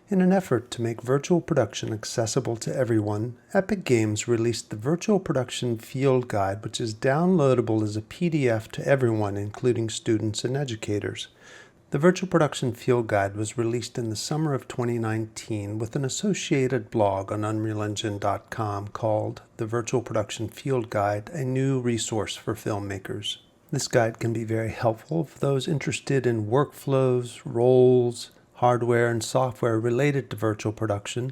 In an effort to make virtual production accessible to everyone, Epic Games released the Virtual Production Field Guide, which is downloadable as a PDF to everyone, including students and educators. The Virtual Production Field Guide was released in the summer of 2019 with an associated blog on UnrealEngine.com called The Virtual Production Field Guide, a new resource for filmmakers. This guide can be very helpful for those interested in workflows, roles, hardware, and software related to virtual production,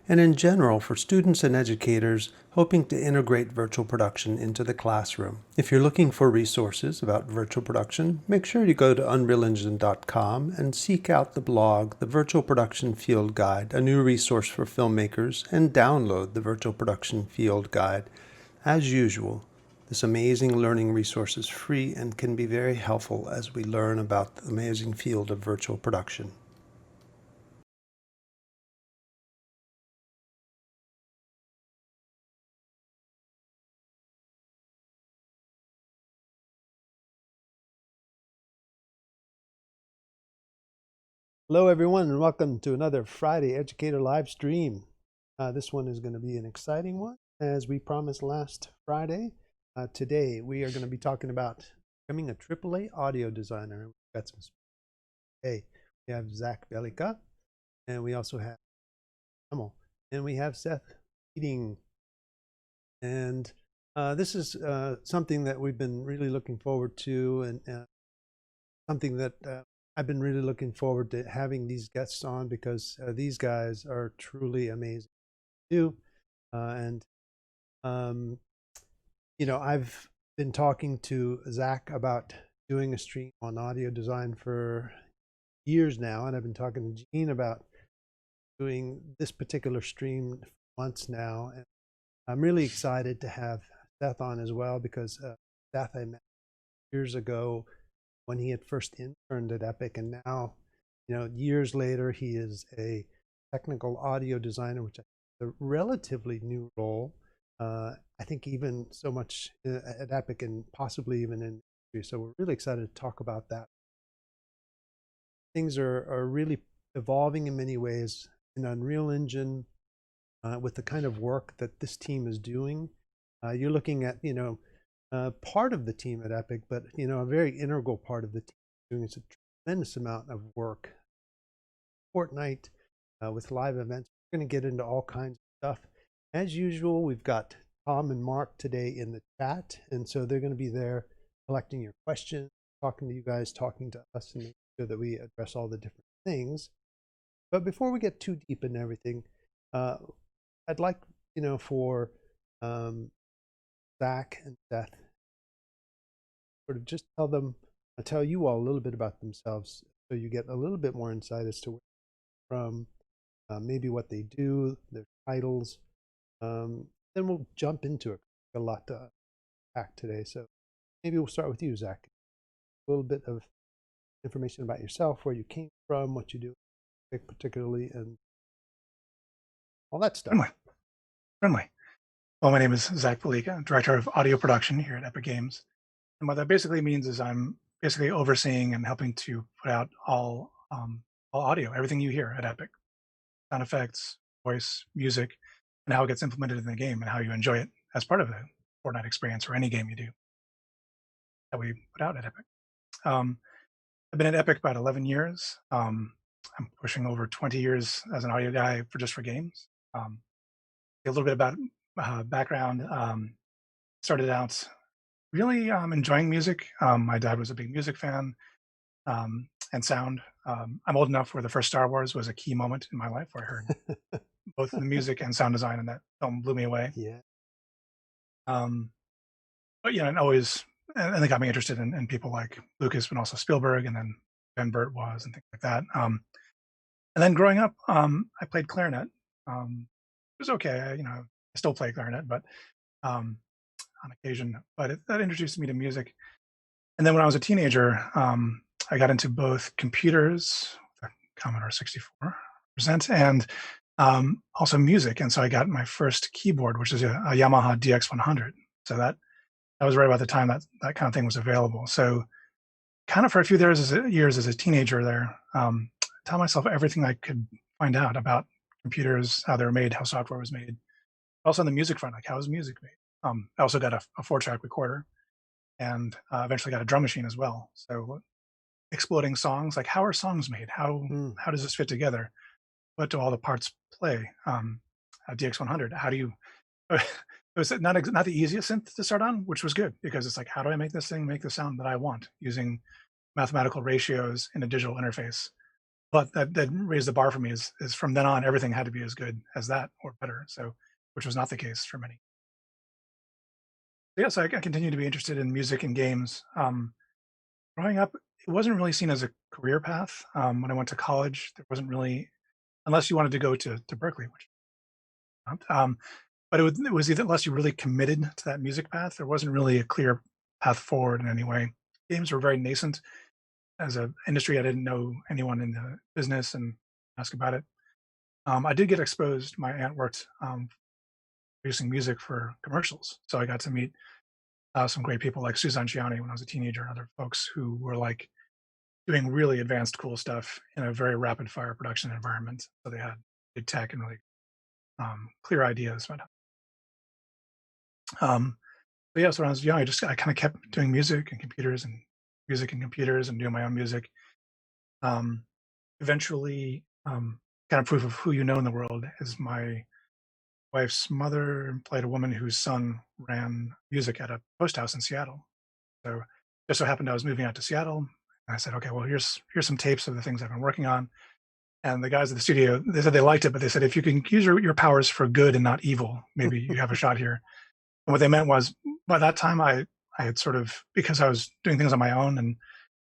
and in general for students and educators hoping to integrate virtual production into the classroom. If you're looking for resources about virtual production, make sure you go to UnrealEngine.com and seek out the blog, The Virtual Production Field Guide, a new resource for filmmakers, and download the Virtual Production Field Guide. As usual, this amazing learning resource is free and can be very helpful as we learn about the amazing field of virtual production. Hello everyone and welcome to another Friday Educator live stream. This one is going to be an exciting one. As we promised last Friday, today we are going to be talking about becoming a AAA audio designer. We've got some today. We have Zach Belica, and we also have Semel, and we have Seth Weedin. And this is something that we've been really looking forward to, and something that I've been really looking forward to having these guests on, because these guys are truly amazing to do. You know, I've been talking to Zach about doing a stream on audio design for years now, and I've been talking to Gene about doing this particular stream for months now. And I'm really excited to have Seth on as well, because Seth I met years ago when he had first interned at Epic, and now, you know, years later, he is a technical audio designer, which is a relatively new role. I think even so much at Epic and possibly even in industry. So we're really excited to talk about that. Things are really evolving in many ways in Unreal Engine with the kind of work that this team is doing. You're looking at, you know, part of the team at Epic, but, you know, a very integral part of the team doing a tremendous amount of work. Fortnite with live events. We're going to get into all kinds of stuff. As usual, we've got Tom and Mark today in the chat, and so they're going to be there collecting your questions, talking to you guys, talking to us, and making sure that we address all the different things. But before we get too deep into everything, I'd like, you know, for Zach and Seth sort of just tell you all a little bit about themselves, so you get a little bit more insight as to where they're from, maybe what they do, their titles. Then we'll jump into it. A lot to unpack today, so maybe we'll start with you, Zach. A little bit of information about yourself, where you came from, what you do, particularly, and all that stuff. Friendly. Well, my name is Zach Belica, Director of Audio Production here at Epic Games. And what that basically means is I'm basically overseeing and helping to put out all audio, everything you hear at Epic. Sound effects, voice, music, and how it gets implemented in the game and how you enjoy it as part of the Fortnite experience or any game you do that we put out at Epic. I've been at Epic about 11 years. I'm pushing over 20 years as an audio guy for games. A little bit about background. Started out really enjoying music. My dad was a big music fan and sound. I'm old enough where the first Star Wars was a key moment in my life, where I heard both the music and sound design, and that film blew me away. Yeah. But you know, and they got me interested in people like Lucas, but also Spielberg, and then Ben Burt was, and things like that. And then growing up, I played clarinet. It was okay, you know, I still play clarinet, but on occasion. But that introduced me to music. And then when I was a teenager, I got into both computers, the Commodore 64, and also music. And so I got my first keyboard, which is a Yamaha DX100. So that was right about the time that kind of thing was available. So kind of for a few years as a teenager there, tell myself everything I could find out about computers, how they were made, how software was made. Also on the music front, like how is music made? I also got a 4-track recorder and eventually got a drum machine as well. So exploding songs, like how are songs made? Mm. How does this fit together? What do all the parts play? DX100. How do you? It was not the easiest synth to start on, which was good because it's like, how do I make this thing make the sound that I want using mathematical ratios in a digital interface? But that raised the bar for me is from then on everything had to be as good as that or better. So, which was not the case for many. So, yeah, so I continue to be interested in music and games. Growing up, it wasn't really seen as a career path. When I went to college, there wasn't really, unless you wanted to go to Berkeley, which but it was either unless you really committed to that music path, there wasn't really a clear path forward in any way. Games were very nascent as an industry. I didn't know anyone in the business and ask about it. I did get exposed. My aunt worked producing music for commercials, so I got to meet some great people like Suzanne Ciani when I was a teenager, and other folks who were like doing really advanced, cool stuff in a very rapid fire production environment. So they had big tech and really clear ideas about. But yeah, so when I was young, I kind of kept doing music and computers and doing my own music. Um, Eventually, kind of proof of who you know in the world is my wife's mother played a woman whose son ran music at a post house in Seattle. So just so happened I was moving out to Seattle, and I said, okay, well here's some tapes of the things I've been working on. And the guys at the studio, they said they liked it, but they said if you can use your powers for good and not evil, maybe you have a shot here. And what they meant was by that time I had sort of because I was doing things on my own and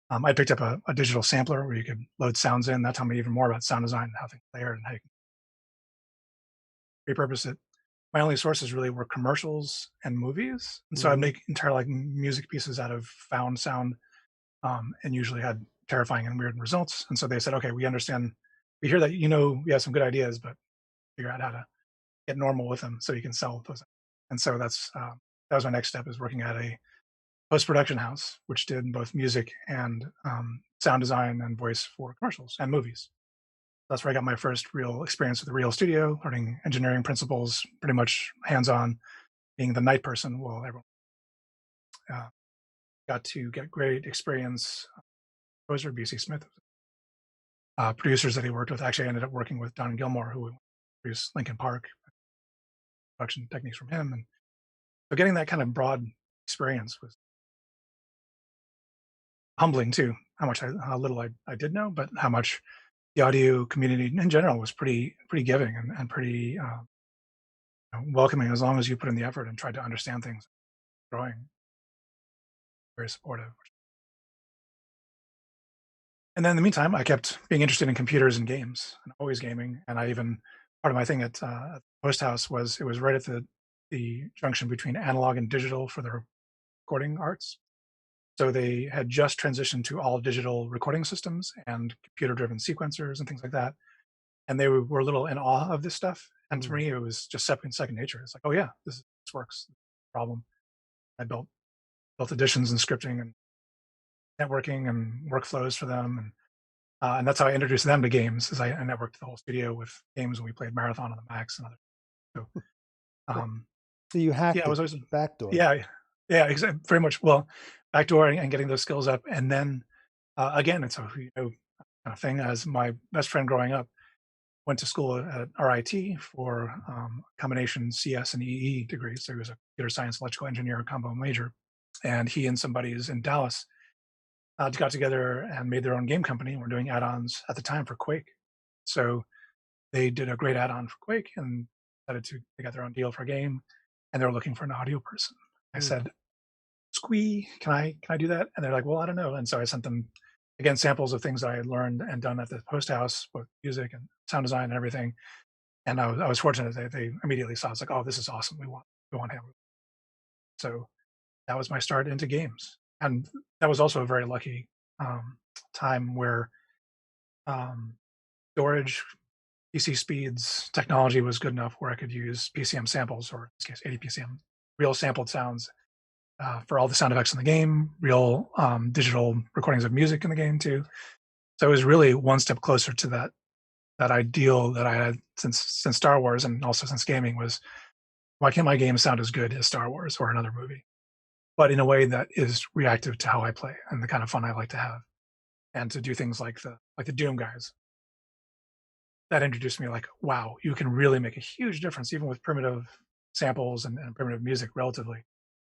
I picked up a digital sampler where you could load sounds in. That taught me even more about sound design and how things layered and how you can repurpose it. My only sources really were commercials and movies, and so I'd Hmm. make entire like music pieces out of found sound, and usually had terrifying and weird results. And so they said, "Okay, we understand. We hear that you have some good ideas, but figure out how to get normal with them so you can sell those." And so that was my next step is working at a post production house, which did both music and sound design and voice for commercials and movies. That's where I got my first real experience with a real studio, learning engineering principles, pretty much hands on, being the night person while everyone uh, got to get great experience. Composer BC Smith, producers that he worked with. Actually, I ended up working with Don Gilmore, who produced Linkin Park, production techniques from him. And so getting that kind of broad experience was humbling too. How little I did know, but how much the audio community in general was pretty giving and pretty welcoming as long as you put in the effort and tried to understand things. Growing, very supportive. And then in the meantime, I kept being interested in computers and games, and always gaming. And I even part of my thing at Post House was it was right at the junction between analog and digital for the recording arts. So they had just transitioned to all digital recording systems and computer-driven sequencers and things like that. And they were a little in awe of this stuff. And to Mm. me, it was just second nature. It's like, oh yeah, this works. Problem. I built additions and scripting and networking and workflows for them, and that's how I introduced them to games. I networked the whole studio with games, and we played Marathon on the Max and other. So, um, So you yeah, hacked I was it always backdoor. yeah, yeah, very much. Well, backdoor and getting those skills up, and then again, it's a kind of thing. As my best friend growing up went to school at RIT for combination CS and EE degrees. So he was a computer science, electrical engineer combo major, and he and some buddies in Dallas got together and made their own game company. And were doing add-ons at the time for Quake. So they did a great add-on for Quake and decided to they got their own deal for a game, and they were looking for an audio person. I Mm. said, "Squee, can I do that?" And they're like, "Well, I don't know." And so I sent them again samples of things that I had learned and done at the post house, both music and sound design and everything. And I was fortunate that they immediately saw it's like, "Oh, this is awesome. We want him." So that was my start into games, and that was also a very lucky um, time where um, storage PC speeds technology was good enough where I could use PCM samples, or in this case, 80 PCM, real sampled sounds for all the sound effects in the game, real digital recordings of music in the game too. So it was really one step closer to that that ideal that I had since Star Wars and also since gaming was, why can't my game sound as good as Star Wars or another movie, but in a way that is reactive to how I play and the kind of fun I like to have, and to do things like the Doom guys that introduced me like, wow, you can really make a huge difference even with primitive samples and primitive music relatively.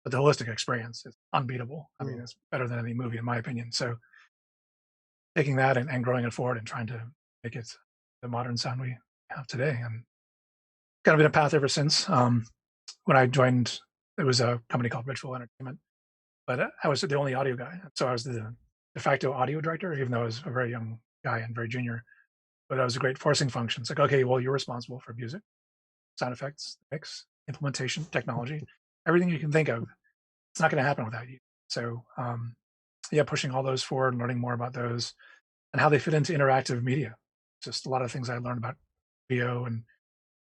But the holistic experience is unbeatable. I mean, Mm. it's better than any movie in my opinion. So taking that and growing it forward and trying to make it the modern sound we have today, and kind of been a path ever since. When I joined, it was a company called Ritual Entertainment, but I was the only audio guy, so I was the de facto audio director, even though I was a very young guy and very junior. But that was a great forcing function. It's like, okay, well, you're responsible for music, sound effects, mix, implementation, technology, everything you can think of. It's not going to happen without you. So, yeah, pushing all those forward and learning more about those and how they fit into interactive media. Just a lot of things I learned about video and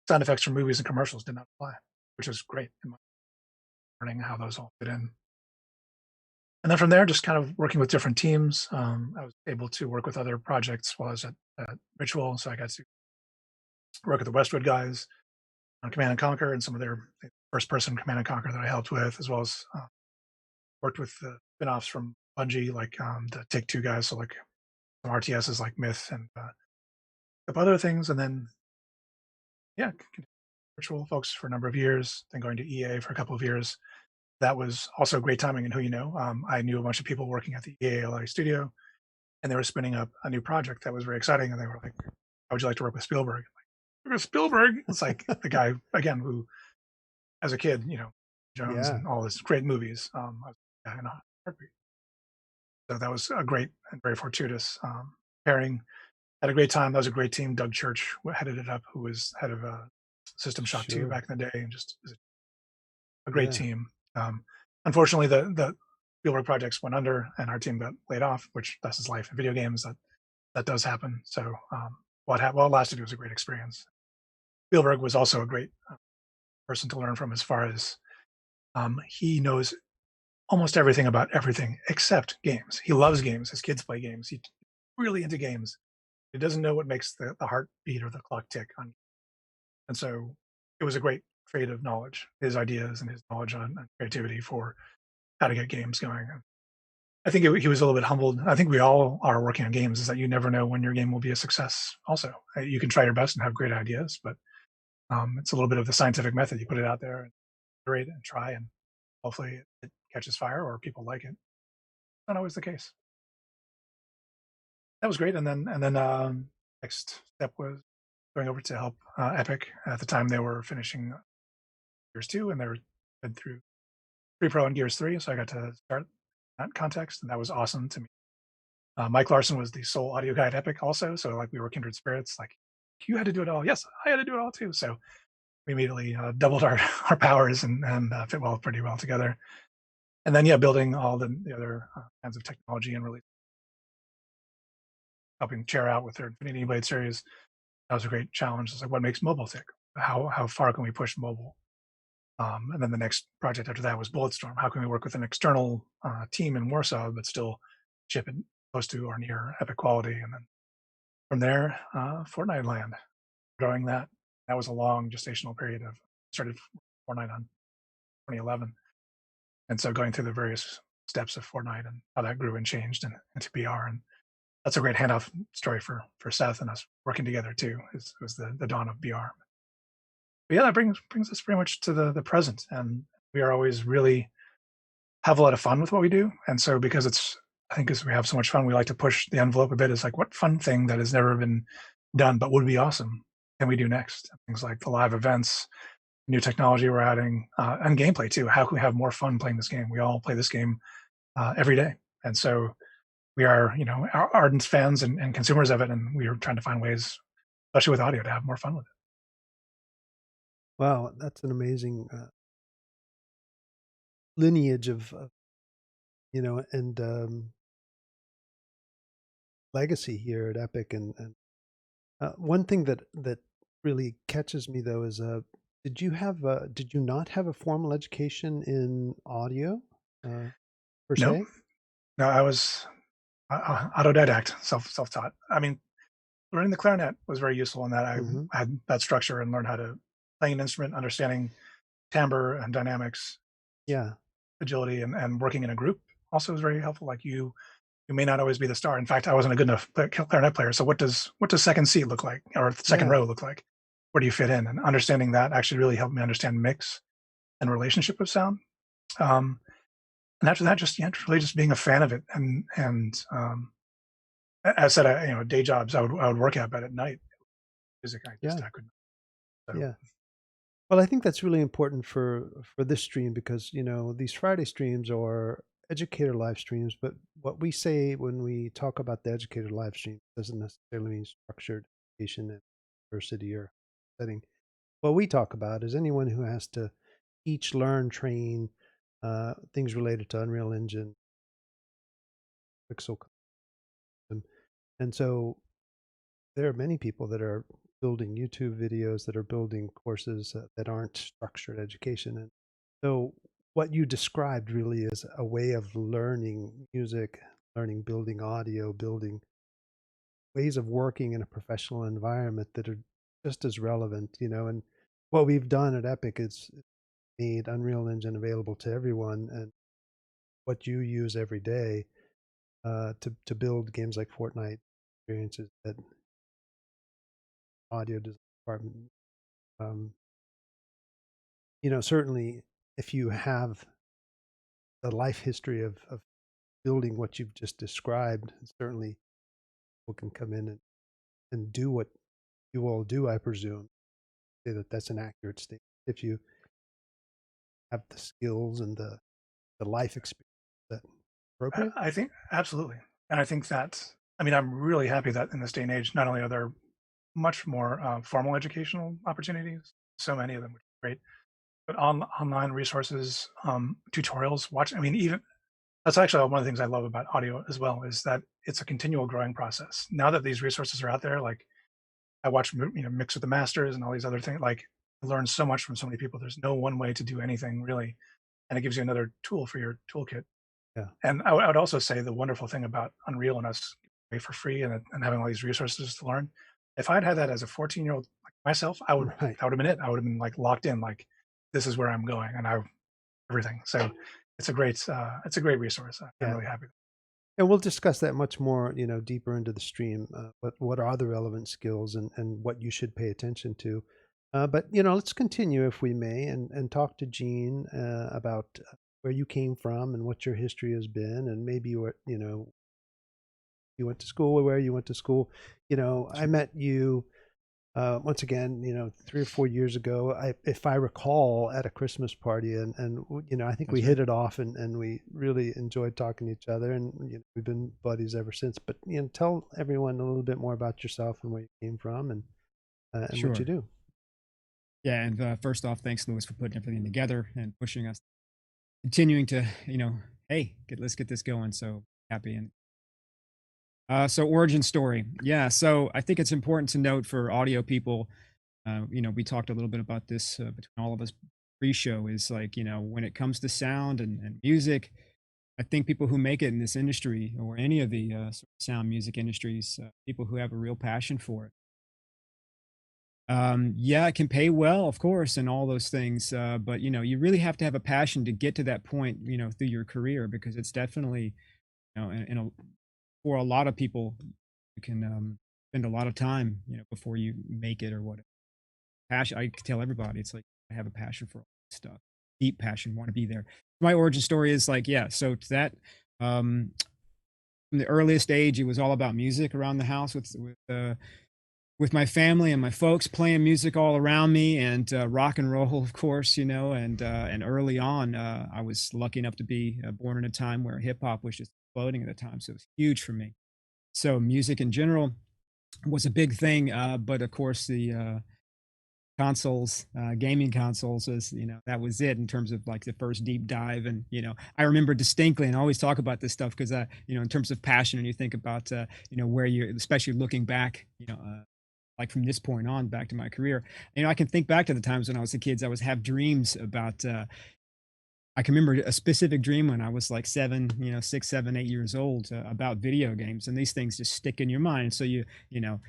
sound effects from movies and commercials did not apply, which was great in my learning how those all fit in. And then from there, just kind of working with different teams. I was able to work with other projects while I was at Ritual. So I got to work with the Westwood guys on Command and Conquer and some of their first person Command and Conquer that I helped with, as well as worked with the spin-offs from Bungie, like the Take Two guys. So like some RTSs like Myth and a couple other things. And then, yeah, Ritual folks for a number of years, then going to EA for a couple of years. That was also great timing in Who You Know. I knew a bunch of people working at the EA studio, and they were spinning up a new project that was very exciting. And they were like, "How would you like to work with Spielberg?" I'm like, Spielberg. It's like the guy again who, as a kid, Jones Yeah, and all his great movies. I was in a heartbeat. So that was a great and very fortuitous pairing. Had a great time. That was a great team. Doug Church headed it up, who was head of System Shock 2 sure. back in the day, and just is a great Yeah. team. Unfortunately, the Spielberg projects went under, and our team got laid off, which that's his life in video games. That does happen. So while it lasted, it was a great experience. Spielberg was also a great person to learn from, as far as he knows almost everything about everything except games. He loves games. His kids play games. He's really into games. He doesn't know what makes the heart beat or the clock tick on. And so it was a great creative knowledge, his ideas and his knowledge on creativity for how to get games going. I think he was a little bit humbled. I think we all are working on games, is that you never know when your game will be a success. Also, you can try your best and have great ideas, but it's a little bit of the scientific method. You put it out there and iterate and try, and hopefully it catches fire or people like it. Not always the case. That was great. And then next step was going over to help Epic. At the time, they were finishing Gears 2, and they were been through 3 Pro and Gears 3, so I got to start that context, and that was awesome to me. Mike Larson was the sole audio guy at Epic also, so like we were kindred spirits. Like, you had to do it all. Yes, I had to do it all too. So we immediately doubled our our powers and fit pretty well together. And then, yeah, building all the other kinds of technology and really helping Chair out with their Infinity Blade series. That was a great challenge. It's like, what makes mobile tick? How far can we push mobile? And then the next project after that was Bulletstorm. How can we work with an external team in Warsaw but still ship it close to or near Epic quality? And then from there, Fortnite land, growing that. That was a long gestational period of started Fortnite on 2011, and so going through the various steps of Fortnite and how that grew and changed into BR. And that's a great handoff story for Seth and us working together too. Was the dawn of BR. But yeah, that brings us pretty much to the present, and we are always really have a lot of fun with what we do. And so because it's I think as we have so much fun, we like to push the envelope a bit. It's like, what fun thing that has never been done but would be awesome can we do next? Things like the live events, new technology we're adding, and gameplay too. How can we have more fun playing this game? We all play this game every day, and so we are, ardent fans and consumers of it, and we are trying to find ways, especially with audio, to have more fun with it. Wow, that's an amazing lineage of and legacy here at Epic. And one thing that really catches me though is did you not have a formal education in audio uh, per No, se? no, I was autodidact, self taught. I mean, learning the clarinet was very useful in that I Hmm. had that structure and learned how to play an instrument, understanding timbre and dynamics, Yeah, agility, and working in a group also was very helpful. Like you may not always be the star. In fact, I wasn't a good enough clarinet player. So what does second seat look like, or second yeah, row look like? Where do you fit in? And understanding that actually really helped me understand mix and relationship of sound. Um, and after that, just yeah, really just being a fan of it. And as I said, day jobs I would work at, but at night music yeah, I couldn't. So yeah. Well, I think that's really important for this stream because, these Friday streams are educator live streams, but what we say when we talk about the educator live stream doesn't necessarily mean structured education in university or setting. What we talk about is anyone who has to teach, learn, train, things related to Unreal Engine, Pixel, and so there are many people that are building YouTube videos, that are building courses that aren't structured education. And so what you described really is a way of learning music, learning building audio, building ways of working in a professional environment that are just as relevant, and what we've done at Epic is made Unreal Engine available to everyone, and what you use every day to build games like Fortnite experiences that audio design department. Um, certainly if you have the life history of building what you've just described, certainly people can come in and do what you all do, I presume. Say that that's an accurate statement. If you have the skills and the life experience that appropriate. I think absolutely, and I think that I mean I'm really happy that in this day and age, not only are there much more formal educational opportunities, so many of them, which is great, but online resources, tutorials. Watch, I mean, even that's actually one of the things I love about audio as well is that it's a continual growing process. Now that these resources are out there, like I watch, Mix with the Masters and all these other things. Like I learn so much from so many people. There's no one way to do anything really, and it gives you another tool for your toolkit. Yeah. And I would also say the wonderful thing about Unreal and us pay for free and having all these resources to learn. If I'd had that as a 14-year-old like myself, Right. that would have been it. I would have been like locked in, like this is where I'm going, and I everything. So it's a great resource. I'm Yeah. really happy. And we'll discuss that much more, deeper into the stream. What are the relevant skills and what you should pay attention to. But let's continue if we may, and talk to Gene about where you came from and what your history has been, and maybe what you went to school, where you went to school. I Sure. met you once again, 3 or 4 years ago, if I recall, at a Christmas party, and I think we That's hit right. it off, and we really enjoyed talking to each other, and we've been buddies ever since. But tell everyone a little bit more about yourself and where you came from, and what you Sure. do. Yeah, and first off, thanks, Lewis, for putting everything together and pushing us, continuing to, hey, let's get this going. So happy. And so origin story. Yeah, so I think it's important to note for audio people. We talked a little bit about this between all of us pre-show. Is like, when it comes to sound and music, I think people who make it in this industry or any of the sort of sound music industries, people who have a real passion for it. Yeah, it can pay well, of course, and all those things. But you really have to have a passion to get to that point, through your career because it's definitely, for a lot of people, you can spend a lot of time, before you make it or what. Passion, I can tell everybody, it's like I have a passion for all this stuff, deep passion, want to be there. My origin story is like, yeah, so to that, um, from the earliest age, it was all about music around the house with my family and my folks playing music all around me and rock and roll, of course, and early on, I was lucky enough to be born in a time where hip hop was just exploding at the time, so it was huge for me. So music in general was a big thing, but of course the consoles, gaming consoles was, that was it in terms of like the first deep dive. And, I remember distinctly and I always talk about this stuff because, in terms of passion and you think about, where you're, especially looking back, like from this point on back to my career, I can think back to the times when I was a kid, I was have dreams about, I can remember a specific dream when I was like 7, 6, 7, 8 years old about video games, and these things just stick in your mind. So you know,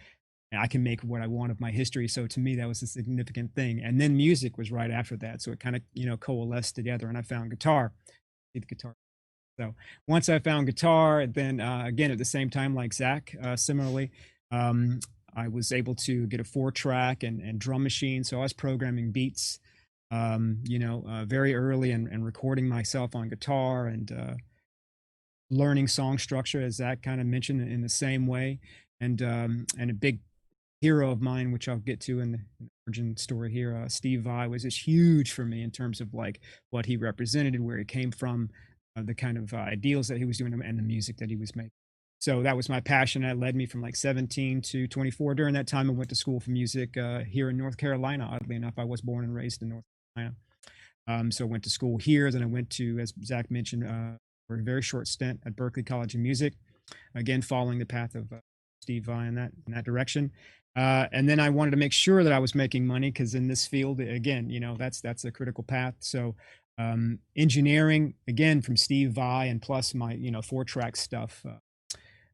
I can make what I want of my history. So to me, that was a significant thing. And then music was right after that. So it kind of, coalesced together, and I found guitar, the guitar. So once I found guitar, then again, at the same time, like Zach, similarly, um, I was able to get a 4-track and drum machine. So I was programming beats, very early, and recording myself on guitar, and learning song structure, as Zach kind of mentioned, in the same way. And a big hero of mine, which I'll get to in the origin story here, Steve Vai, was just huge for me in terms of like what he represented and where he came from, the kind of ideals that he was doing, and the music that he was making. So that was my passion. That led me from like 17 to 24. During that time, I went to school for music here in North Carolina. Oddly enough, I was born and raised in North Carolina. So I went to school here. Then I went to, as Zach mentioned, for a very short stint at Berklee College of Music, again following the path of Steve Vai in that direction. And then I wanted to make sure that I was making money, because in this field, again, that's a critical path. So engineering, again, from Steve Vai, and plus my 4-track stuff.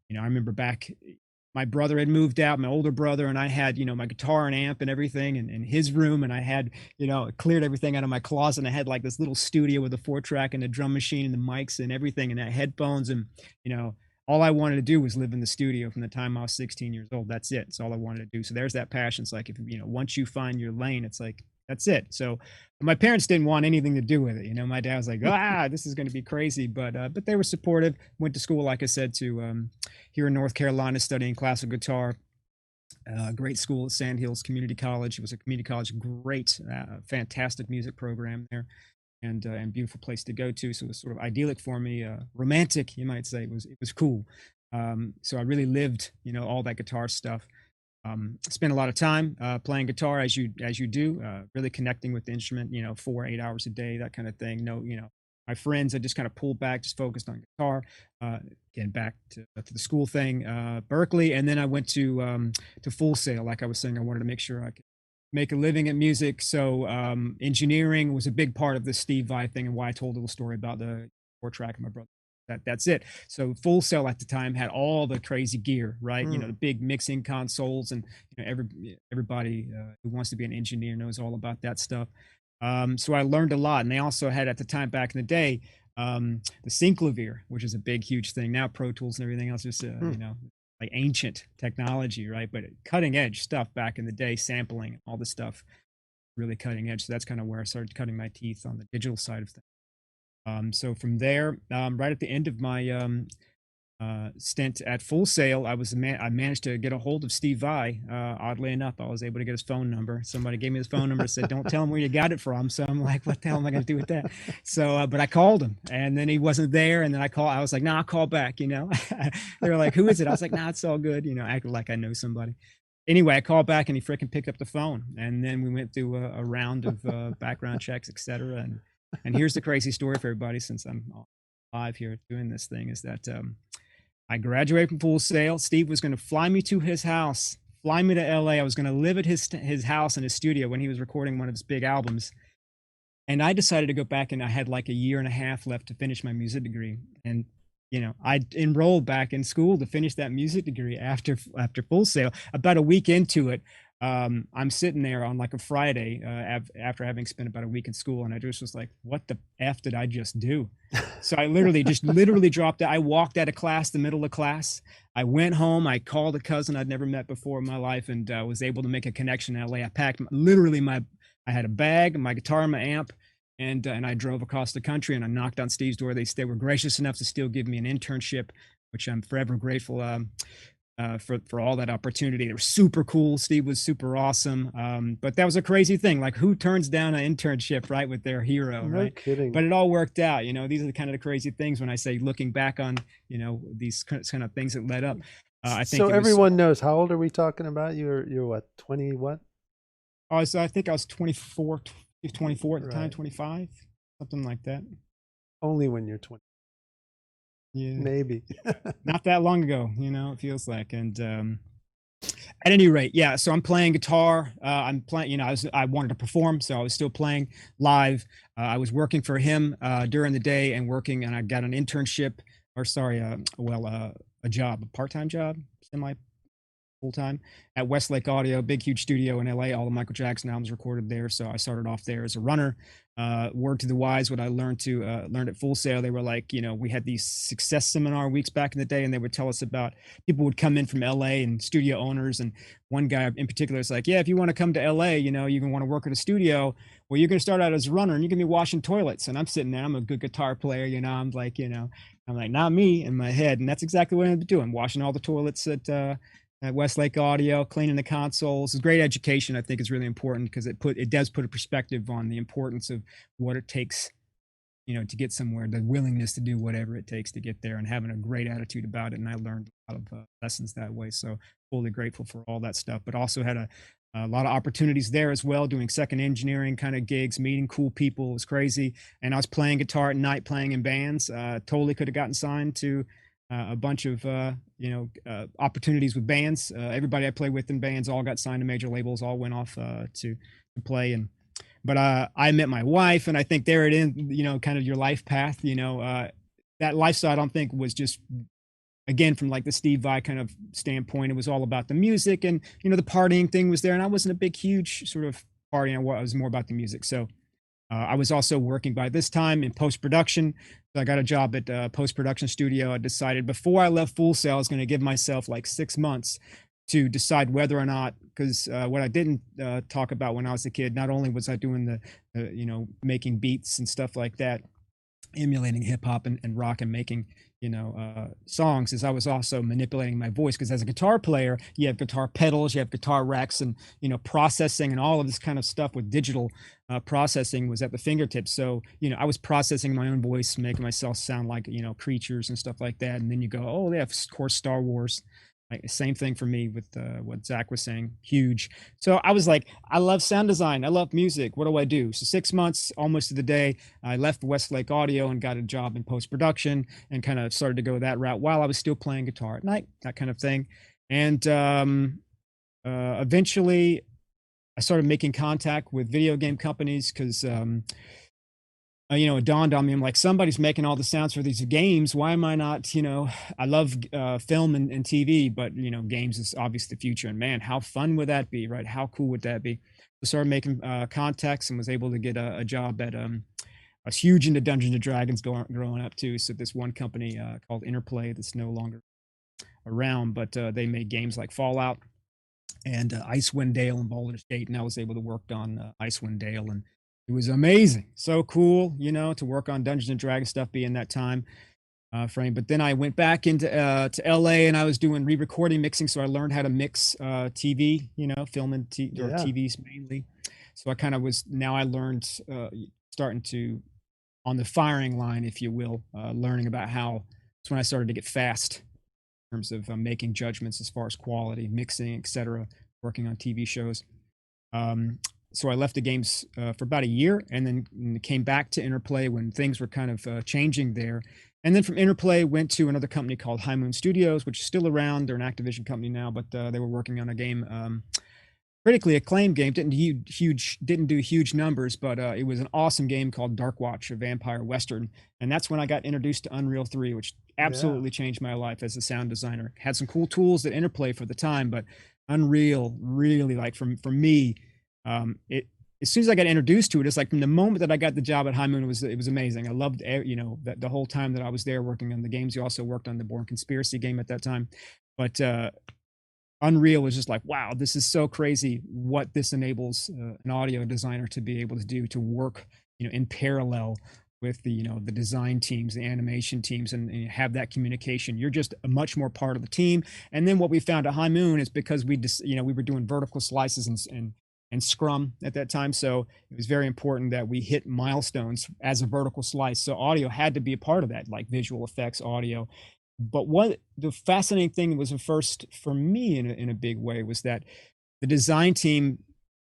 I remember back, my brother had moved out, my older brother, and I had, my guitar and amp and everything in his room, and I had, cleared everything out of my closet, and I had like this little studio with a 4-track and a drum machine and the mics and everything, and headphones, and all I wanted to do was live in the studio from the time I was 16 years old. That's it. It's all I wanted to do. So there's that passion. It's like, if once you find your lane, it's like, that's it. So my parents didn't want anything to do with it. My dad was like, this is going to be crazy, but they were supportive. Went to school, like I said, to here in North Carolina, studying classical guitar. Great school at Sandhills Community College. It was a community college, great, fantastic music program there, and beautiful place to go to. So it was sort of idyllic for me, romantic, you might say. It was cool. So I really lived, all that guitar stuff. Spent a lot of time playing guitar, as you do, really connecting with the instrument, 4 8 hours a day, that kind of thing. No, my friends, I just kind of pulled back, just focused on guitar. Again, back to the school thing, Berklee, and then I went to Full Sail. Like I was saying, I wanted to make sure I could make a living at music. So engineering was a big part of the Steve Vai thing, and why I told a little story about the 4-track of my brother. That's it. So Full Sail at the time had all the crazy gear, right? The big mixing consoles, and everybody who wants to be an engineer knows all about that stuff. So I learned a lot, and they also had, at the time back in the day, the synclavier, which is a big, huge thing now. Pro Tools and everything else is like ancient technology, right? But cutting edge stuff back in the day, sampling, all this stuff, really cutting edge. So that's kind of where I started cutting my teeth on the digital side of things. So from there, right at the end of my stint at Full Sail, I managed to get a hold of Steve Vai. Oddly enough, I was able to get his phone number. Somebody gave me his phone number, said, "Don't tell him where you got it from." So I'm like, "What the hell am I going to do with that?" So, but I called him, and then he wasn't there. And then I was like, "Nah, I'll call back." They were like, "Who is it?" I was like, "Nah, it's all good." Acted like I know somebody. Anyway, I called back, and he freaking picked up the phone, and then we went through a round of background checks, etc. And here's the crazy story for everybody, since I'm live here doing this thing, is that I graduated from Full Sail. Steve was going to fly me to his house, fly me to LA. I was going to live at his house in his studio when he was recording one of his big albums. And I decided to go back, and I had like a year and a half left to finish my music degree. And I enrolled back in school to finish that music degree after Full Sail. About a week into it, I'm sitting there on like a Friday after having spent about a week in school, and I just was like, "What the F did I just do?" So I literally dropped out. I walked out of class, the middle of class. I went home. I called a cousin I'd never met before in my life, and was able to make a connection in LA. I packed I had a bag, my guitar, and my amp, and I drove across the country, and I knocked on Steve's door. They were gracious enough to still give me an internship, which I'm forever grateful for all that opportunity. They were super cool. Steve was super awesome. But that was a crazy thing. Like, who turns down an internship, right, with their hero, No right? kidding. But it all worked out. These are the kind of the crazy things when I say, looking back on, these kind of things that led up. I think so everyone knows. How old are we talking about? You're what, 20 what? So I think I was 24 at the time, 25, something like that. Only when you're 20. Yeah, maybe. Not that long ago, it feels like. And at any rate, yeah, so I'm playing guitar. I'm playing, I wanted to perform, so I was still playing live. I was working for him during the day, and I got an internship, or sorry, a job, a part-time job, full time at Westlake Audio, big huge studio in LA. All the Michael Jackson albums recorded there. So I started off there as a runner. Word to the wise, what I learned at Full Sail. They were like, we had these success seminar weeks back in the day, and they would tell us about people would come in from LA and studio owners. And one guy in particular is like, yeah, if you want to come to LA, you're going to want to work at a studio. Well, you're going to start out as a runner and you're going to be washing toilets. And I'm sitting there, I'm a good guitar player, I'm like, not me in my head. And that's exactly what I've been doing, washing all the toilets at Westlake Audio, cleaning the consoles. It's great education. I think is really important because it does put a perspective on the importance of what it takes, to get somewhere, the willingness to do whatever it takes to get there, and having a great attitude about it. And I learned a lot of lessons that way. So fully grateful for all that stuff, but also had a lot of opportunities there as well, doing second engineering kind of gigs, meeting cool people. It was crazy. And I was playing guitar at night, playing in bands. Totally could have gotten signed to a bunch of opportunities with bands. Everybody I played with in bands all got signed to major labels, all went off to play. But I met my wife, and I think there it is, kind of your life path. That lifestyle I don't think was just, again, from like the Steve Vai kind of standpoint. It was all about the music, and the partying thing was there, and I wasn't a big huge sort of partying. I was more about the music. So I was also working by this time in post-production. So I got a job at a post-production studio. I decided before I left Full Sail, I was going to give myself like 6 months to decide whether or not, because what I didn't talk about when I was a kid, not only was I doing making beats and stuff like that, emulating hip hop and rock, and making songs, is I was also manipulating my voice, because as a guitar player, you have guitar pedals, you have guitar racks, and processing and all of this kind of stuff with digital processing was at the fingertips. So I was processing my own voice, making myself sound like creatures and stuff like that. And then you go, oh yeah, of course, Star Wars. Like, same thing for me with what Zach was saying, huge. So I was like, I love sound design, I love music, what do I do? So 6 months, almost to the day, I left Westlake Audio and got a job in post-production, and kind of started to go that route while I was still playing guitar at night, that kind of thing. And eventually I started making contact with video game companies, because it dawned on me, I'm like, somebody's making all the sounds for these games. Why am I not, I love film and TV, but, games is obviously the future. And man, how fun would that be, right? How cool would that be? So started making contacts, and was able to get a job at, I was huge into Dungeons and Dragons growing up too. So this one company called Interplay, that's no longer around, but they made games like Fallout and Icewind Dale and Baldur's Gate. And I was able to work on Icewind Dale, and it was amazing. So cool, to work on Dungeons and Dragons stuff, being that time frame. But then I went back into to LA, and I was doing re-recording mixing. So I learned how to mix TV, film and or TVs mainly. So I kind of now I learned starting to, on the firing line, if you will, learning about how, it's when I started to get fast in terms of making judgments as far as quality, mixing, etc., working on TV shows. So I left the games for about a year, and then came back to Interplay when things were kind of changing there. And then from Interplay, went to another company called High Moon Studios, which is still around. They're an Activision company now, but they were working on a game, critically acclaimed game. Didn't do huge numbers, but it was an awesome game called Dark Watch, a vampire western. And that's when I got introduced to Unreal 3, which absolutely changed my life as a sound designer. Had some cool tools at Interplay for the time, but Unreal really, like, for me, as soon as I got introduced to it, it's like from the moment that I got the job at High Moon, it was amazing. I loved, the whole time that I was there working on the games. You also worked on the Bourne Conspiracy game at that time, but Unreal was just like, wow, this is so crazy what this enables an audio designer to be able to do, to work, in parallel with the, the design teams, the animation teams, and have that communication. You're just a much more part of the team. And then what we found at High Moon is, because we just, we were doing vertical slices and Scrum at that time. So it was very important that we hit milestones as a vertical slice. So audio had to be a part of that, like visual effects, audio. But what the fascinating thing was, first for me in a big way, was that the design team,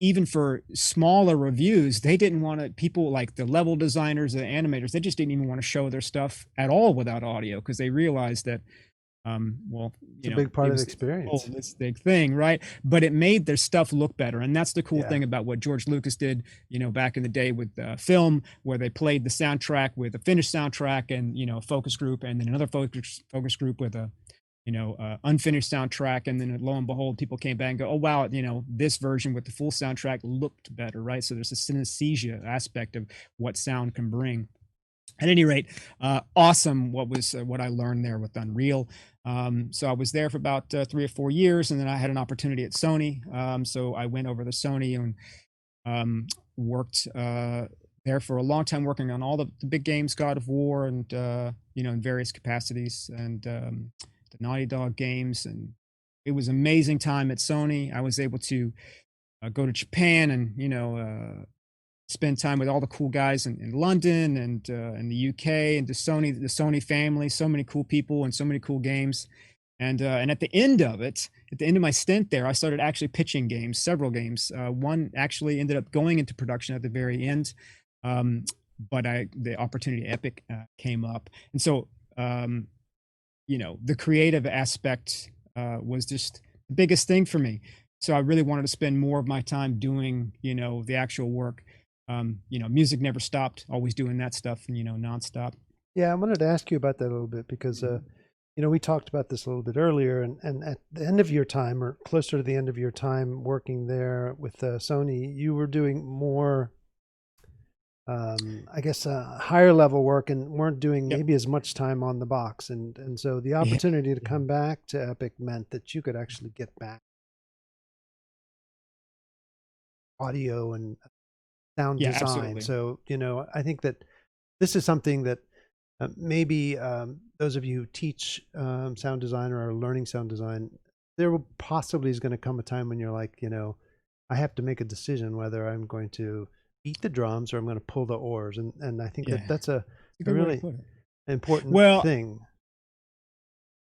even for smaller reviews, they didn't want to, people like the level designers, the animators, they just didn't even want to show their stuff at all without audio, because they realized that it's a big part of the experience. This big thing, right? But it made their stuff look better, and that's the cool thing about what George Lucas did, back in the day with film, where they played the soundtrack with a finished soundtrack and a focus group, and then another focus group with a unfinished soundtrack, and then lo and behold, people came back and go, "Oh wow, this version with the full soundtrack looked better," right? So there's a synesthesia aspect of what sound can bring. At any rate, awesome. What I learned there with Unreal. So I was there for about 3 or 4 years, and then I had an opportunity at Sony. So I went over to Sony and worked there for a long time, working on all the big games, God of War, and in various capacities, and the Naughty Dog games. And it was amazing time at Sony. I was able to go to Japan and spend time with all the cool guys in London and in the UK, and the Sony family. So many cool people and so many cool games. And at the end of it, at the end of my stint there, I started actually pitching games, several games. One actually ended up going into production at the very end, but the opportunity at Epic came up, and so the creative aspect was just the biggest thing for me. So I really wanted to spend more of my time doing, the actual work. Music never stopped, always doing that stuff, nonstop. Yeah, I wanted to ask you about that a little bit because we talked about this a little bit earlier, and at the end of your time, or closer to the end of your time working there with Sony, you were doing more, I guess, higher level work, and weren't doing Yep. maybe as much time on the box, and so the opportunity to come back to Epic meant that you could actually get back audio and sound Yeah, design. absolutely. So I think that this is something that maybe those of you who teach sound design or are learning sound design, there will possibly is going to come a time when you're like, I have to make a decision whether I'm going to beat the drums or I'm going to pull the oars, and I think Yeah, that that's a it's a good way to really put it. important Well, thing.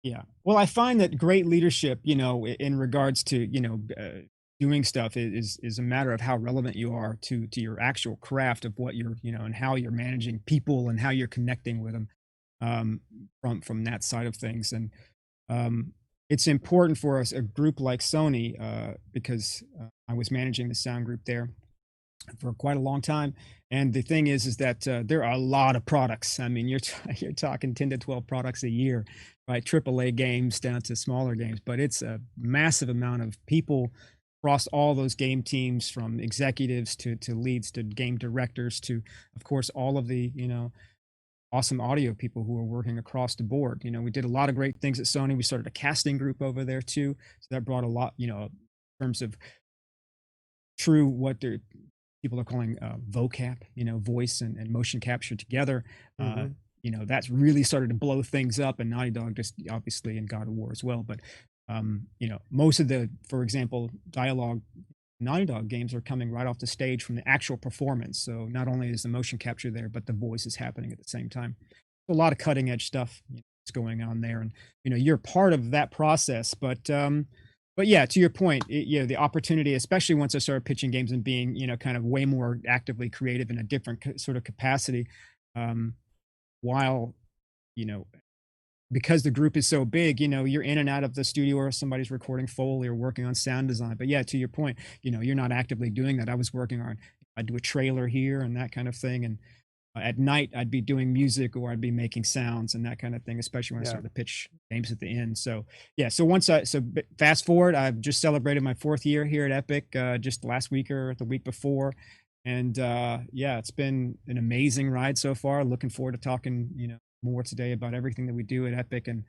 yeah. Well, I find that great leadership, in regards to, doing stuff is a matter of how relevant you are to your actual craft of what you're, and how you're managing people and how you're connecting with them, from that side of things. And it's important for us, a group like Sony, because I was managing the sound group there for quite a long time. And the thing is that there are a lot of products. I mean, you're talking 10 to 12 products a year, right? AAA games down to smaller games, but it's a massive amount of people across all those game teams, from executives to leads to game directors to, of course, all of the, awesome audio people who are working across the board. We did a lot of great things at Sony. We started a casting group over there too. So that brought a lot, in terms of true what they're people are calling vocap, voice and motion capture together. Hmm. That's really started to blow things up, and Naughty Dog just obviously in God of War as well. But most of the, for example, dialogue Naughty Dog games are coming right off the stage from the actual performance. So not only is the motion capture there, but the voice is happening at the same time. A lot of cutting edge stuff that's going on there, and you're part of that process. But yeah, to your point, the opportunity, especially once I started pitching games and being, kind of way more actively creative in a different sort of capacity, um, while, you know, because the group is so big, you're in and out of the studio or somebody's recording Foley or working on sound design. But yeah, to your point, you're not actively doing that. I was working on, I'd do a trailer here and that kind of thing. And at night, I'd be doing music or I'd be making sounds and that kind of thing, especially when I Yeah. started to pitch games at the end. So yeah, so fast forward, I've just celebrated my 4th year here at Epic, just last week or the week before. And yeah, it's been an amazing ride so far. Looking forward to talking, more today about everything that we do at Epic and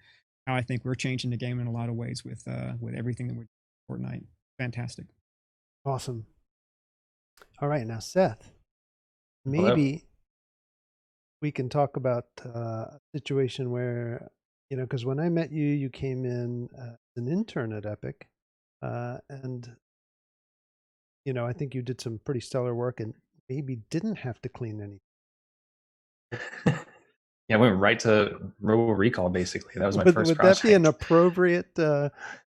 how I think we're changing the game in a lot of ways with everything that we're doing Fortnite. Fantastic. Awesome. All right, now Seth, Hello. maybe we can talk about a situation where, because when I met you, you came in as an intern at Epic, and I think you did some pretty stellar work and maybe didn't have to clean any. Yeah, I went right to Robo Recall, basically. That was my first Would that be an project. appropriate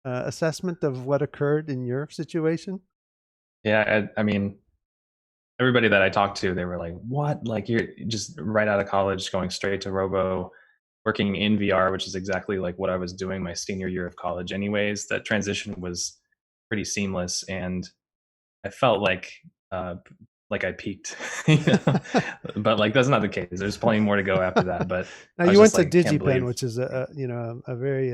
assessment of what occurred in your situation? Yeah, I mean, everybody that I talked to, they were like, what? Like, you're just right out of college, going straight to Robo, working in VR, which is exactly like what I was doing my senior year of college anyways. That transition was pretty seamless. And I felt like like I peaked, you know? But like that's not the case. There's plenty more to go after that. But Now I was you went just to like, can't DigiPen, believe. which is a very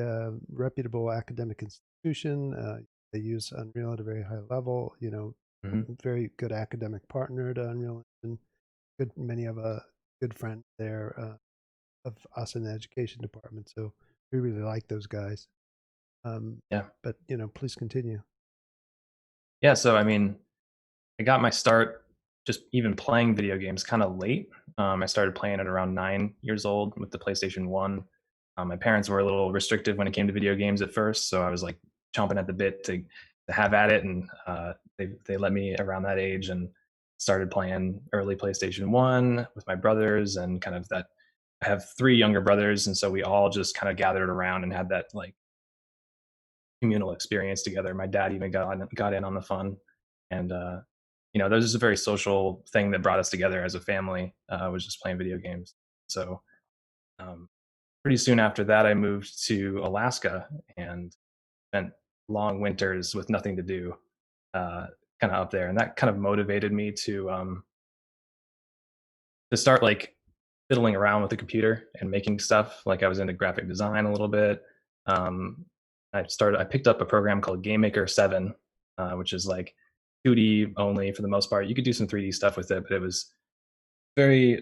reputable academic institution. They use Unreal at a very high level. Mhm. Very good academic partner to Unreal Engine. Many of a good friend there of us in the education department. So we really like those guys. Yeah. But please continue. Yeah. So I mean, I got my start just even playing video games kind of late. I started playing at around 9 years old with the PlayStation 1. My parents were a little restrictive when it came to video games at first, so I was like chomping at the bit to have at it, and they let me around that age and started playing early PlayStation 1 with my brothers and kind of that. I have 3 younger brothers, and so we all just kind of gathered around and had that like communal experience together. My dad even got in on the fun, and that was just a very social thing that brought us together as a family. Was just playing video games. So um, pretty soon after that, I moved to Alaska and spent long winters with nothing to do, kind of up there, and that kind of motivated me to start like fiddling around with the computer and making stuff. Like I was into graphic design a little bit. Um, I picked up a program called GameMaker 7, which is like 2D only for the most part. You could do some 3D stuff with it, but it was very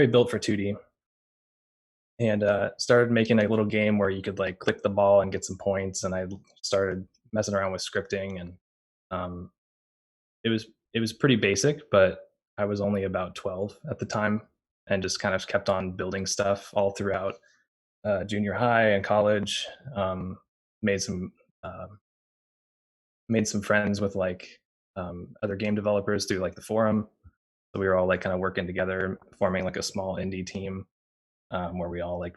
built for 2D. And started making a little game where you could like click the ball and get some points. And I started messing around with scripting, and um, it was pretty basic, but I was only about 12 at the time, and just kind of kept on building stuff all throughout junior high and college. Made some uh, made some friends with like other game developers through like the forum. So we were all like kind of working together, forming like a small indie team, where we all like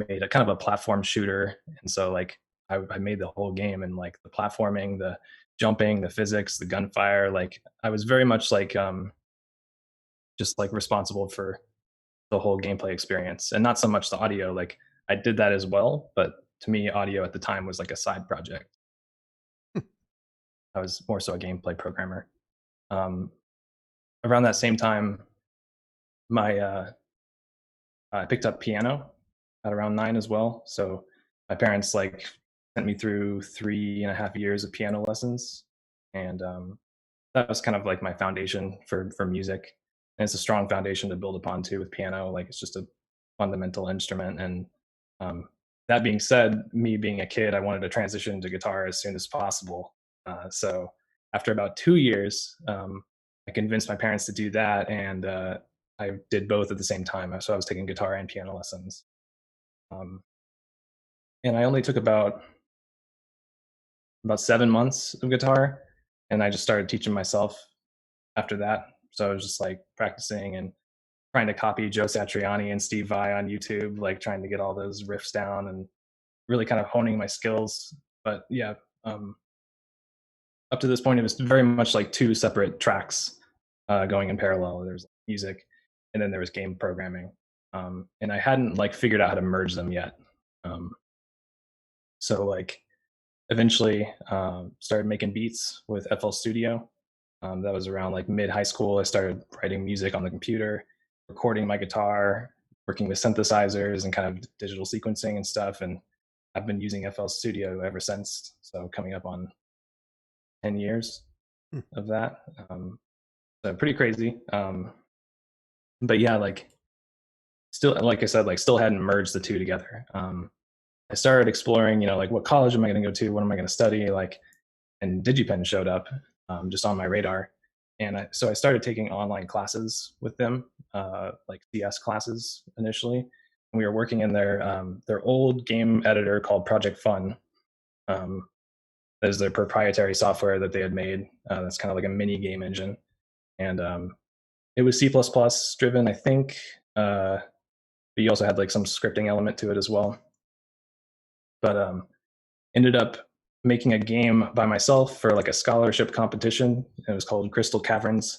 made a kind of a platform shooter. And so like I made the whole game, and like the platforming, the jumping, the physics, the gunfire. Like I was very much like just like responsible for the whole gameplay experience, and not so much the audio. Like I did that as well, but to me, audio at the time was like a side project. I was more so a gameplay programmer. Um, Around that same time, my I picked up piano at around 9 as well. So my parents like sent me through 3.5 years of piano lessons, and that was kind of like my foundation for music. And it's a strong foundation to build upon too with piano. Like it's just a fundamental instrument. And um, that being said, me being a kid, I wanted to transition to guitar as soon as possible. So after about 2 years, I convinced my parents to do that, and I did both at the same time. So I was taking guitar and piano lessons, um, and I only took about 7 months of guitar, and I just started teaching myself after that. So I was just like practicing and trying to copy Joe Satriani and Steve Vai on YouTube, like trying to get all those riffs down and really kind of honing my skills. But yeah, um, up to this point, it was very much like two separate tracks going in parallel. There's music, and then there was game programming, and I hadn't like figured out how to merge them yet. Um, so like eventually started making beats with FL Studio. That was around like mid high school. I started writing music on the computer, recording my guitar, working with synthesizers and kind of digital sequencing and stuff. And I've been using FL Studio ever since. So coming up on 10 years Hmm. of that. So pretty crazy. But yeah, like still, like I said, like still hadn't merged the two together. I started exploring, like what college am I going to go to? What am I going to study? Like, and DigiPen showed up just on my radar. And so I started taking online classes with them, like CS classes initially. And we were working in their old game editor called Project Fun. That is their proprietary software that they had made. That's kind of like a mini game engine. And it was C++ driven, I think. But you also had like some scripting element to it as well. But ended up making a game by myself for like a scholarship competition. It was called Crystal Caverns,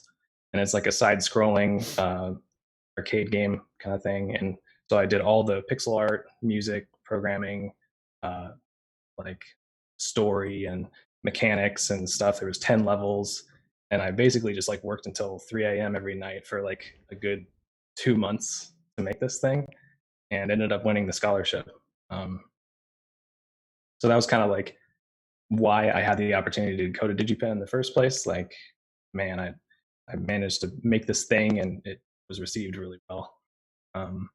and it's like a side-scrolling arcade game kind of thing. And so I did all the pixel art, music, programming, uh, like story and mechanics and stuff. There was 10 levels, and I basically just like worked until 3 a.m. every night for like a good 2 months to make this thing, and ended up winning the scholarship. Um, so that was kind of like why I had the opportunity to go to DigiPen in the first place. Like, man, I managed to make this thing, and it was received really well. Um,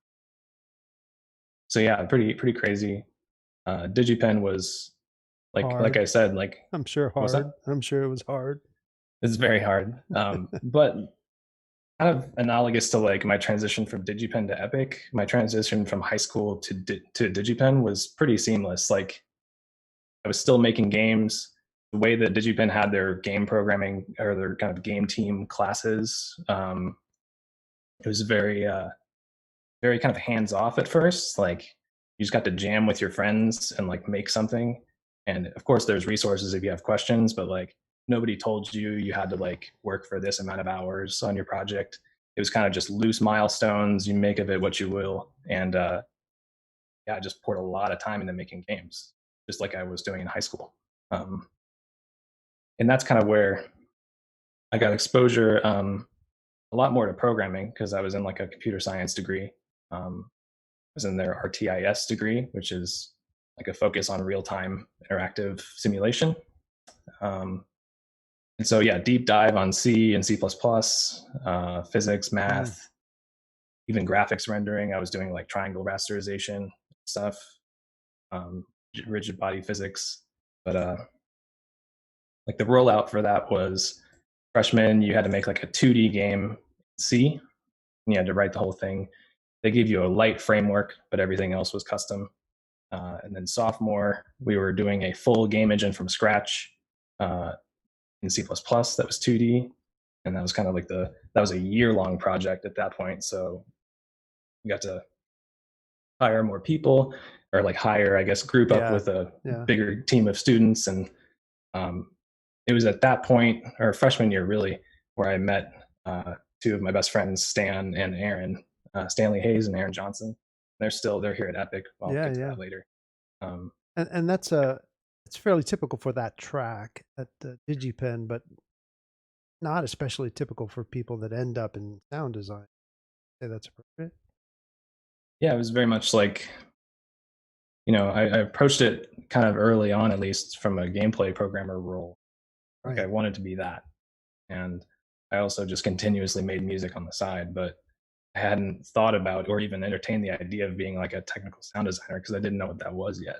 so yeah, pretty crazy. DigiPen was like Hard. I said, like I'm sure what's hard. that? I'm sure it was hard. It's very hard, but kind of analogous to like my transition from DigiPen to Epic. My transition from high school to DigiPen was pretty seamless. Like I was still making games. The way that DigiPen had their game programming or their kind of game team classes, it was very kind of hands off at first. Like you just got to jam with your friends and like make something. And of course, there's resources if you have questions, but like nobody told you you had to like work for this amount of hours on your project. It was kind of just loose milestones. You make of it what you will. And yeah, I just poured a lot of time into making games, just like I was doing in high school. Um, and that's kind of where I got exposure a lot more to programming because I was in like a computer science degree. Was in their RTIS degree, which is like a focus on real time interactive simulation. Um, and so, yeah, deep dive on C and C, physics, math, even graphics rendering. I was doing like triangle rasterization stuff, um, rigid body physics. But like the rollout for that was freshman, you had to make like a 2D game in C, and you had to write the whole thing. They gave you a light framework, but everything else was custom. And then sophomore, we were doing a full game engine from scratch in C++ that was 2D, and that was kind of like that was a year-long project at that point. So we got to hire more people, or like hire, I guess, group up with a bigger team of students, and it was at that point, or freshman year, really, where I met two of my best friends, Stan and Aaron, Stanley Hayes and Aaron Johnson. They're here at Epic. I'll get to that later. And that's it's fairly typical for that track at DigiPen, but not especially typical for people that end up in sound design. Say that's appropriate. Yeah, it was very much like, I approached it kind of early on, at least from a gameplay programmer role. Like I wanted to be that, and I also just continuously made music on the side, but I hadn't thought about or even entertained the idea of being like a technical sound designer because I didn't know what that was yet.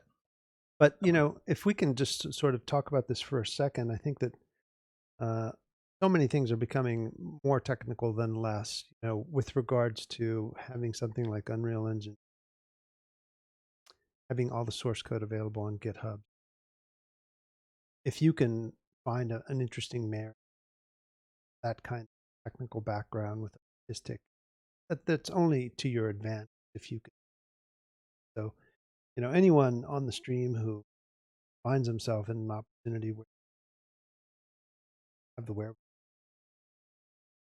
But if we can just sort of talk about this for a second, I think that so many things are becoming more technical than less. With regards to having something like Unreal Engine, having all the source code available on GitHub. If you can find an interesting marriage, that kind of technical background with artistic, that's only to your advantage if you can. So, anyone on the stream who finds himself in an opportunity where you have the wherewithal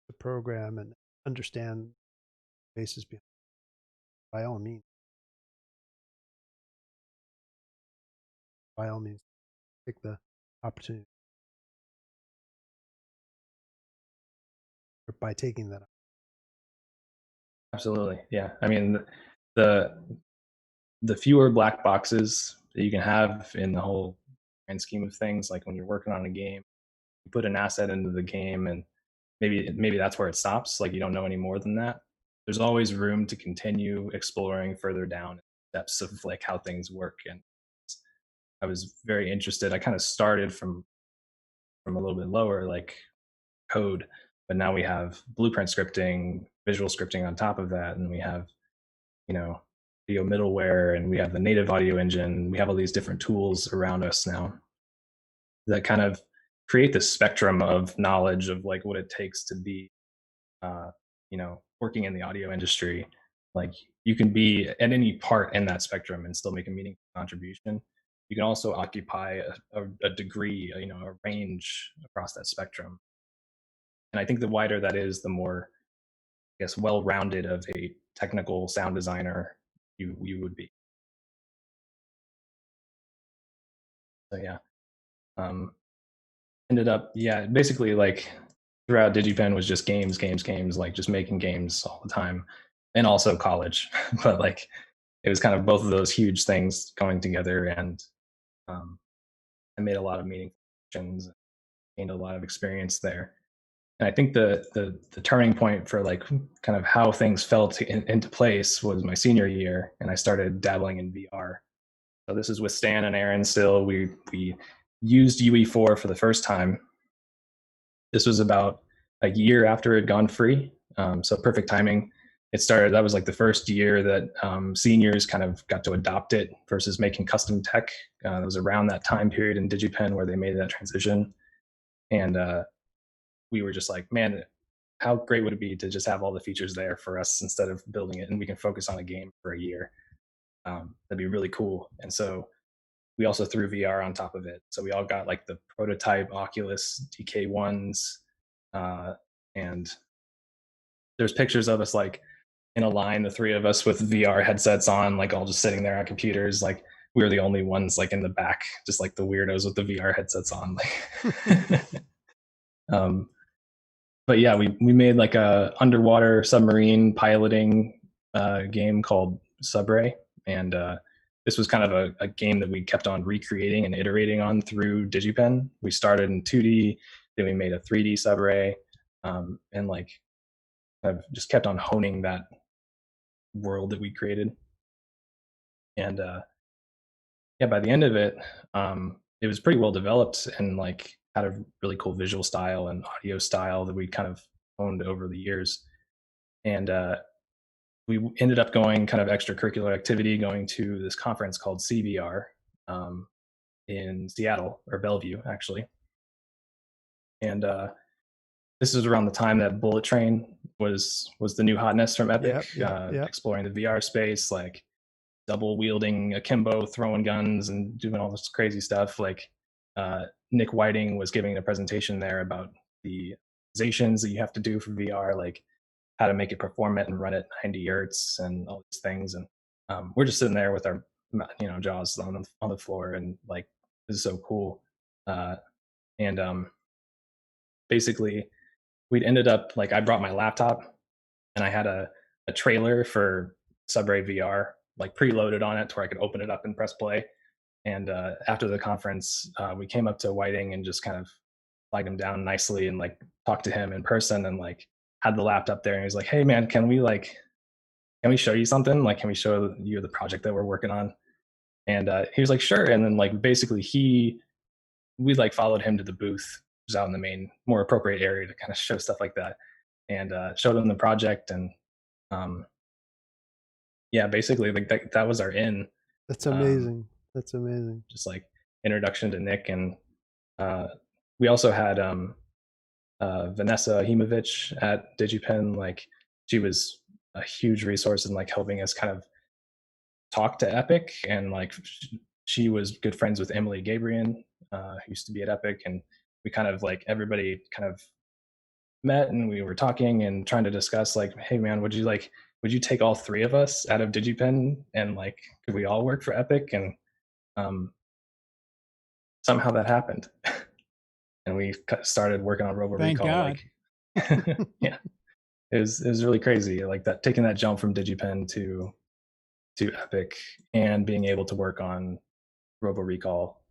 to program and understand the basis behind it, by all means, take the opportunity by taking that. Absolutely, yeah. I mean, the fewer black boxes that you can have in the whole grand scheme of things, like when you're working on a game, you put an asset into the game, and maybe that's where it stops. Like you don't know any more than that. There's always room to continue exploring further down depths of like how things work. And I was very interested. I kind of started from a little bit lower, like code, but now we have blueprint scripting, visual scripting on top of that, and we have video middleware, and we have the native audio engine. We have all these different tools around us now that kind of create this spectrum of knowledge of like what it takes to be working in the audio industry. Like you can be at any part in that spectrum and still make a meaningful contribution. You can also occupy a degree, a range across that spectrum. And I think the wider that is, the more, I guess, well-rounded of a technical sound designer you would be. So yeah, ended up, basically like throughout DigiPen was just games, like just making games all the time, and also college. But like it was kind of both of those huge things going together, and I made a lot of meaningful connections, gained a lot of experience there. And I think the turning point for like kind of how things fell into place was my senior year, and I started dabbling in VR. So this is with Stan and Aaron still. We used UE4 for the first time. This was about a year after it had gone free, so perfect timing. It started. That was like the first year that seniors kind of got to adopt it versus making custom tech. It was around that time period in DigiPen where they made that transition, and we were just like, man, how great would it be to just have all the features there for us instead of building it, and we can focus on a game for a year. That'd be really cool. And so we also threw VR on top of it. So we all got like the prototype Oculus DK1s, and there's pictures of us like in a line, the three of us with VR headsets on, like all just sitting there on computers. Like we were the only ones like in the back, just like the weirdos with the VR headsets on. Like, but yeah, we made like a underwater submarine piloting game called Subray, and this was kind of a game that we kept on recreating and iterating on through DigiPen. We started in 2D, then we made a 3D Subray, and like I've just kept on honing that world that we created. And yeah, by the end of it, it was pretty well developed and like had a really cool visual style and audio style that we kind of honed over the years. And we ended up going kind of extracurricular activity, going to this conference called CBR in Seattle, or Bellevue, actually. And this is around the time that Bullet Train was the new hotness from Epic, exploring the VR space, like double wielding akimbo, throwing guns, and doing all this crazy stuff. Like Nick Whiting was giving a presentation there about the optimizations that you have to do for VR, like how to make it perform it and run at 90 hertz and all these things. And we're just sitting there with our jaws on the floor, and like this is so cool. And basically, we'd ended up like I brought my laptop, and I had a trailer for Subray VR like preloaded on it to where I could open it up and press play. And after the conference, we came up to Whiting and just kind of flagged him down nicely and like talked to him in person, and like had the laptop there, and he's like, hey man, can we show you something? Like, can we show you the project that we're working on? And he was like, sure. And then like basically we like followed him to the booth, which was out in the main, more appropriate area to kind of show stuff like that, and showed him the project. And yeah, basically like that was our in. That's amazing. That's amazing. Just like introduction to Nick. And we also had Vanessa Himovich at DigiPen. Like she was a huge resource in like helping us kind of talk to Epic, and like she was good friends with Emily Gabriel, who used to be at Epic, and we kind of like everybody kind of met, and we were talking and trying to discuss like, hey man, would you take all three of us out of DigiPen, and like could we all work for Epic? And somehow that happened. And we started working on Robo Thank Recall. God. Like, yeah, it was really crazy. Like that, taking that jump from DigiPen to Epic, and being able to work on Robo Recall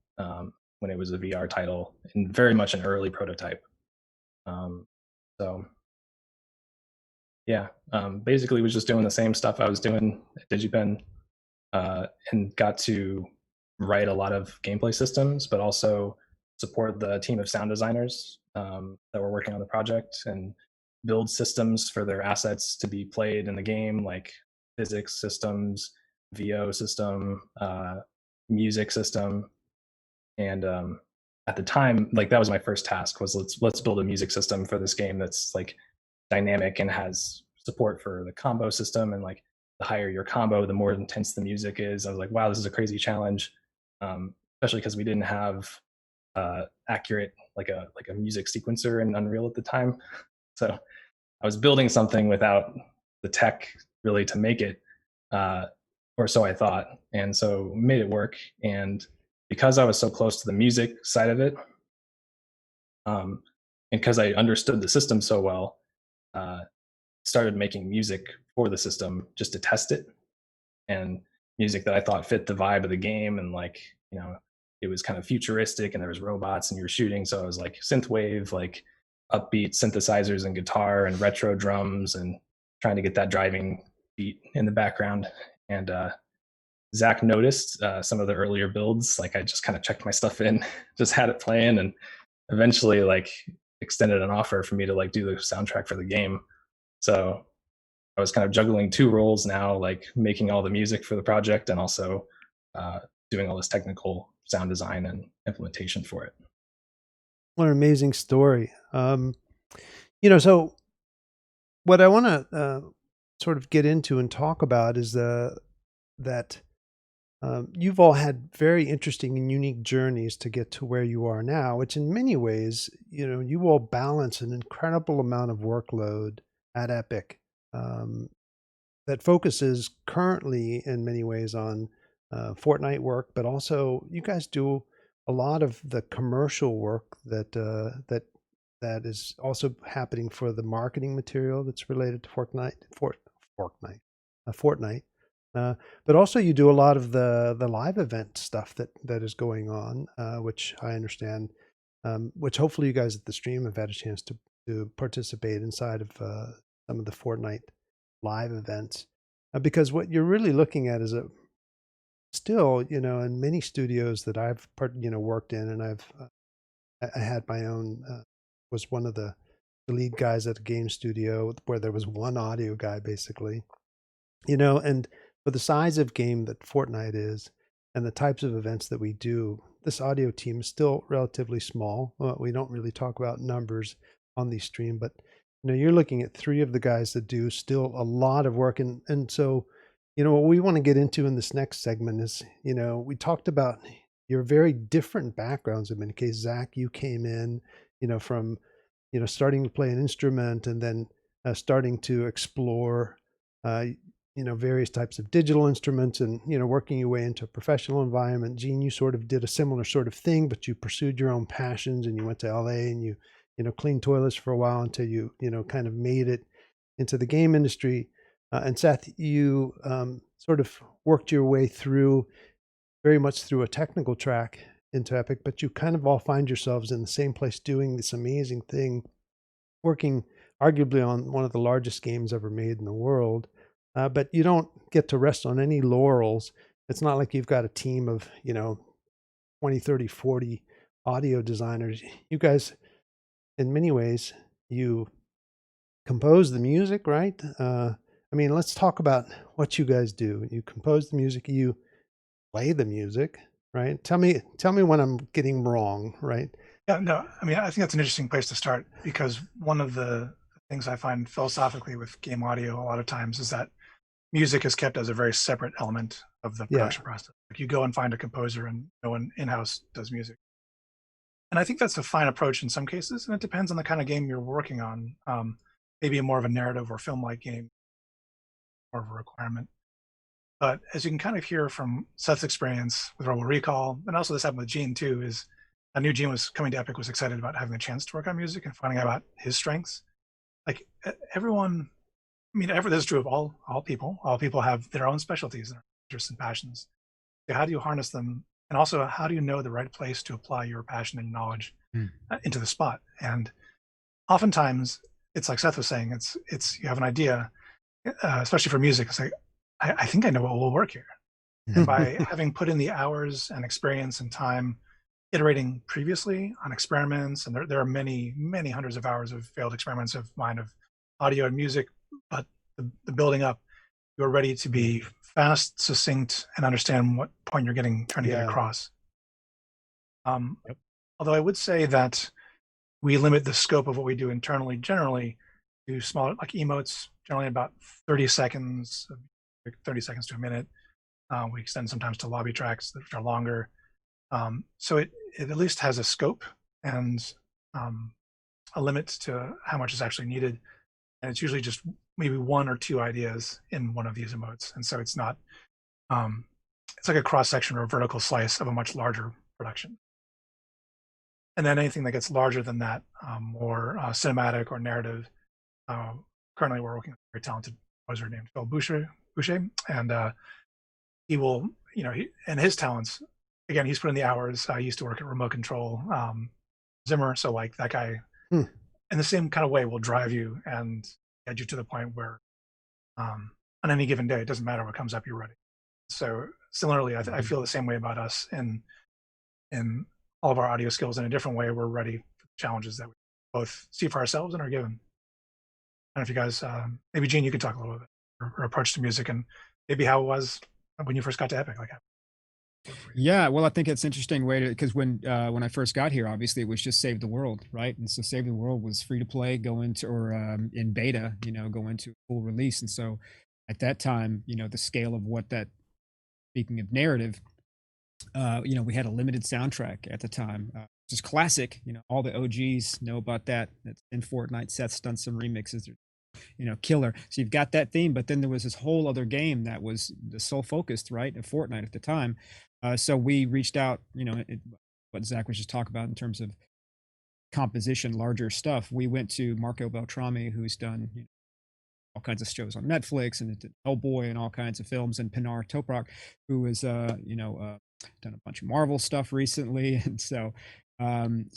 when it was a VR title and very much an early prototype. So yeah, basically was just doing the same stuff I was doing at DigiPen, and got to write a lot of gameplay systems, but also support the team of sound designers that were working on the project, and build systems for their assets to be played in the game, like physics systems, VO system, music system. And at the time, like that was my first task, was let's build a music system for this game that's like dynamic and has support for the combo system. And like the higher your combo, the more intense the music is. I was like, wow, this is a crazy challenge, especially because we didn't have accurate like a music sequencer in Unreal at the time. So I was building something without the tech really to make it, or so I thought. And so made it work. And because I was so close to the music side of it, And because I understood the system so well, started making music for the system just to test it, and music that I thought fit the vibe of the game. And like, it was kind of futuristic and there was robots and you were shooting. So I was like synthwave, like upbeat synthesizers and guitar and retro drums, and trying to get that driving beat in the background. And Zach noticed some of the earlier builds. Like I just kind of checked my stuff in, just had it playing, and eventually like extended an offer for me to like do the soundtrack for the game. So I was kind of juggling two roles now, like making all the music for the project and also doing all this technical sound design and implementation for it. What an amazing story. So what I want to sort of get into and talk about is that you've all had very interesting and unique journeys to get to where you are now, which in many ways, you all balance an incredible amount of workload at Epic that focuses currently in many ways on Fortnite work, but also you guys do a lot of the commercial work that is also happening for the marketing material that's related to Fortnite. But also you do a lot of the live event stuff that is going on, which I understand, which hopefully you guys at the stream have had a chance to participate inside of some of the Fortnite live events, because what you're really looking at is still, in many studios that I've worked in, and I had my own, was one of the lead guys at a game studio where there was one audio guy basically, and for the size of game that Fortnite is and the types of events that we do, this audio team is still relatively small. We don't really talk about numbers on the stream, but you're looking at 3 of the guys that do still a lot of work. And so, what we want to get into in this next segment is, we talked about your very different backgrounds. In many cases, Zach, you came in, from, starting to play an instrument and then starting to explore, various types of digital instruments and, working your way into a professional environment. Gene, you sort of did a similar sort of thing, but you pursued your own passions and you went to LA and you cleaned toilets for a while until you, kind of made it into the game industry. And Seth, you sort of worked your way through very much through a technical track into Epic, but you kind of all find yourselves in the same place doing this amazing thing, working arguably on one of the largest games ever made in the world. But you don't get to rest on any laurels. It's not like you've got a team of, 20, 30, 40 audio designers. You guys, in many ways, you compose the music, right? Let's talk about what you guys do. You compose the music, you play the music, right? Tell me when I'm getting wrong, right? Yeah, no, I think that's an interesting place to start, because one of the things I find philosophically with game audio a lot of times is that music is kept as a very separate element of the production process. Like you go and find a composer and no one in-house does music. And I think that's a fine approach in some cases, and it depends on the kind of game you're working on. Maybe more of a narrative or film-like game, more of a requirement. But as you can kind of hear from Seth's experience with Robo Recall, and also this happened with Gene too, is I knew Gene was coming to Epic, was excited about having a chance to work on music and finding out about his strengths. Like everyone, this is true of all people. All people have their own specialties and interests and passions. So how do you harness them? And also, how do you know the right place to apply your passion and knowledge into the spot? And oftentimes, it's like Seth was saying, it's you have an idea, especially for music. It's like, I think I know what will work here. And by having put in the hours and experience and time iterating previously on experiments, and there are many, many hundreds of hours of failed experiments of mine of audio and music, but the building up, you're ready to be fast, succinct, and understand what point you're trying to get across. Although I would say that we limit the scope of what we do internally generally to smaller, like emotes, generally about 30 seconds, 30 seconds to a minute. We extend sometimes to lobby tracks that are longer. So it at least has a scope and a limit to how much is actually needed. And it's usually just maybe 1 or 2 ideas in one of these emotes. And so it's not, it's like a cross section or a vertical slice of a much larger production. And then anything that gets larger than that, more cinematic or narrative. Uh, Currently, we're working with a very talented composer named Phil Boucher, and he will, and his talents. Again, he's put in the hours. I used to work at Remote Control Zimmer, so like that guy, Hmm. in the same kind of way, will drive you and get you to the point where, on any given day, it doesn't matter what comes up, you're ready. So similarly, I feel the same way about us in all of our audio skills. In a different way, we're ready for the challenges that we both see for ourselves and are given. I don't know if you guys, maybe Gene, you could talk a little bit or approach to music and maybe how it was when you first got to Epic. Like, Yeah, well, I think it's interesting way to because when I first got here, obviously it was just Save the World, right? And so Save the World was free to play, go into or in beta, go into full release. And so at that time, the scale of what that speaking of narrative, we had a limited soundtrack at the time, which is classic. All the OGs know about that. That's in Fortnite. Seth's done some remixes. Killer. So you've got that theme, but then there was this whole other game that was the sole focused, right, of Fortnite at the time. So we reached out, what Zach was just talking about in terms of composition, larger stuff. We went to Marco Beltrami, who's done all kinds of shows on Netflix and did Hellboy and all kinds of films, and Pinar Toprak, who has done a bunch of Marvel stuff recently, and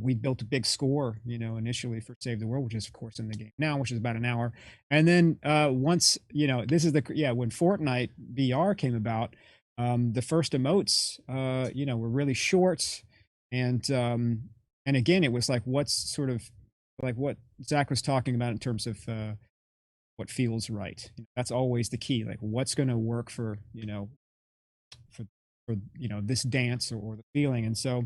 we built a big score, initially for Save the World, which is of course in the game now, which is about an hour, and then once this is when Fortnite VR came about, the first emotes, were really short, and again it was like what's sort of like what Zach was talking about in terms of what feels right. That's always the key. Like what's going to work for this dance or the feeling. And so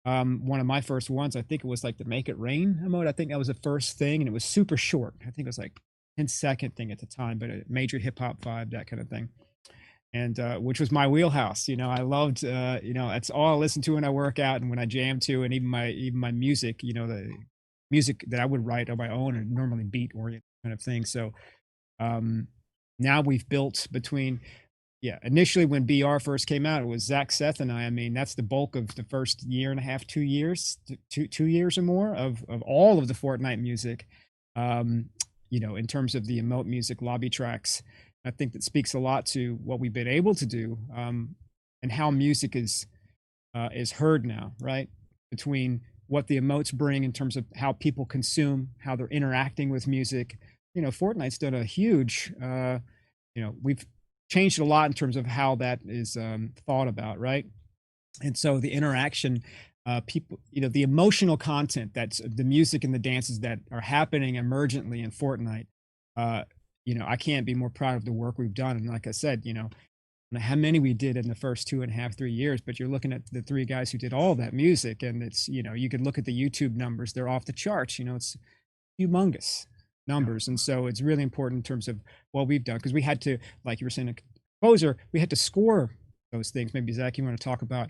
one of my first ones, I think it was like the Make It Rain emote. I think that was the first thing, and it was super short. I think it was like 10-second thing at the time, but a major hip hop vibe, that kind of thing. And which was my wheelhouse. I loved that's all I listened to when I work out and when I jam to, and even my music, the music that I would write on my own and normally beat oriented kind of thing. So now we've built between initially when BR first came out, it was Zach, Seth, and I mean, that's the bulk of the first year and a half, 2 years, 2 years or more of all of the Fortnite music. In terms of the emote music, lobby tracks, I think that speaks a lot to what we've been able to do, and how music is heard now, right? Between what the emotes bring in terms of how people consume, how they're interacting with music. Fortnite's done a huge, we've changed a lot in terms of how that is thought about, right? And so the interaction, people, the emotional content, that's the music and the dances that are happening emergently in Fortnite. I can't be more proud of the work we've done. And like I said, I don't know how many we did in the first 2.5, 3 years, but you're looking at the three guys who did all that music, and it's, you could look at the YouTube numbers, they're off the charts, it's humongous numbers. And so it's really important in terms of what we've done, because we had to, like you were saying, a composer, we had to score those things. Maybe Zach, you want to talk about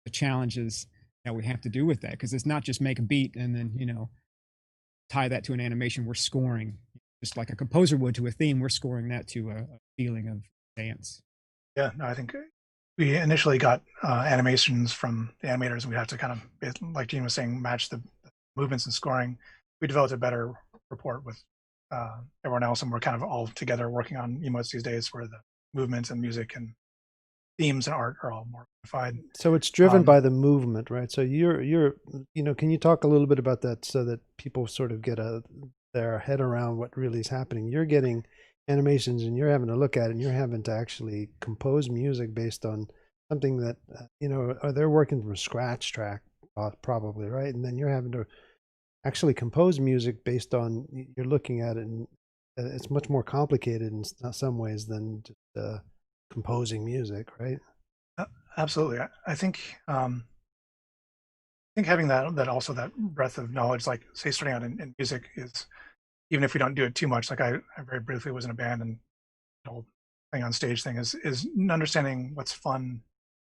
the challenges that we have to do with that, because it's not just make a beat and then tie that to an animation. We're scoring just like a composer would to a theme. We're scoring that to a feeling of dance. Yeah, no, I think we initially got animations from the animators, and we had to kind of, like Gene was saying, match the movements and scoring. We developed a better rapport with everyone else, and we're kind of all together working on emotes these days, where the movements and music and themes and art are all more unified. So it's driven by the movement, right? So you're can you talk a little bit about that so that people sort of get their head around what really is happening? You're getting animations and you're having to look at it, and you're having to actually compose music based on something that or they're working from a scratch track probably, right? And then you're having to actually compose music based on, you're looking at it, and it's much more complicated in some ways than just composing music, right? Absolutely. I think having that also that breadth of knowledge, like say starting out in music, is, even if we don't do it too much, like I very briefly was in a band, and the whole thing on stage thing is understanding what's fun,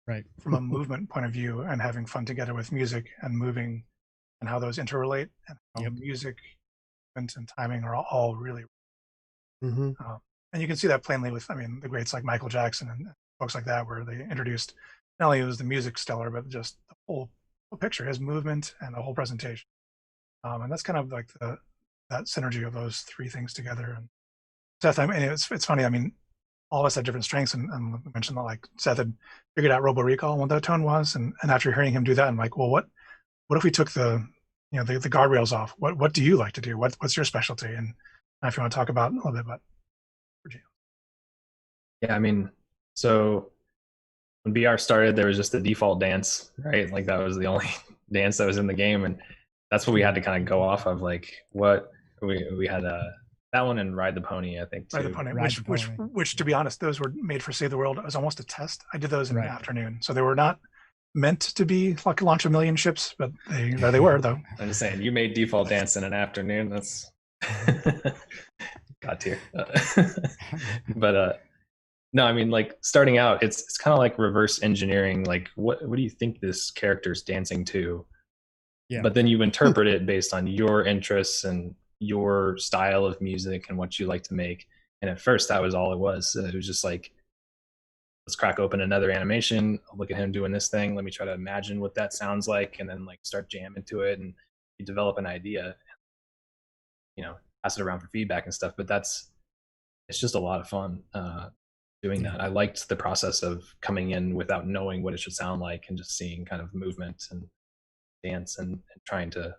right, from a movement point of view, and having fun together with music and moving, and how those interrelate, and how music and timing are all really and you can see that plainly with, the greats like Michael Jackson and folks like that, where they introduced, not only was the music stellar, but just the whole whole picture, his movement, and the whole presentation. And that's kind of like that synergy of those three things together. And Seth, I mean, it's funny. I mean, all of us had different strengths, and we mentioned that like Seth had figured out robo recall and what that tone was, and after hearing him do that, I'm like, well, what if we took the the guardrails off? What do you like to do? What's your specialty? And if you want to talk about a little bit about Virginia. Yeah, I mean, so when BR started, there was just a default dance, right? Like that was the only dance that was in the game, and that's what we had to kind of go off of. Like what we had that one and Ride the Pony, I think, too. Ride the Pony, Ride the Pony. which to be honest, those were made for Save the World. It was almost a test. I did those in the Right. afternoon, so they were not meant to be like launch a million ships, but there they were though. I'm just saying, you made default dance in an afternoon. That's got tier. But no, I mean, like starting out, it's kind of like reverse engineering. Like, what do you think this character's dancing to? Yeah. But then you interpret it based on your interests and your style of music and what you like to make. And at first, that was all it was. It was just like, let's crack open another animation. Look at him doing this thing. Let me try to imagine what that sounds like, and then like start jamming to it, and you develop an idea. Pass it around for feedback and stuff. But it's just a lot of fun doing that. I liked the process of coming in without knowing what it should sound like and just seeing kind of movement and dance and trying to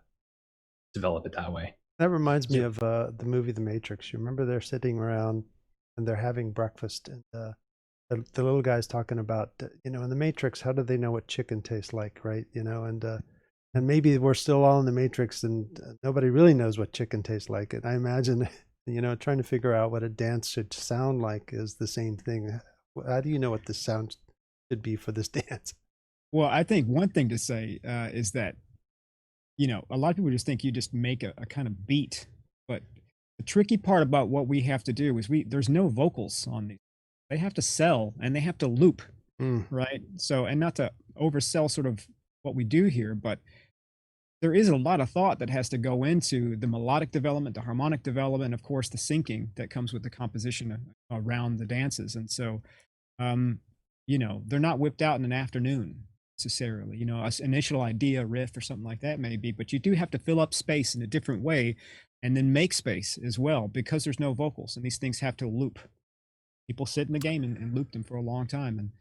develop it that way. That reminds me of the movie The Matrix. You remember they're sitting around and they're having breakfast, and the little guy's talking about, in The Matrix, how do they know what chicken tastes like, right? And maybe we're still all in the Matrix and nobody really knows what chicken tastes like. And I imagine, trying to figure out what a dance should sound like is the same thing. How do you know what the sound should be for this dance? Well, I think one thing to say is that, a lot of people just think you just make a kind of beat, but the tricky part about what we have to do is there's no vocals on these. They have to sell and they have to loop, right? So, and not to oversell sort of what we do here, but there is a lot of thought that has to go into the melodic development, the harmonic development, of course, the syncing that comes with the composition around the dances. And so, they're not whipped out in an afternoon necessarily, an initial idea, riff, or something like that maybe, but you do have to fill up space in a different way and then make space as well, because there's no vocals and these things have to loop. People sit in the game and loop them for a long time. And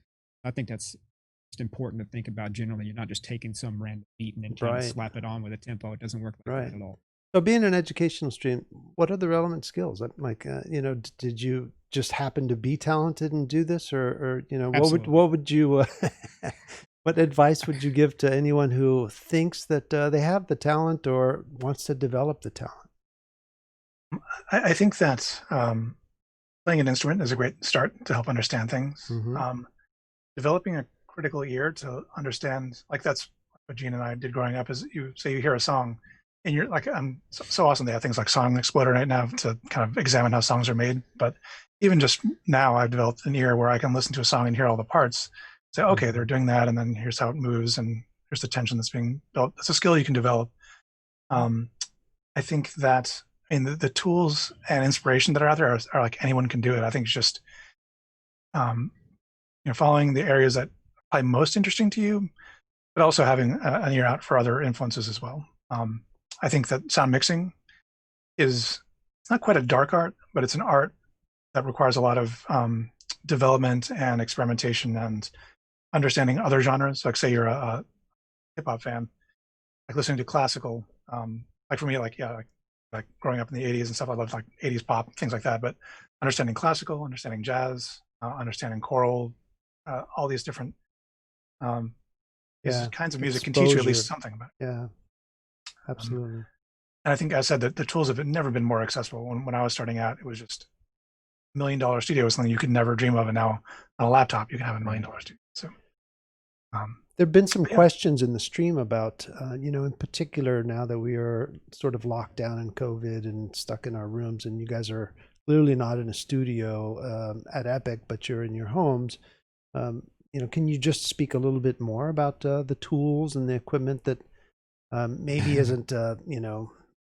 I think that's just important to think about generally. You're not just taking some random beat and then trying to slap it on with a tempo. It doesn't work like that at all. So being an educational stream, what are the relevant skills? Like, did you just happen to be talented and do this, or what would you, what advice would you give to anyone who thinks that they have the talent or wants to develop the talent? I think that playing an instrument is a great start to help understand things. Developing a critical ear to understand, like that's what Gene and I did growing up, is you hear a song and you're like, so awesome. They have things like Song Exploder right now to kind of examine how songs are made. But even just now, I've developed an ear where I can listen to a song and hear all the parts. Say, okay, they're doing that, and then here's how it moves, and here's the tension that's being built. It's a skill you can develop. I think that the tools and inspiration that are out there are like anyone can do it. I think it's just following the areas that are probably most interesting to you, but also having an ear out for other influences as well. I think that sound mixing it's not quite a dark art, but it's an art that requires a lot of development and experimentation and understanding other genres. Like say you're a hip hop fan, like listening to classical, like for me, like growing up in the 80s and stuff, I loved like 80s pop, things like that. But understanding classical, understanding jazz, understanding choral, all these different kinds of music can teach you at least something about it. Yeah, absolutely. And I think I said that the tools have never been more accessible. When I was starting out, it was just $1 million studio was something you could never dream of, and now on a laptop you can have $1 million studio. So there have been some questions in the stream about, in particular now that we are sort of locked down in COVID and stuck in our rooms, and you guys are clearly not in a studio at Epic, but you're in your homes. Can you just speak a little bit more about the tools and the equipment that maybe isn't,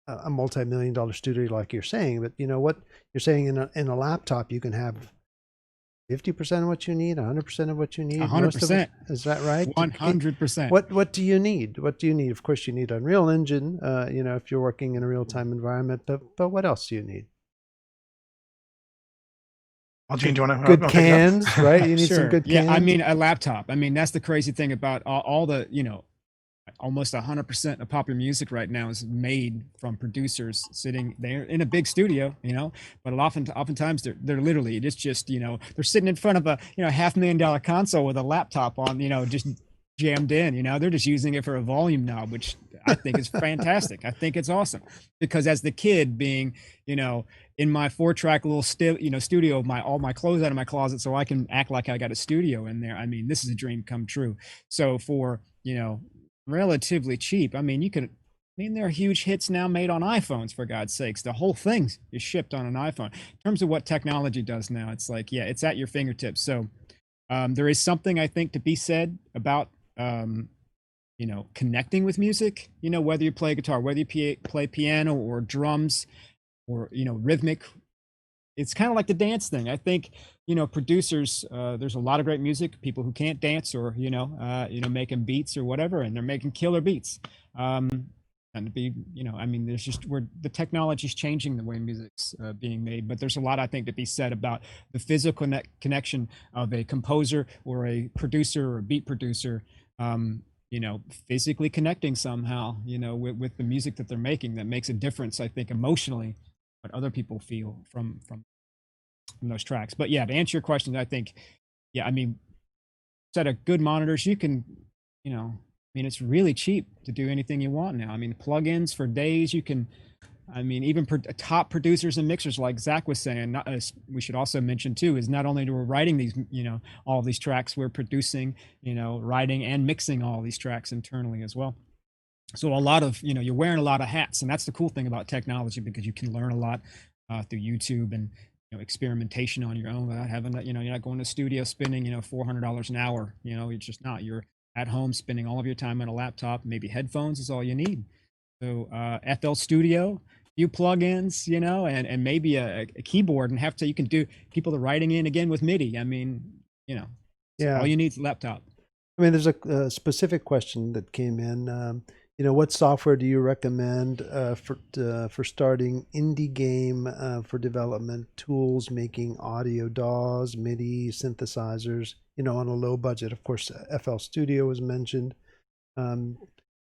a multi-million-dollar studio like you're saying, but what you're saying in a laptop, you can have 50% of what you need, 100% of what you need, 100%. Is that right? 100%. What do you need? What do you need? Of course, you need Unreal Engine, if you're working in a real-time environment, but what else do you need? Well, Gene, do you want to good cans, right? You need Sure. some good cans. Yeah, I mean, a laptop. I mean, that's the crazy thing about all the, almost 100% of popular music right now is made from producers sitting there in a big studio, but oftentimes they're literally, it's just, they're sitting in front of a, $500,000 console with a laptop on, just jammed in, they're just using it for a volume knob, which I think is fantastic. I think it's awesome because as the kid being, in my 4-track little studio, all my clothes out of my closet so I can act like I got a studio in there. I mean, this is a dream come true. So for, relatively cheap. I mean, there are huge hits now made on iPhones, for God's sakes. The whole thing is shipped on an iPhone. In terms of what technology does now, it's like, yeah, it's at your fingertips. So there is something I think to be said about, connecting with music, whether you play guitar, whether you play piano or drums or, rhythmic. It's kind of like the dance thing. I think, producers, there's a lot of great music, people who can't dance or, making beats or whatever, and they're making killer beats. And to be, there's just where the technology's changing the way music's being made. But there's a lot, I think, to be said about the physical connection of a composer or a producer or a beat producer, physically connecting somehow, with the music that they're making that makes a difference, I think, emotionally, what other people feel from those tracks. But yeah, to answer your question, I think, yeah, set of good monitors, you can, it's really cheap to do anything you want now. Plugins for days, you can, even top producers and mixers, like Zach was saying, we should also mention too, is not only we're writing these, all these tracks, we're producing, writing and mixing all these tracks internally as well. So a lot of, you're wearing a lot of hats, and that's the cool thing about technology, because you can learn a lot through YouTube and experimentation on your own without having that, you're not going to studio spending, $400 an hour, it's just not. You're at home spending all of your time on a laptop, maybe headphones is all you need. So FL Studio, few plugins, and maybe a keyboard, and you can do people are writing in again with MIDI. Yeah, all you need is a laptop. There's a specific question that came in. What software do you recommend for starting indie game for development tools, making audio DAWs, MIDI synthesizers, on a low budget? Of course, FL Studio was mentioned. I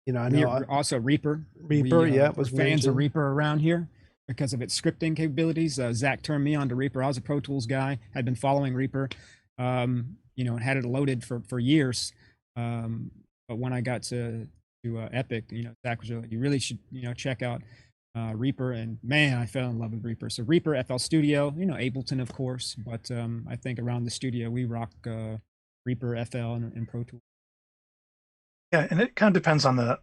know also Reaper. Reaper, was fans of Reaper around here because of its scripting capabilities. Zach turned me on to Reaper. I was a Pro Tools guy. I'd been following Reaper, and had it loaded for years. But when I got to Epic, Zach was like, you really should, check out Reaper, and man, I fell in love with Reaper. So Reaper, FL Studio, Ableton, of course, but I think around the studio we rock Reaper, FL, and Pro Tools. Yeah, and it kind of depends on the.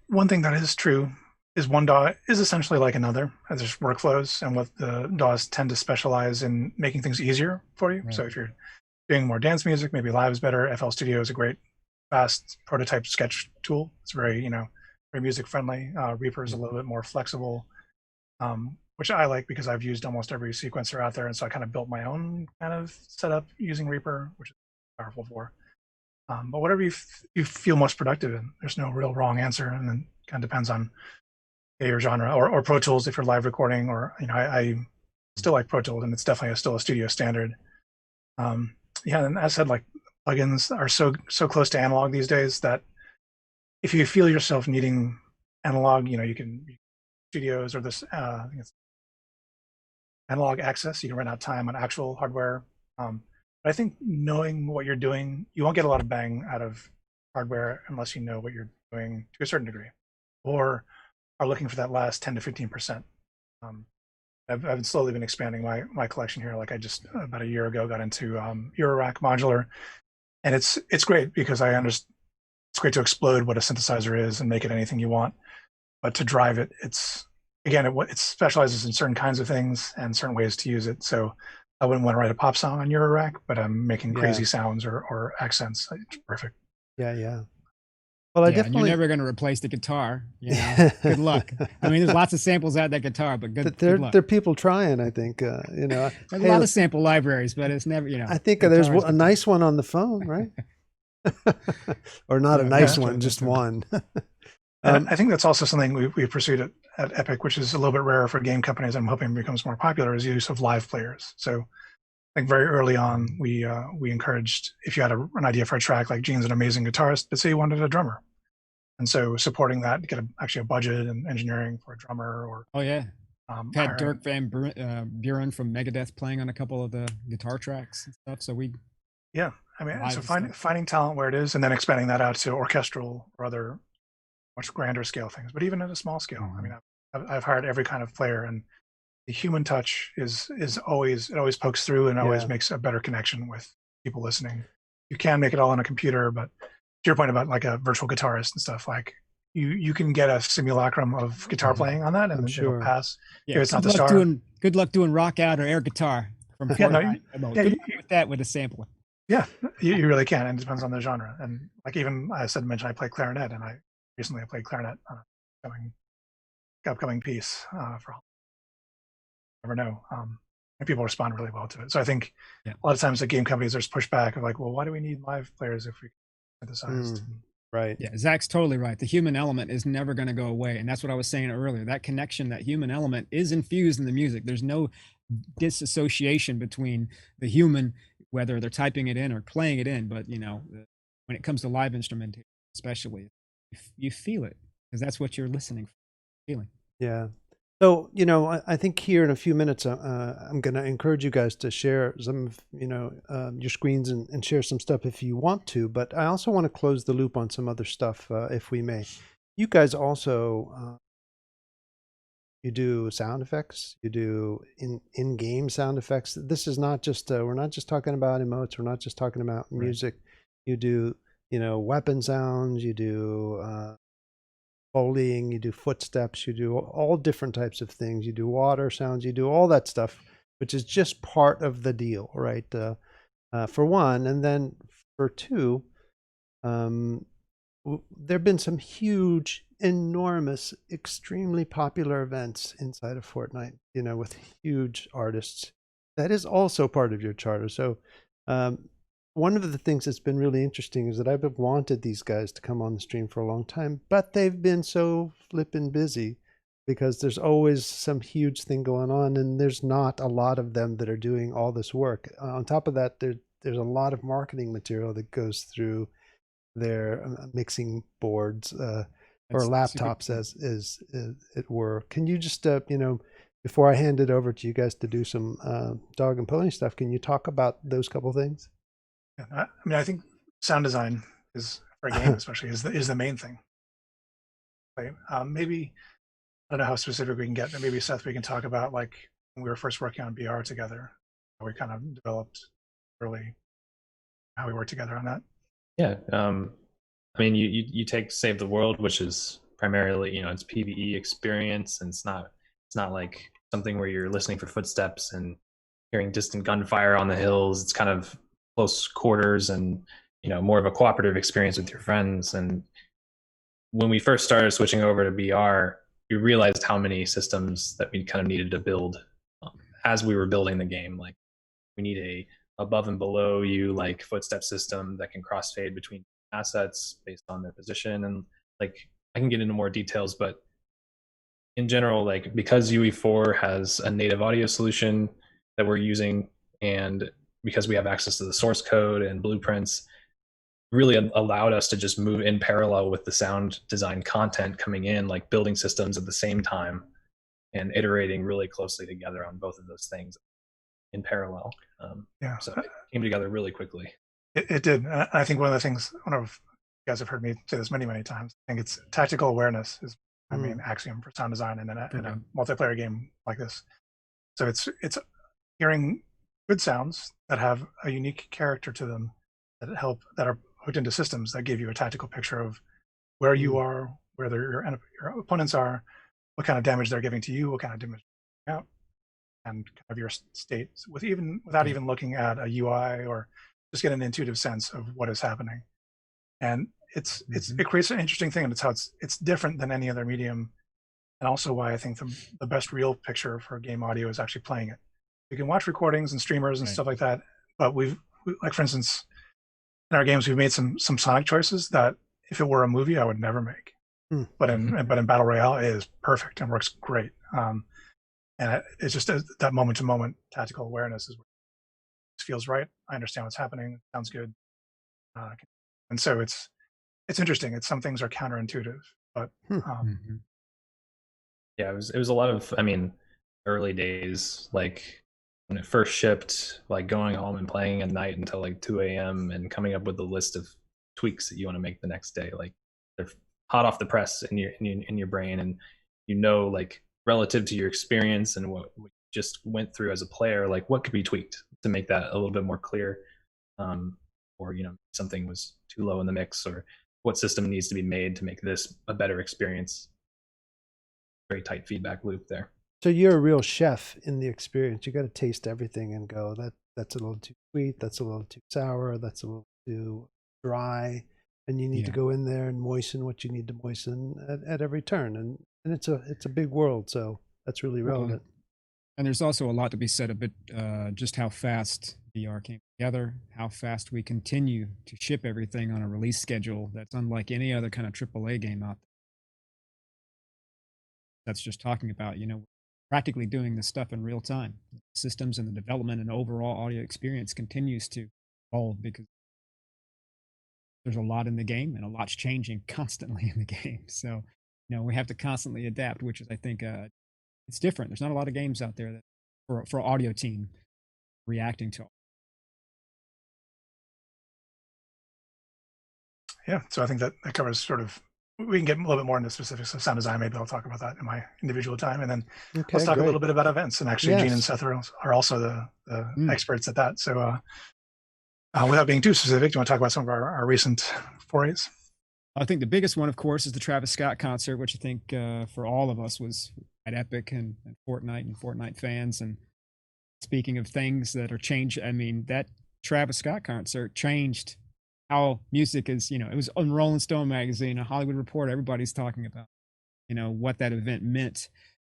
One thing that is true is one DAW is essentially like another. There's workflows, and what the DAWs tend to specialize in making things easier for you. Right. So if you're doing more dance music, maybe Live is better. FL Studio is a great fast prototype sketch tool. It's very, very music friendly. Reaper is a little bit more flexible, which I like because I've used almost every sequencer out there, and so I kind of built my own kind of setup using Reaper, which is powerful for. But whatever you feel most productive in, there's no real wrong answer, and then it kind of depends on your genre or Pro Tools if you're live recording, or I still like Pro Tools, and it's definitely still a studio standard. Yeah, and as I said, like plugins are so close to analog these days that if you feel yourself needing analog, you can studios or this I think it's analog access. You can rent out time on actual hardware. But I think knowing what you're doing, you won't get a lot of bang out of hardware unless you know what you're doing to a certain degree, or are looking for that last 10 to 15%. I've slowly been expanding my collection here. Like I just about a year ago got into Eurorack modular, and it's great because it's great to explode what a synthesizer is and make it anything you want, but to drive it, it specializes in certain kinds of things and certain ways to use it. So I wouldn't want to write a pop song on Eurorack, but I'm making crazy sounds or accents. It's perfect. Yeah. Well, I Yeah, and you're definitely never going to replace the guitar. You know, good luck. I mean, there's lots of samples out of that guitar, but good luck. there are people trying. I think you know. There's a Hey, lot of sample libraries, but it's never, you know, I think there's guitar is a guitar. nice one on the phone, right? Or not a Yeah, nice that's one, right, just that's right. one. And I think that's also something we've pursued at Epic, which is a little bit rarer for game companies. I'm hoping becomes more popular, is use of live players. So I think very early on, we encouraged, if you had an idea for a track, like Gene's an amazing guitarist, but say you wanted a drummer. And so supporting that, get actually a budget and engineering for a drummer, or Oh yeah, we've had hiring. Dirk Van Buren from Megadeth playing on a couple of the guitar tracks and stuff. So we, Yeah, I mean, so live stuff. finding talent where it is, and then expanding that out to orchestral or other much grander scale things. But even at a small scale, I mean, I've hired every kind of player, and the human touch is always, it always pokes through and always Yeah. makes a better connection with people listening. You can make it all on a computer, but to your point about like a virtual guitarist and stuff, like you can get a simulacrum of guitar playing on that, and I'm it'll sure. pass. Yeah, If it's not good the luck star, good luck doing rock out or air guitar from Yeah, no, Fortnite. yeah, Good you- luck with that with a sampler. yeah, you really can, and it depends on the genre. And like even I mentioned I play clarinet, and I recently played clarinet on an upcoming piece for never know. And people respond really well to it. So I think Yeah. a lot of times the game companies, there's pushback of like, well, why do we need live players if we synthesized? Right. Yeah, Zach's totally right. The human element is never going to go away. And that's what I was saying earlier. That connection, that human element is infused in the music. There's no disassociation between the human, whether they're typing it in or playing it in. But, you know, when it comes to live instrumentation, especially, you feel it because that's what you're listening for, feeling. Yeah. So, you know, I think here in a few minutes, I'm going to encourage you guys to share some of, you know, your screens and share some stuff if you want to. But I also want to close the loop on some other stuff, if we may. You guys also, you do sound effects, you do in-game sound effects. This is not just, we're not just talking about emotes. We're not just talking about music. You do, you know, weapon sounds, you do Foleying, you do footsteps, you do all different types of things. You do water sounds, you do all that stuff, which is just part of the deal, right? For one, and then for two, there have been some huge, enormous, extremely popular events inside of Fortnite, you know, with huge artists. That is also part of your charter. So one of the things that's been really interesting is that I've wanted these guys to come on the stream for a long time, but they've been so flippin' busy because there's always some huge thing going on, and there's not a lot of them that are doing all this work. On top of that, there's a lot of marketing material that goes through their mixing boards or laptops, as it were. Can you just, you know, before I hand it over to you guys to do some dog and pony stuff, can you talk about those couple things? Yeah, I mean, I think sound design is for a game, especially, is the main thing. Right? Maybe I don't know how specific we can get, but maybe Seth, we can talk about like when we were first working on BR together, how we kind of developed early, how we worked together on that. Yeah, I mean, you take Save the World, which is primarily, you know, it's PvE experience, and it's not like something where you're listening for footsteps and hearing distant gunfire on the hills. It's kind of close quarters and, you know, more of a cooperative experience with your friends. And when we first started switching over to BR, we realized how many systems that we kind of needed to build as we were building the game. Like, we need a above and below you like footstep system that can crossfade between assets based on their position. And like, I can get into more details, but in general, like, because UE4 has a native audio solution that we're using, and because we have access to the source code and blueprints, really allowed us to just move in parallel with the sound design content coming in, like building systems at the same time and iterating really closely together on both of those things in parallel. Yeah. So it came together really quickly. It did. I think one of the things, you guys have heard me say this many, many times, I think it's tactical awareness is my main axiom for sound design in a multiplayer game like this. So it's hearing good sounds that have a unique character to them that are hooked into systems that give you a tactical picture of where you are, where your opponents are, what kind of damage they're giving to you, what kind of damage they're out, and kind of your state without even looking at a UI, or just get an intuitive sense of what is happening. And it creates an interesting thing, and it's how it's different than any other medium, and also why I think the best real picture for game audio is actually playing it. You can watch recordings and streamers and stuff like that, but like for instance, in our games we've made some sonic choices that if it were a movie I would never make. But in Battle Royale it is perfect and works great. And it's just that moment to moment tactical awareness is what feels right. I understand what's happening. It sounds good. And so it's interesting. Some things are counterintuitive, but yeah, it was a lot of, I mean, early days, like when it first shipped, like going home and playing at night until like 2 a.m. and coming up with a list of tweaks that you want to make the next day. Like they're hot off the press in your brain, and like relative to your experience and what we just went through as a player, like what could be tweaked to make that a little bit more clear, or something was too low in the mix, or what system needs to be made to make this a better experience. Very tight feedback loop there. So you're a real chef in the experience. You got to taste everything and go, that's a little too sweet, that's a little too sour, that's a little too dry, and you need to go in there and moisten what you need to moisten at every turn. And it's a big world, so that's really relevant. And there's also a lot to be said about just how fast VR came together, how fast we continue to ship everything on a release schedule that's unlike any other kind of AAA game out there. That's just talking about, practically doing this stuff in real time. Systems and the development and overall audio experience continues to evolve because there's a lot in the game and a lot's changing constantly in the game. So, we have to constantly adapt, which is, I think, it's different. There's not a lot of games out there that for audio team reacting to. Yeah, so I think that covers sort of. We can get a little bit more into specifics of sound design. Maybe I'll talk about that in my individual time, and then let's talk a little bit about events. And actually, Gene and Seth are also the experts at that. So, without being too specific, do you want to talk about some of our recent forays? I think the biggest one, of course, is the Travis Scott concert, which I think for all of us was at Epic and Fortnite fans. And speaking of things that are changed, I mean, that Travis Scott concert changed how music is, it was on Rolling Stone magazine, a Hollywood Reporter, everybody's talking about, what that event meant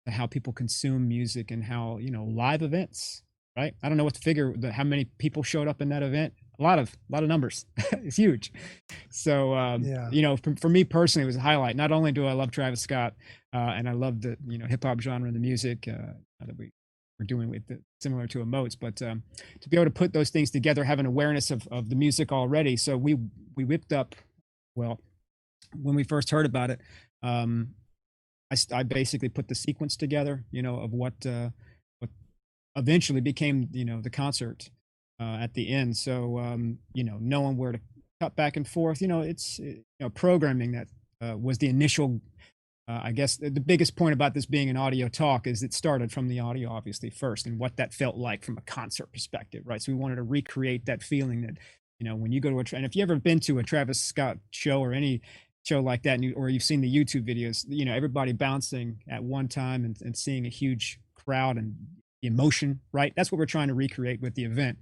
to how people consume music and how, live events, right? I don't know what to figure how many people showed up in that event. A lot of numbers. It's huge. So, for me personally, it was a highlight. Not only do I love Travis Scott, and I love the, hip hop genre and the music that we're doing with similar to emotes, but to be able to put those things together, have an awareness of the music already. So we whipped up, well, when we first heard about it, I basically put the sequence together, of what eventually became, the concert at the end. So, knowing where to cut back and forth, it's, programming that was the initial, I guess the biggest point about this being an audio talk is it started from the audio, obviously, first, and what that felt like from a concert perspective, right? So we wanted to recreate that feeling that, when you go to and if you've ever been to a Travis Scott show or any show like that, or you've seen the YouTube videos, everybody bouncing at one time and seeing a huge crowd and the emotion, right? That's what we're trying to recreate with the event.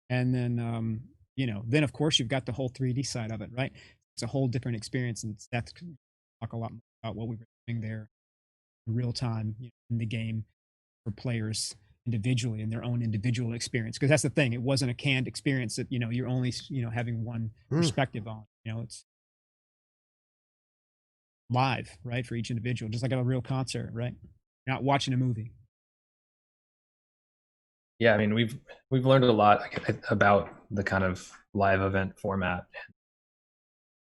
And then, then of course you've got the whole 3D side of it, right? It's a whole different experience, and Seth can talk a lot more about what we were doing there in real time, in the game for players individually in their own individual experience. Because that's the thing, it wasn't a canned experience that you're only having one perspective on. It's live, right, for each individual, just like a real concert, right? You're not watching a movie. Yeah, I mean, we've learned a lot about the kind of live event format,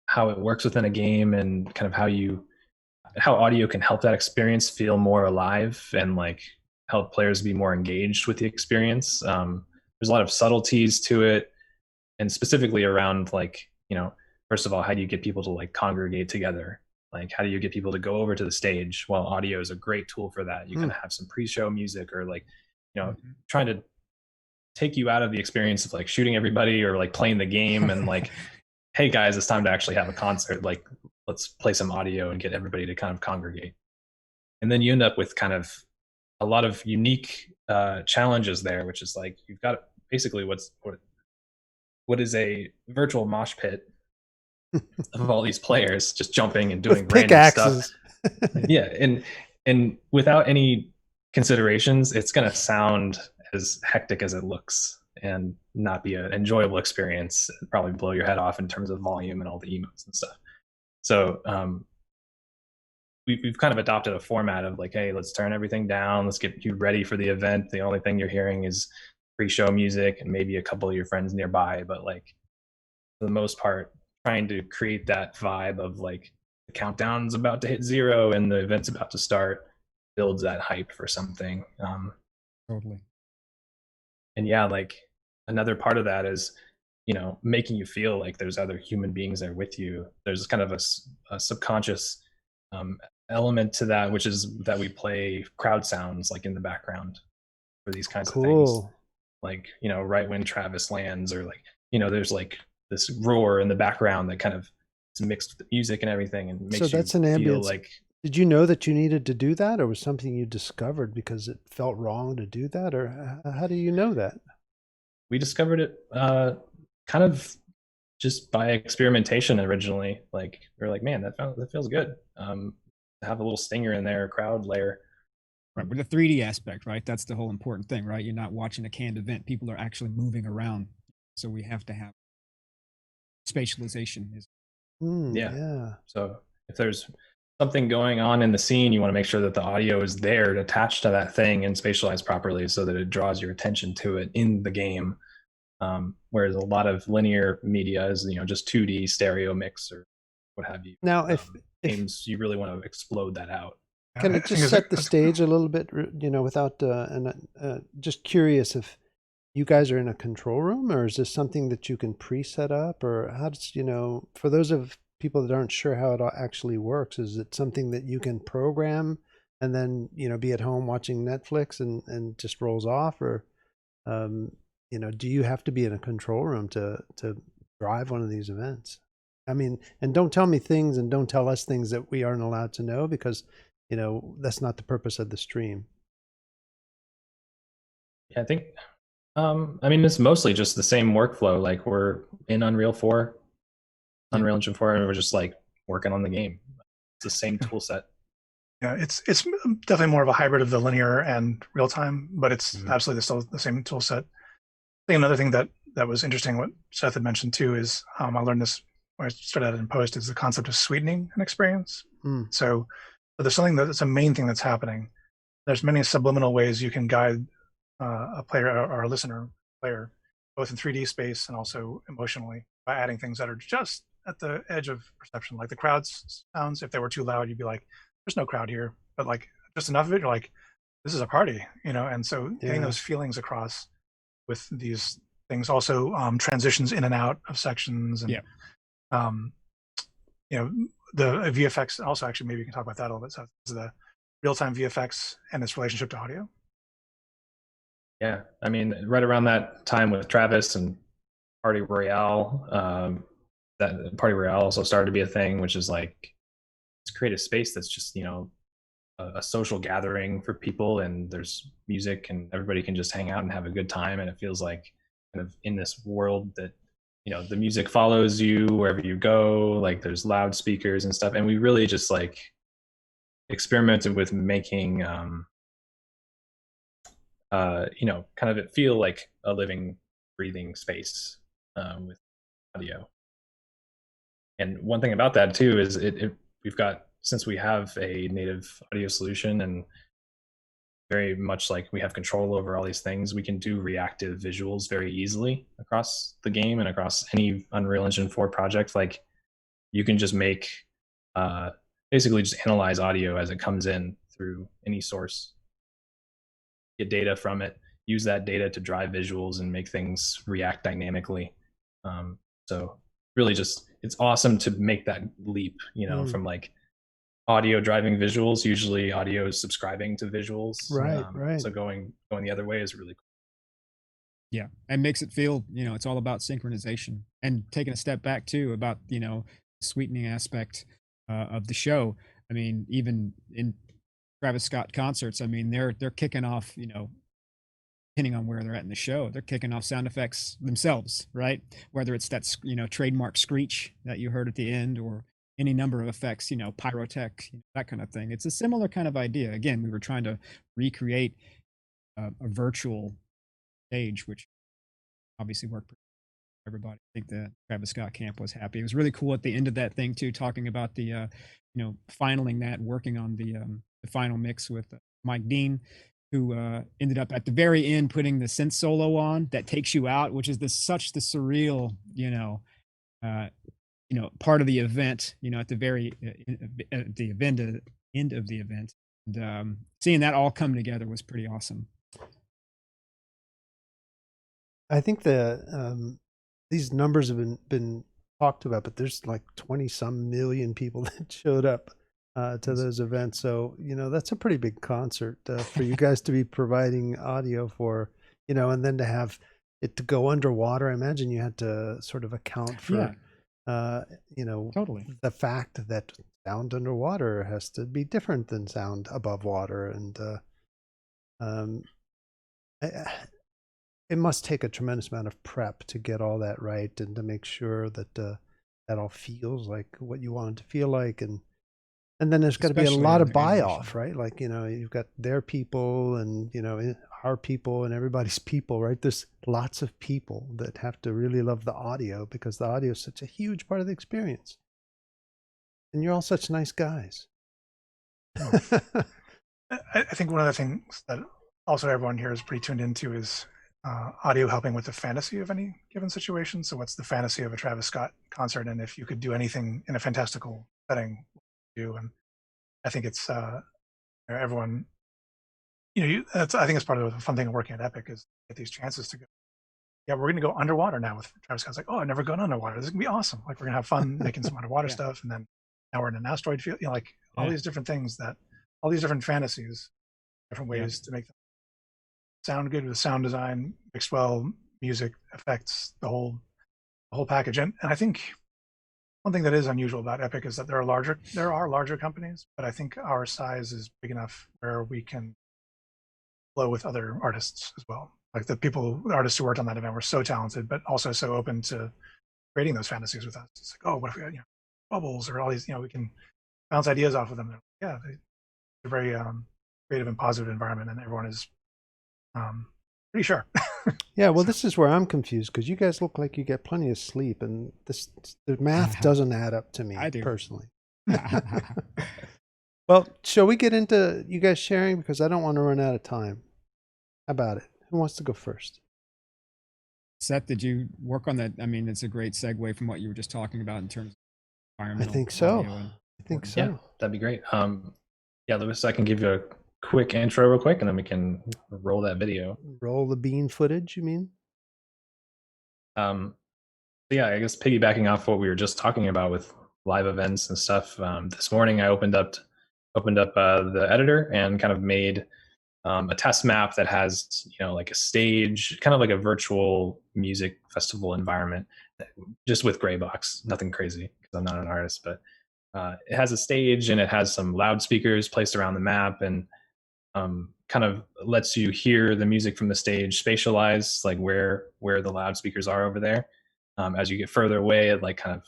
how it works within a game, and kind of how audio can help that experience feel more alive and like help players be more engaged with the experience. There's a lot of subtleties to it, and specifically around like, first of all, how do you get people to like congregate together? Like, how do you get people to go over to the stage? Well, audio is a great tool for that. You can have some pre-show music, or like, trying to take you out of the experience of like shooting everybody or like playing the game and like, hey guys, it's time to actually have a concert. Like, let's play some audio and get everybody to kind of congregate. And then you end up with kind of a lot of unique challenges there, which is like, you've got basically what is a virtual mosh pit, of all these players just jumping and With doing random stuff. pickaxes. Yeah, and without any considerations, it's going to sound as hectic as it looks and not be an enjoyable experience. It'd probably blow your head off in terms of volume and all the emotes and stuff. So we've kind of adopted a format of like, hey, let's turn everything down. Let's get you ready for the event. The only thing you're hearing is pre-show music and maybe a couple of your friends nearby. But like for the most part, trying to create that vibe of like the countdown's about to hit 0 and the event's about to start builds that hype for something. Totally. And yeah, like another part of that is, you know, making you feel like there's other human beings there with you. There's kind of a subconscious element to that, which is that we play crowd sounds like in the background for these kinds of things. Like, you know, right when Travis lands, or like, you know, there's like this roar in the background that kind of is mixed with the music and everything and makes So that's you an feel ambience. like. Did you know that you needed to do that, or was something you discovered because it felt wrong to do that, or how do you know that? We discovered it kind of just by experimentation originally. Like we are like, man, that feels good. Have a little stinger in there, crowd layer. Right, with the 3D aspect, right? That's the whole important thing, right? You're not watching a canned event. People are actually moving around. So we have to have spatialization. Yeah. So if there's something going on in the scene, you want to make sure that the audio is there attached to that thing and spatialized properly so that it draws your attention to it in the game. Whereas a lot of linear media is, you know, just 2D stereo mix or what have you. Now, if games, you really want to explode that out. Can it just set the stage a little bit, you know, without, just curious if you guys are in a control room, or is this something that you can pre-set up, or how does, you know, for those of people that aren't sure how it actually works, is it something that you can program and then, you know, be at home watching Netflix and just rolls off, or, you know, do you have to be in a control room to drive one of these events? I mean, and don't tell me things and don't tell us things that we aren't allowed to know, because you know, that's not the purpose of the stream. Yeah, I think, I mean, it's mostly just the same workflow. Like we're in Unreal 4, Unreal Engine 4, and we're just like working on the game. It's the same tool set. Yeah, it's definitely more of a hybrid of the linear and real time, but it's absolutely still the same tool set. I think another thing that was interesting, what Seth had mentioned too, is I learned this when I started out in post, is the concept of sweetening an experience. So there's something that's a main thing that's happening. There's many subliminal ways you can guide a player or a listener player, both in 3D space and also emotionally, by adding things that are just at the edge of perception, like the crowd sounds. If they were too loud, you'd be like, "There's no crowd here," but like just enough of it, you're like, "This is a party," you know. And so getting those feelings across with these things, also transitions in and out of sections, and you know, the VFX. Also, actually, maybe you can talk about that a little bit. So the real-time VFX and its relationship to audio. Yeah, I mean, right around that time with Travis and Party Royale, that Party Royale also started to be a thing, which is like, let's create a space that's just, you know, a social gathering for people, and there's music and everybody can just hang out and have a good time, and it feels like kind of in this world that, you know, the music follows you wherever you go, like there's loudspeakers and stuff, and we really just like experimented with making you know, kind of it feel like a living, breathing space with audio. And one thing about that too is we've got, since we have a native audio solution and very much like we have control over all these things, we can do reactive visuals very easily across the game and across any Unreal Engine 4 project. Like you can just make basically just analyze audio as it comes in through any source, get data from it, use that data to drive visuals and make things react dynamically. So really just, it's awesome to make that leap, you know, from like audio driving visuals. Usually audio is subscribing to visuals. Right. So going the other way is really cool. Yeah, and makes it feel, you know, it's all about synchronization, and taking a step back too about, you know, sweetening aspect of the show. I mean, even in Travis Scott concerts, I mean, they're kicking off, you know, depending on where they're at in the show, they're kicking off sound effects themselves, right? Whether it's that, trademark screech that you heard at the end, or any number of effects, pyrotech, that kind of thing. It's a similar kind of idea. Again, we were trying to recreate a virtual stage, which obviously worked for everybody. I think the Travis Scott camp was happy. It was really cool at the end of that thing too, talking about the, finaling that, working on the final mix with Mike Dean, who ended up at the very end putting the synth solo on that takes you out, which is such the surreal, part of the event, at the very at the end of the event, and seeing that all come together was pretty awesome. I think these numbers have been talked about, but there's like 20 some million people that showed up to those events. So, that's a pretty big concert for you guys to be providing audio for, and then to have it to go underwater. I imagine you had to sort of account for, Totally. the fact that sound underwater has to be different than sound above water. And it must take a tremendous amount of prep to get all that right, and to make sure that that all feels like what you want it to feel like. And then there's got to be a Especially lot in of the animation. buy-off, right? Like, you've got their people and, our people and everybody's people, right? There's lots of people that have to really love the audio, because the audio is such a huge part of the experience. And you're all such nice guys. I think one of the things that also everyone here is pretty tuned into is audio helping with the fantasy of any given situation. So what's the fantasy of a Travis Scott concert? And if you could do anything in a fantastical setting, do. And I think it's everyone, I think it's part of the fun thing of working at Epic, is get these chances to go. Yeah, we're going to go underwater now with Travis Scott's like, oh, I've never gone underwater. This is going to be awesome. Like, we're going to have fun making some underwater stuff. And then now we're in an asteroid field, like all these different things, all these different fantasies, different ways to make them sound good with sound design, mixed well, music, effects, the whole package. And I think one thing that is unusual about Epic is that there are larger companies, but I think our size is big enough where we can flow with other artists as well. Like the artists who worked on that event were so talented, but also so open to creating those fantasies with us. It's like, oh, what if we got, bubbles or all these, we can bounce ideas off of them. Yeah, they're very creative and positive environment, and everyone is pretty sure. Yeah, well, this is where I'm confused, because you guys look like you get plenty of sleep, and the math doesn't add up to me. I do. Personally. Well, shall we get into you guys sharing, because I don't want to run out of time. How about it? Who wants to go first? Seth, did you work on that? I mean, it's a great segue from what you were just talking about in terms of environmental. I think so. audio and- I think so. Yeah, that'd be great. Lewis, I can give you a quick intro real quick, and then we can roll that video. Roll the bean footage, you mean? Yeah, I guess piggybacking off what we were just talking about with live events and stuff. This morning I opened up the editor and kind of made a test map that has, like a stage, kind of like a virtual music festival environment, just with gray box, nothing crazy because I'm not an artist, but it has a stage and it has some loudspeakers placed around the map, and kind of lets you hear the music from the stage spatialize, like where the loudspeakers are over there. As you get further away, it like kind of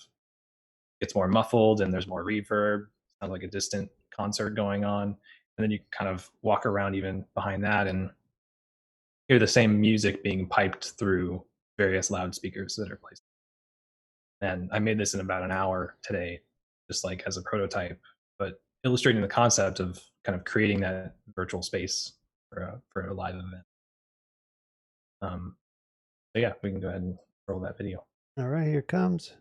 gets more muffled and there's more reverb, sounds like a distant concert going on. And then you kind of walk around even behind that and hear the same music being piped through various loudspeakers that are placed. And I made this in about an hour today, just like as a prototype, but illustrating the concept of kind of creating that virtual space for a live event. So yeah, we can go ahead and roll that video. All right, here it comes.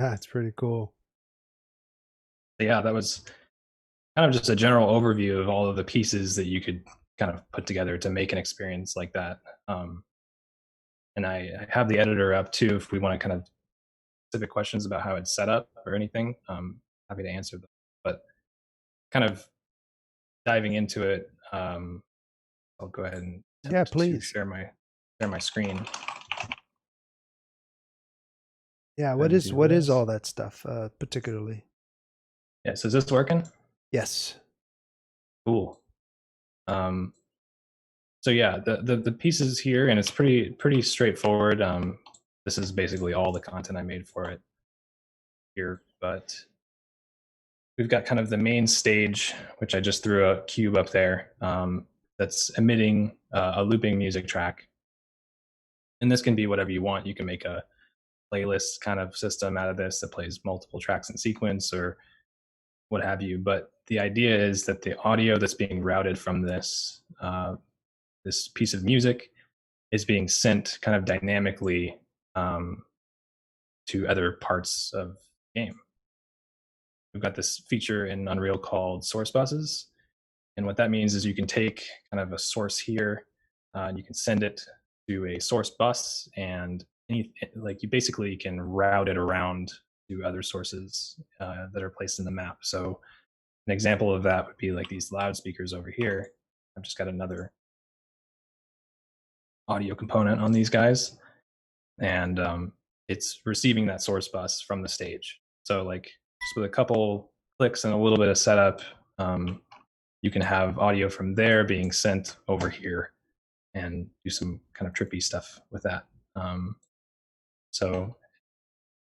That's pretty cool. Yeah, that was kind of just a general overview of all of the pieces that you could kind of put together to make an experience like that. And I have the editor up too if we want to kind of specific questions about how it's set up or anything. Happy to answer them. But kind of diving into it, I'll go ahead and Yeah, attempt to please. share my screen. Yeah, Go what ahead and is do what is this. all that stuff particularly? Yeah, so is this working? Yes. Cool. So yeah, the pieces here, and it's pretty straightforward. This is basically all the content I made for it here, but we've got kind of the main stage, which I just threw a cube up there, that's emitting a looping music track. And this can be whatever you want. You can make a playlist kind of system out of this that plays multiple tracks in sequence or what have you. But the idea is that the audio that's being routed from this piece of music is being sent kind of dynamically to other parts of the game. We've got this feature in Unreal called source buses. And what that means is you can take kind of a source here, and you can send it to a source bus, and like you basically can route it around to other sources that are placed in the map. So an example of that would be like these loudspeakers over here. I've just got another audio component on these guys, and it's receiving that source bus from the stage. So like just with a couple clicks and a little bit of setup, you can have audio from there being sent over here and do some kind of trippy stuff with that. So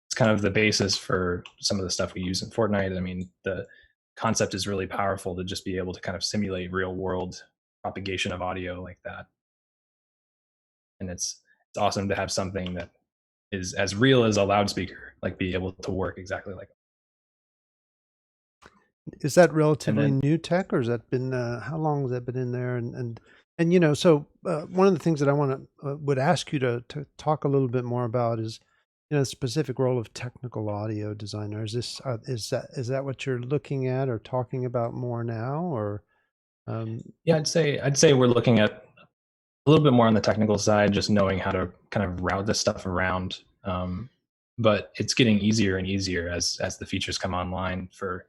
it's kind of the basis for some of the stuff we use in Fortnite. I mean, the concept is really powerful to just be able to kind of simulate real world propagation of audio like that. And it's awesome to have something that is as real as a loudspeaker, like be able to work exactly like. Is that And relatively then new tech, or has that been how long has that been in there? And you know, so one of the things that I want to would ask you to talk a little bit more about is, you know, the specific role of technical audio designer. Is that what you're looking at or talking about more now, or? yeah, I'd say we're looking at a little bit more on the technical side, just knowing how to kind of route this stuff around. But it's getting easier and easier as the features come online for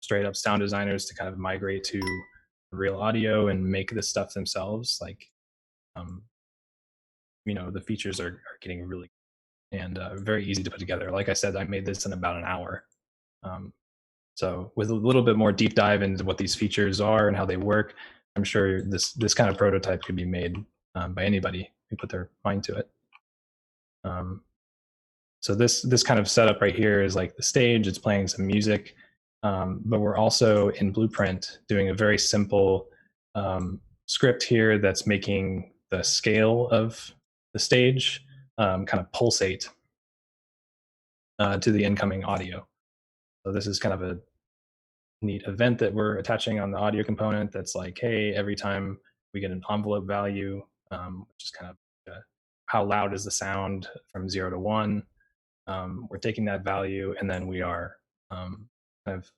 straight up sound designers to kind of migrate to real audio and make this stuff themselves. Like, um, you know, the features are getting really and very easy to put together. Like I said, I made this in about an hour. Um, so with a little bit more deep dive into what these features are and how they work, I'm sure this kind of prototype could be made by anybody who put their mind to it. So this kind of setup right here is like the stage. It's playing some music, but we're also in Blueprint doing a very simple script here that's making the scale of the stage kind of pulsate to the incoming audio. So this is kind of a neat event that we're attaching on the audio component that's like, hey, every time we get an envelope value, which is kind of how loud is the sound from 0 to 1, we're taking that value and then we are kind of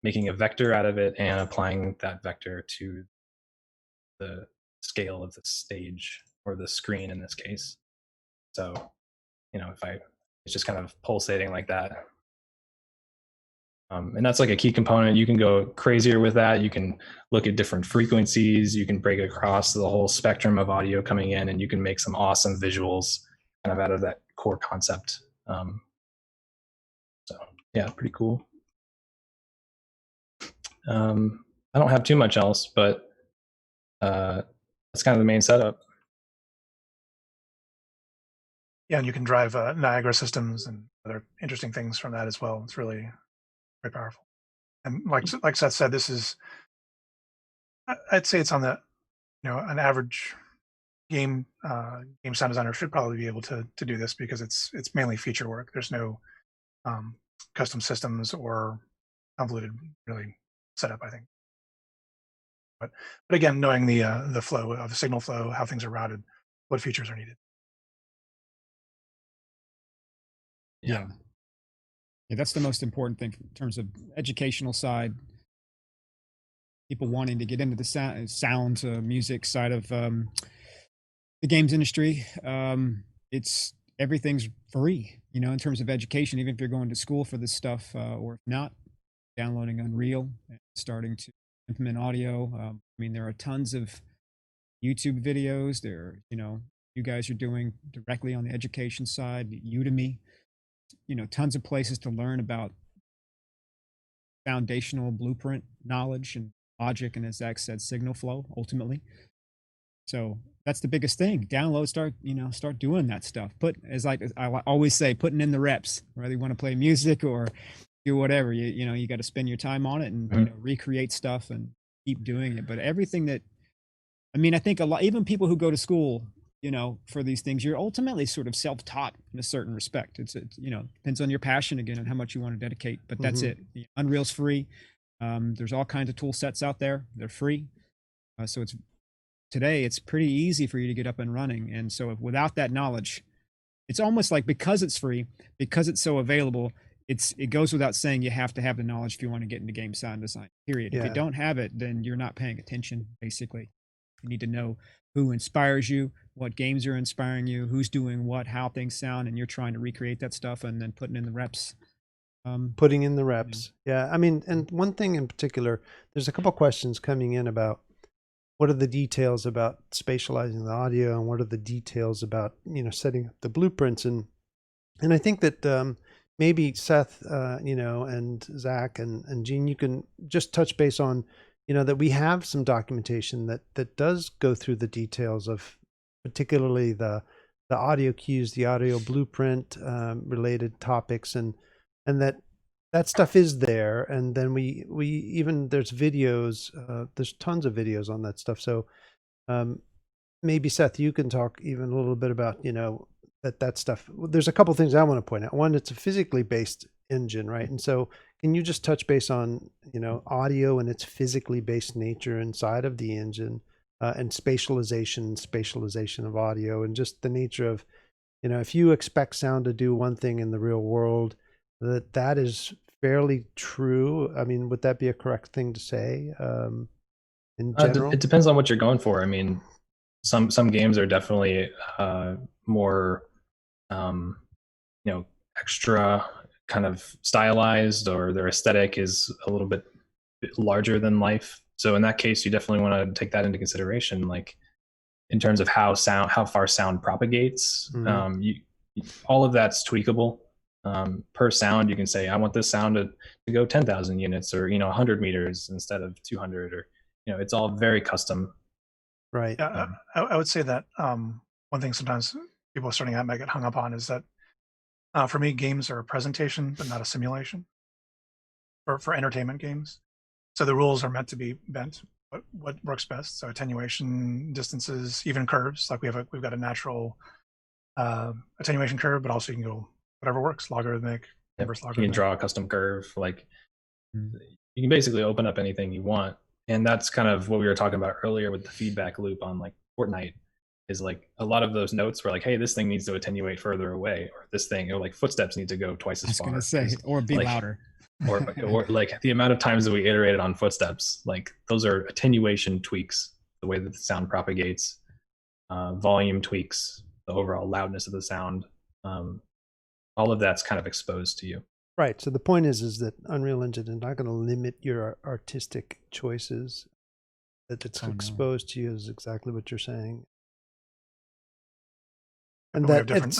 making a vector out of it and applying that vector to the scale of the stage or the screen in this case. So, you know, it's just kind of pulsating like that. And that's like a key component. You can go crazier with that. You can look at different frequencies. You can break across the whole spectrum of audio coming in, and you can make some awesome visuals kind of out of that core concept. So yeah, pretty cool. I don't have too much else, but that's kind of the main setup. Yeah, and you can drive Niagara systems and other interesting things from that as well. It's really very powerful. And like Seth said, this is, I'd say it's on the, you know, an average game sound designer should probably be able to do this because it's mainly feature work. There's no custom systems or convoluted really setup, I think. But again, knowing the flow of the signal flow, how things are routed, what features are needed. Yeah. Yeah, that's the most important thing in terms of educational side. People wanting to get into the sound music side of the games industry. It's everything's free, in terms of education. Even if you're going to school for this stuff, or if not, downloading Unreal and starting to implement audio. I mean, there are tons of YouTube videos. You guys are doing directly on the education side, Udemy. Tons of places to learn about foundational blueprint knowledge and logic, and as Zach said, signal flow ultimately. So that's the biggest thing. Download, start doing that stuff. As I always say, putting in the reps, whether you want to play music or do whatever, you got to spend your time on it and recreate stuff and keep doing it. But everything that, I think a lot, even people who go to school, for these things, you're ultimately sort of self-taught in a certain respect. It's depends on your passion again and how much you want to dedicate, but that's it. Unreal's free. There's all kinds of tool sets out there. They're free. So today it's pretty easy for you to get up and running. And so without that knowledge, it's almost like, because it's free, because it's so available, it goes without saying you have to have the knowledge if you want to get into game sound design, period. If you don't have it, then you're not paying attention, basically. You need to know who inspires you, what games are inspiring you, who's doing what, how things sound, and you're trying to recreate that stuff and then putting in the reps. Putting in the reps. Yeah. I mean, and one thing in particular, there's a couple questions coming in about what are the details about spatializing the audio, and what are the details about, setting up the blueprints. And I think that maybe Seth, and Zach and Gene, you can just touch base on, that we have some documentation that does go through the details of particularly the audio cues, the audio blueprint related topics, and that stuff is there. And then we even, there's videos, there's tons of videos on that stuff. So maybe Seth, you can talk even a little bit about, that stuff. There's a couple things I want to point out. One, it's a physically based engine, right? And so can you just touch base on, audio and its physically based nature inside of the engine, and spatialization of audio, and just the nature of, if you expect sound to do one thing in the real world, that is fairly true. I mean, would that be a correct thing to say, in general? It depends on what you're going for. I mean, some games are definitely more extra kind of stylized, or their aesthetic is a little bit larger than life. So in that case, you definitely want to take that into consideration, like in terms of how far sound propagates. All of that's tweakable. Per sound, you can say, I want this sound to go 10,000 units, or 100 meters instead of 200, or it's all very custom. Right. I would say that one thing sometimes people starting out might get hung up on is that for me, games are a presentation but not a simulation for entertainment games. So the rules are meant to be bent what works best. So attenuation, distances, even curves. Like we've got a natural attenuation curve, but also you can go whatever works, logarithmic, inverse logarithmic. You can draw a custom curve. Like you can basically open up anything you want. And that's kind of what we were talking about earlier with the feedback loop on like Fortnite, is like a lot of those notes were like, hey, this thing needs to attenuate further away, or this thing, or like footsteps need to go twice as far. I was going to say, or be louder. or like the amount of times that we iterated on footsteps, like those are attenuation tweaks, the way that the sound propagates, volume tweaks, the overall loudness of the sound. All of that's kind of exposed to you. Right. So the point is that Unreal Engine is not going to limit your artistic choices. That it's exposed to you is exactly what you're saying. And we have different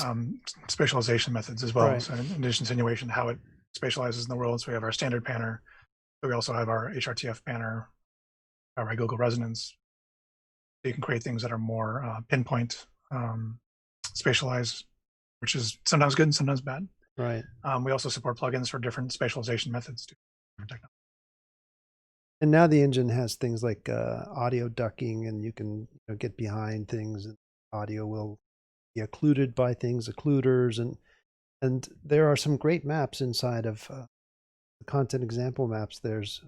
spatialization methods as well. Right. So in addition to attenuation, how it spatializes in the world. So we have our standard panner, but we also have our HRTF panner, our Google Resonance. You can create things that are more pinpoint, spatialized, which is sometimes good and sometimes bad. Right. We also support plugins for different spatialization methods too. And now the engine has things like audio ducking, and you can get behind things, and audio will be occluded by things, occluders, and there are some great maps inside of the content example maps. There's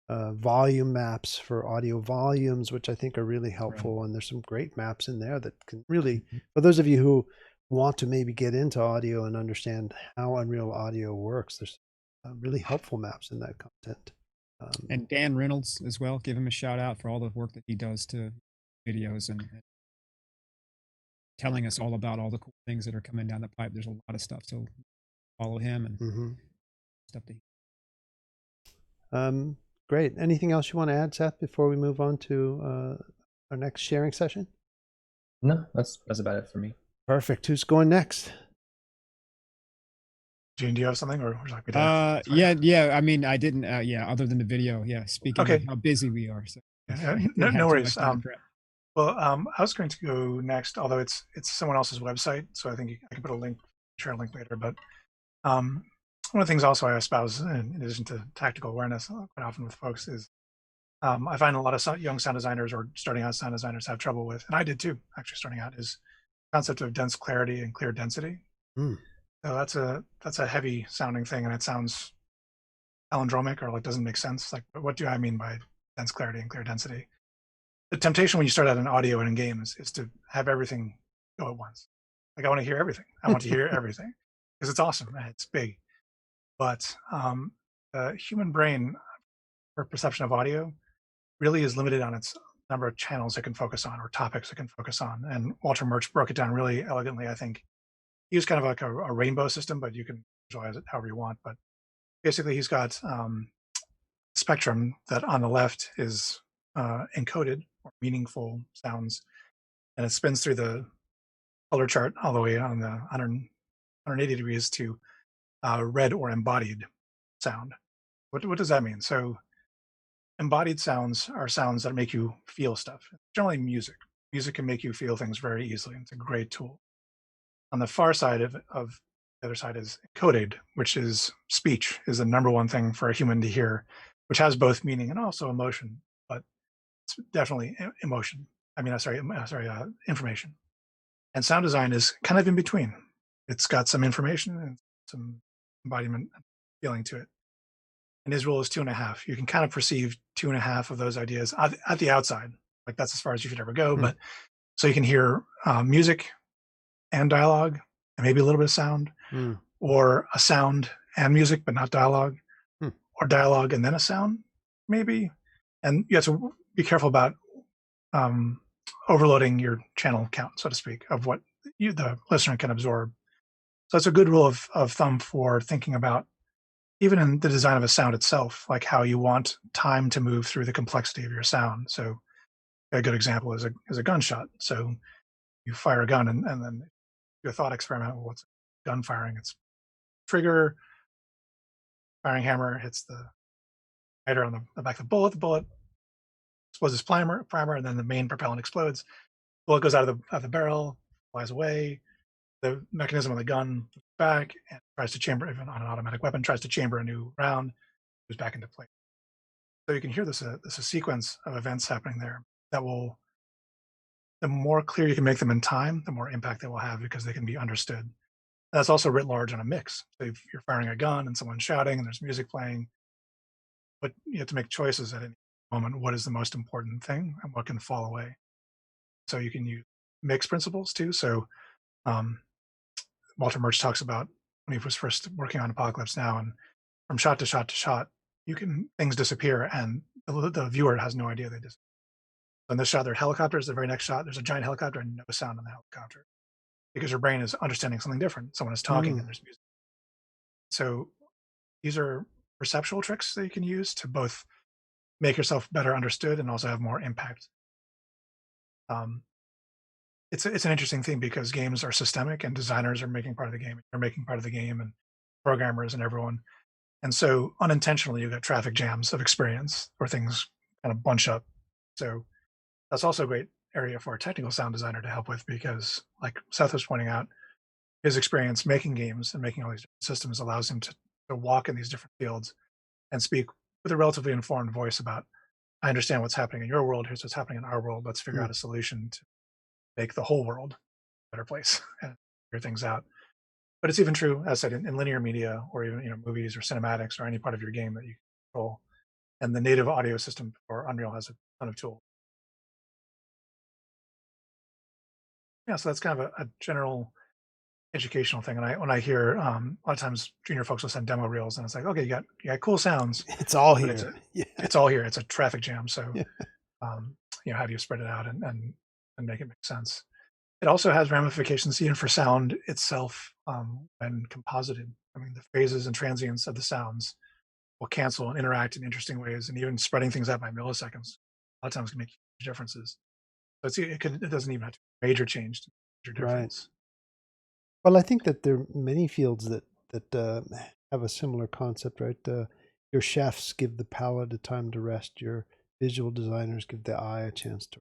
volume maps for audio volumes, which I think are really helpful. Right. And there's some great maps in there that can really, for those of you who want to maybe get into audio and understand how Unreal Audio works, there's really helpful maps in that content. And Dan Reynolds as well. Give him a shout out for all the work that he does to videos and telling us all about all the cool things that are coming down the pipe. There's a lot of stuff. So follow him and stuff that Great. Anything else you want to add, Seth, before we move on to our next sharing session? No, that's about it for me. Perfect. Who's going next? Gene, do you have something, or would you like me to? Yeah. I mean, I didn't. Yeah, other than the video. Yeah, speaking of how busy we are. So no worries. Well, I was going to go next, although it's someone else's website, so I think I can put a link, share a link later. But one of the things also I espouse, in addition to tactical awareness, quite often with folks, is I find a lot of young sound designers or starting out sound designers have trouble with, and I did too, actually starting out, is concept of dense clarity and clear density. So that's a heavy sounding thing, and it sounds palindromic or like doesn't make sense. Like, what do I mean by dense clarity and clear density? The temptation when you start out in audio and in games is to have everything go at once. Like, I want to hear everything. I want to hear everything because it's awesome and it's big. But the human brain, for perception of audio, really is limited on its number of channels it can focus on or topics it can focus on. And Walter Murch broke it down really elegantly, I think. He used kind of like a rainbow system, but you can visualize it however you want. But basically, he's got spectrum that on the left is encoded or meaningful sounds, and it spins through the color chart all the way on the 180 degrees to red or embodied sound. What does that mean? So embodied sounds are sounds that make you feel stuff. Generally music. Music can make you feel things very easily. It's a great tool. On the far side of the other side is encoded, which is speech, is the number one thing for a human to hear, which has both meaning and also emotion, but it's definitely emotion. I mean, information. And sound design is kind of in between. It's got some information and some embodiment feeling to it. And his rule is 2.5. You can kind of perceive 2.5 of those ideas at the outside. Like, that's as far as you should ever go. But so you can hear music and dialogue and maybe a little bit of sound, or a sound and music, but not dialogue, or dialogue and then a sound, maybe. And you have to be careful about overloading your channel count, so to speak, of what the listener can absorb. So it's a good rule of thumb for thinking about, even in the design of a sound itself, like how you want time to move through the complexity of your sound. So a good example is a gunshot. So you fire a gun and then do a thought experiment. Well, what's gun firing? It's trigger, firing hammer hits the hider on the back of the bullet. The bullet explodes its primer, and then the main propellant explodes. Bullet goes out of the barrel, flies away. The mechanism of the gun moves back and tries to chamber, even on an automatic weapon, tries to chamber a new round, goes back into place. So you can hear this a sequence of events happening there that will, the more clear you can make them in time, the more impact they will have because they can be understood. And that's also writ large on a mix. So if you're firing a gun and someone's shouting and there's music playing, but you have to make choices at any moment. What is the most important thing and what can fall away? So you can use mix principles too. So Walter Murch talks about when he was first working on Apocalypse Now, and from shot to shot to shot, things disappear and the viewer has no idea they disappear. In this shot, there are helicopters. The very next shot, there's a giant helicopter and no sound on the helicopter because your brain is understanding something different. Someone is talking and there's music. So these are perceptual tricks that you can use to both make yourself better understood and also have more impact. It's an interesting thing because games are systemic and designers are making part of the game. They're making part of the game, and programmers and everyone. And so unintentionally, you got traffic jams of experience where things kind of bunch up. So that's also a great area for a technical sound designer to help with because, like Seth was pointing out, his experience making games and making all these different systems allows him to walk in these different fields and speak with a relatively informed voice about, I understand what's happening in your world. Here's what's happening in our world. Let's figure out a solution to make the whole world a better place and figure things out. But it's even true, as I said, in linear media or even movies or cinematics or any part of your game that you control. And the native audio system for Unreal has a ton of tools. Yeah, so that's kind of a general educational thing. And when I hear a lot of times junior folks will send demo reels, and it's like, okay, you got cool sounds, It's all but here. it's all here. It's a traffic jam. So Yeah. how do you spread it out and make it make sense? It also has ramifications even for sound itself when composited. I mean, the phases and transients of the sounds will cancel and interact in interesting ways, and even spreading things out by milliseconds a lot of times can make huge differences. So it doesn't even have to be a major change to major difference. Well, I think that there are many fields that have a similar concept, right? Your chefs give the palate a time to rest. Your visual designers give the eye a chance to,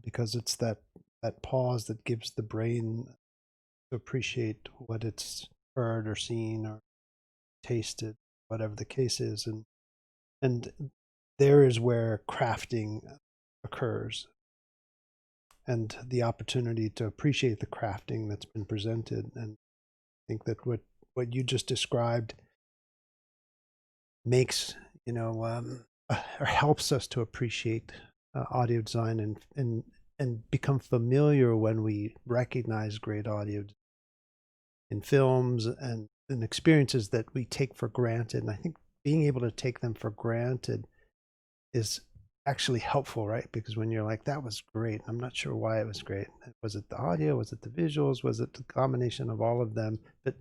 because it's that pause that gives the brain to appreciate what it's heard or seen or tasted, whatever the case is, and there is where crafting occurs, and the opportunity to appreciate the crafting that's been presented. And I think that what you just described makes, or helps us to appreciate audio design and become familiar when we recognize great audio in films and experiences that we take for granted. And I think being able to take them for granted is actually helpful, right? Because when you're like, that was great, I'm not sure why it was great. Was it the audio? Was it the visuals? Was it the combination of all of them? But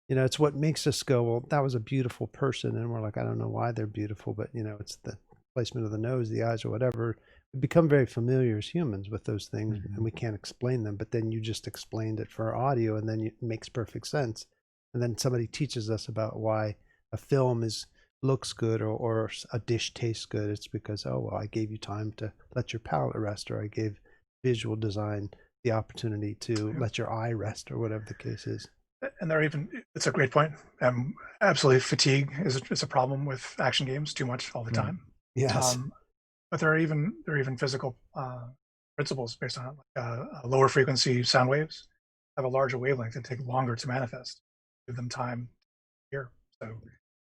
it's what makes us go, well, that was a beautiful person. And we're like, I don't know why they're beautiful, but it's the placement of the nose, the eyes, or whatever. We become very familiar as humans with those things, and we can't explain them. But then you just explained it for audio, and then it makes perfect sense. And then somebody teaches us about why a film looks good or a dish tastes good. It's because, oh, well, I gave you time to let your palate rest, or I gave visual design the opportunity to let your eye rest, or whatever the case is. And it's a great point. Absolutely, fatigue is a problem with action games, too much all the time. Yes. But there are even physical principles based on lower frequency sound waves have a larger wavelength and take longer to manifest. Give them time to hear. So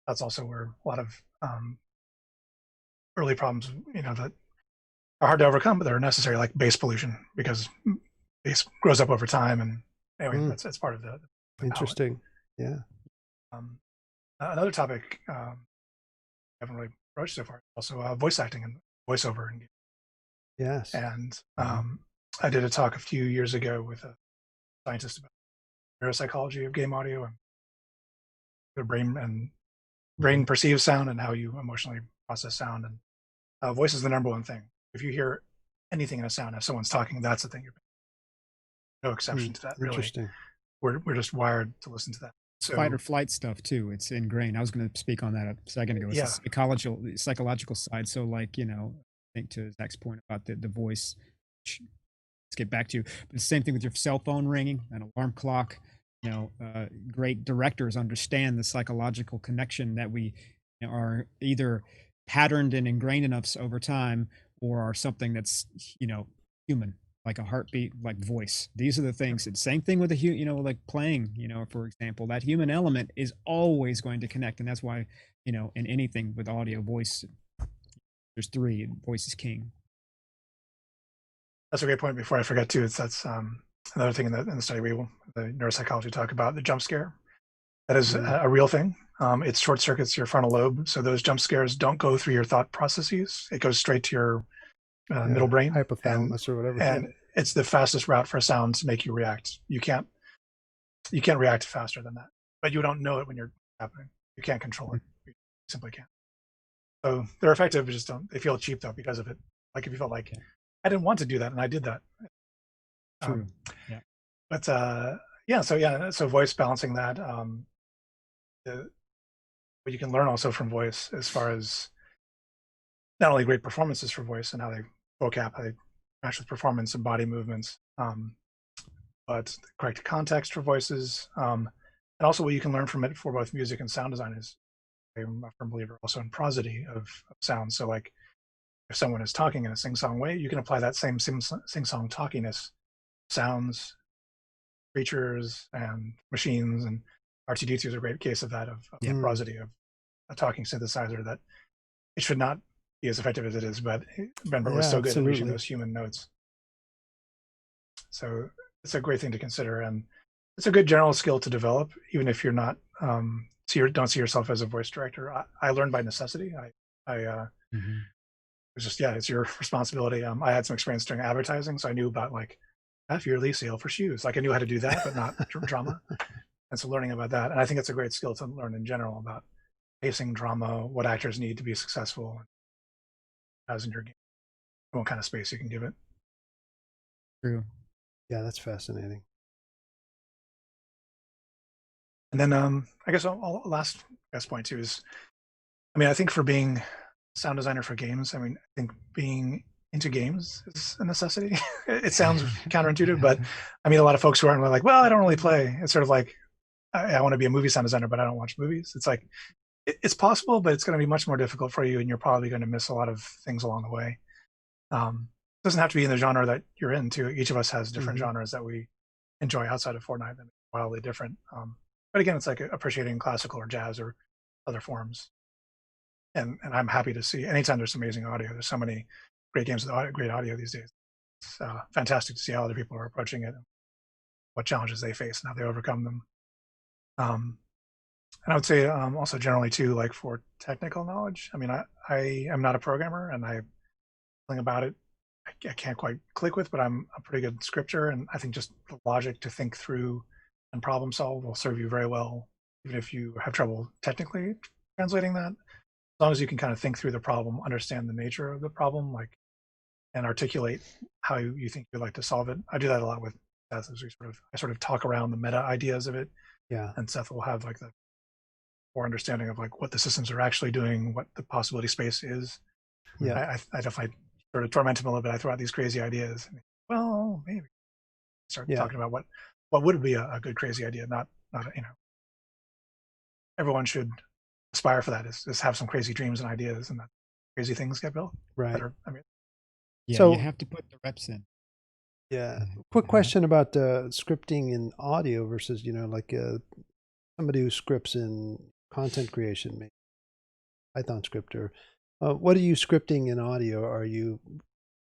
that's also where a lot of early problems, that are hard to overcome, but they're necessary, like bass pollution, because bass grows up over time. And anyway, that's part of the interesting. Palette. Yeah. Another topic I haven't really approached so far, also voice acting and voiceover. Yes. And I did a talk a few years ago with a scientist about neuropsychology of game audio and the brain perceives sound and how you emotionally process sound. And voice is the number one thing. If you hear anything in a sound, if someone's talking, that's the thing. No exception to that, really. Interesting. We're just wired to listen to that. So, fight or flight stuff too. It's ingrained. I was going to speak on that a second ago. It's the psychological side. So, like, I think to Zach's point about the voice. Let's get back to. But the same thing with your cell phone ringing, an alarm clock. Great directors understand the psychological connection that we are either patterned and ingrained in us over time, or are something that's human, like a heartbeat, like voice. These are the things. It's same thing with like playing, for example, that human element is always going to connect. And that's why, in anything with audio, voice, there's three, and voice is king. That's a great point. Before I forget too, that's another thing in the study the neuropsychology talk about the jump scare. That is a real thing. It short circuits your frontal lobe. So those jump scares don't go through your thought processes. It goes straight to your middle brain, hypothalamus, or whatever. And it's the fastest route for a sound to make you react. You can't react faster than that, but you don't know it when you're happening. You can't control it. You simply can't. So they're effective, but just don't. They feel cheap though because of it. Like if you felt like I didn't want to do that and I did that. True. But so voice balancing that. What you can learn also from voice, as far as not only great performances for voice and how they vocab, how they match with performance and body movements, but the correct context for voices, and also what you can learn from it for both music and sound design is, I'm a firm believer also in prosody of sound. So like if someone is talking in a sing-song way, you can apply that same sing-song talkiness, sounds, creatures, and machines. And R2D2 is a great case of that, of prosody, of a talking synthesizer that it should not be as effective as it is, but Benbert was so good at reaching those human notes. So it's a great thing to consider. And it's a good general skill to develop, even if you're not don't see yourself as a voice director. I learned by necessity. Mhm. It's just, yeah, it's your responsibility. I had some experience doing advertising, so I knew about like half-yearly sale for shoes. Like I knew how to do that, but not drama. And so learning about that, and I think it's a great skill to learn in general about pacing drama, what actors need to be successful as in your game, what kind of space you can give it. True. Yeah, that's fascinating. And then I guess last point too is, I mean, I think for being sound designer for games, I mean, I think being into games is a necessity. It sounds counterintuitive, but I mean, a lot of folks who aren't really like, well, I don't really play. It's sort of like, I want to be a movie sound designer, but I don't watch movies. It's like, it's possible, but it's going to be much more difficult for you, and you're probably going to miss a lot of things along the way. It doesn't have to be in the genre that you're into. Each of us has different genres that we enjoy outside of Fortnite that are wildly different. But again, it's like appreciating classical or jazz or other forms. And I'm happy to see anytime there's amazing audio. There's so many great games with great audio these days. It's fantastic to see how other people are approaching it, what challenges they face, and how they overcome them. And I would say also generally too, like for technical knowledge. I mean, I am not a programmer, and I something about it I can't quite click with, but I'm a pretty good scripter, and I think just the logic to think through and problem solve will serve you very well, even if you have trouble technically translating that. As long as you can kind of think through the problem, understand the nature of the problem, like, and articulate how you think you'd like to solve it. I do that a lot with Seth. As I sort of talk around the meta ideas of it, Yeah. and Seth will have like the more understanding of like what the systems are actually doing, what the possibility space is. Yeah. I definitely sort of torment him a little bit. I throw out these crazy ideas. And, well, maybe start talking about what would be a good crazy idea. Not everyone should aspire for that. Is have some crazy dreams and ideas, and that crazy things get built. Right. Yeah, So you have to put the reps in. yeah, quick question about scripting in audio versus like somebody who scripts in content creation, maybe Python scripter. What are you scripting in audio? Are you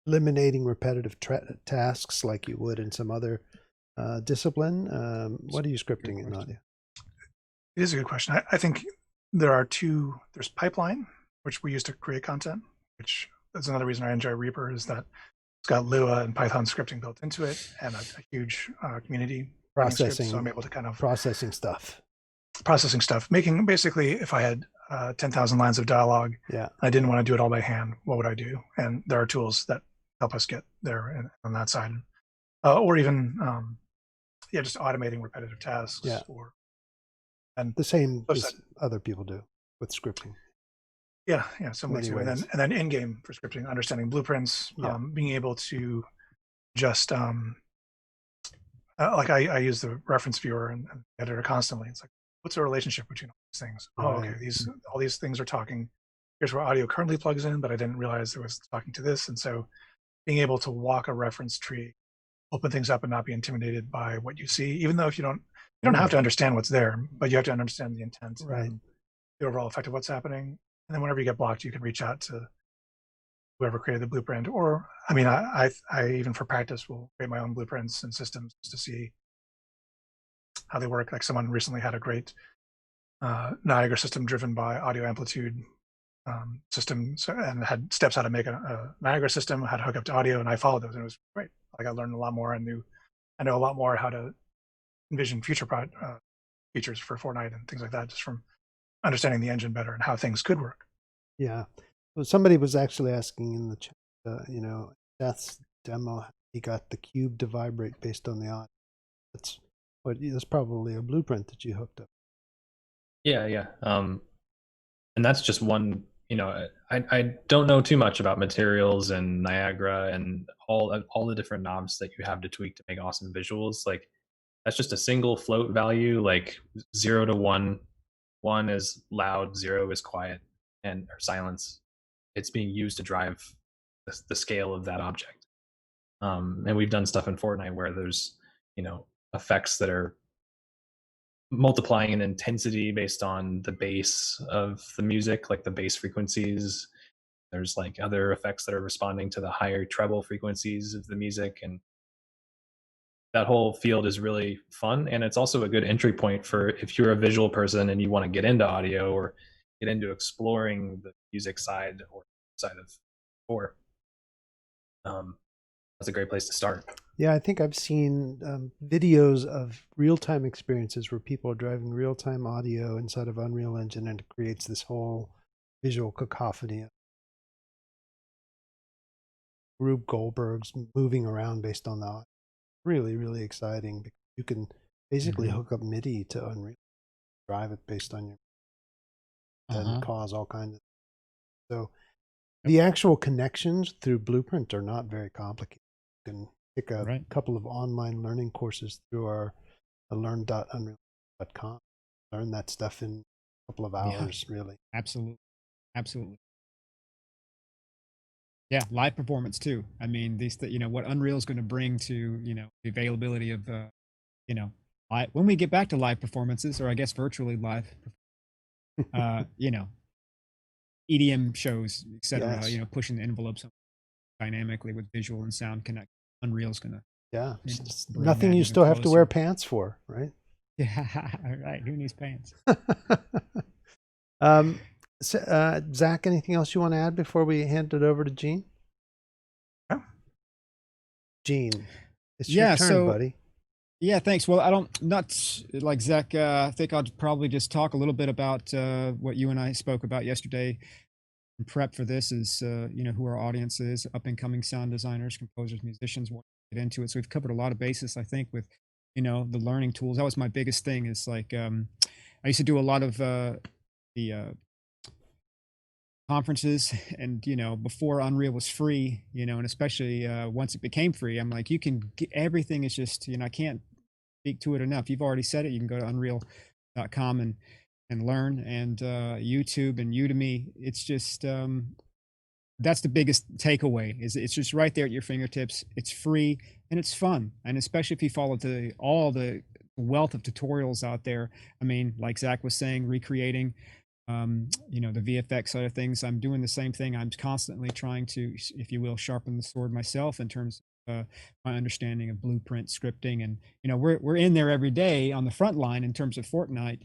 eliminating repetitive tasks like you would in some other discipline? What are you scripting in audio? It is a good question. I think there are two. There's Pipeline, which we use to create content, which is another reason I enjoy Reaper, is that it's got Lua and Python scripting built into it, and a huge community Processing, so I'm able to kind of processing stuff, making basically, if I had 10,000 lines of dialogue, yeah, I didn't want to do it all by hand, what would I do? And there are tools that help us get there on that side, or even just automating repetitive tasks, yeah, and the same as other people do with scripting. Yeah, similar to, and then in-game for scripting, understanding blueprints, being able to just like I use the reference viewer and editor constantly. It's like, what's the relationship between all these things? Right. Oh, okay, all these things are talking. Here's where audio currently plugs in, but I didn't realize it was talking to this. And so being able to walk a reference tree, open things up and not be intimidated by what you see, even though if you don't have to understand what's there, but you have to understand the intent, right, and the overall effect of what's happening. And then whenever you get blocked, you can reach out to whoever created the blueprint. Or, I mean, I even for practice will create my own blueprints and systems to see how they work. Like someone recently had a great Niagara system driven by audio amplitude system, and had steps how to make a Niagara system, how to hook up to audio, and I followed those, and it was great. Like I learned a lot more, and I know a lot more how to envision future features for Fortnite and things like that, just from understanding the engine better and how things could work. Yeah. Well, somebody was actually asking in the chat, Seth's demo, he got the cube to vibrate based on the audio. That's probably a blueprint that you hooked up. Yeah. And that's just one. I don't know too much about materials and Niagara and all the different knobs that you have to tweak to make awesome visuals. Like that's just a single float value, like 0 to 1. 1 is loud, 0 is quiet or silence. It's being used to drive the scale of that object. And we've done stuff in Fortnite where there's effects that are multiplying in intensity based on the bass of the music, like the bass frequencies. There's like other effects that are responding to the higher treble frequencies of the music, and that whole field is really fun, and it's also a good entry point for if you're a visual person and you want to get into audio or get into exploring the music side or side of or that's a great place to start. Yeah, I think I've seen videos of real-time experiences where people are driving real-time audio inside of Unreal Engine, and it creates this whole visual cacophony. Rube Goldberg's moving around based on that. Really, really exciting, because you can basically hook up MIDI to Unreal, drive it based on your and cause all kinds of. So the actual connections through Blueprint are not very complicated. You can pick a couple of online learning courses through our learn.unreal.com. Learn that stuff in a couple of hours, really. Absolutely. Absolutely. Yeah, live performance too. I mean, these, what Unreal is going to bring to, the availability of, when we get back to live performances, or I guess virtually live, EDM shows, etc. Yes. Pushing the envelopes dynamically with visual and sound connect. Unreal's going to. Yeah, nothing you still have to wear pants for, right? Yeah, right. Who needs pants? Zach, anything else you want to add before we hand it over to Gene? No. Gene, it's your turn, buddy. Yeah, thanks. Well, not like Zach. I think I'll probably just talk a little bit about what you and I spoke about yesterday. And prep for this is, who our audience is, up and coming sound designers, composers, musicians, want to get into it. So we've covered a lot of bases, I think, with, the learning tools. That was my biggest thing, is like, I used to do a lot of the conferences, and before Unreal was free, and especially once it became free, I'm like, you can get, everything is just, I can't speak to it enough. You've already said it. You can go to unreal.com and learn, and YouTube and Udemy. It's just that's the biggest takeaway, is it's just right there at your fingertips. It's free and it's fun, and especially if you follow all the wealth of tutorials out there. I mean, like Zach was saying, recreating the VFX side of things. I'm doing the same thing. I'm constantly trying to, if you will, sharpen the sword myself in terms of my understanding of blueprint scripting. And we're in there every day on the front line in terms of Fortnite,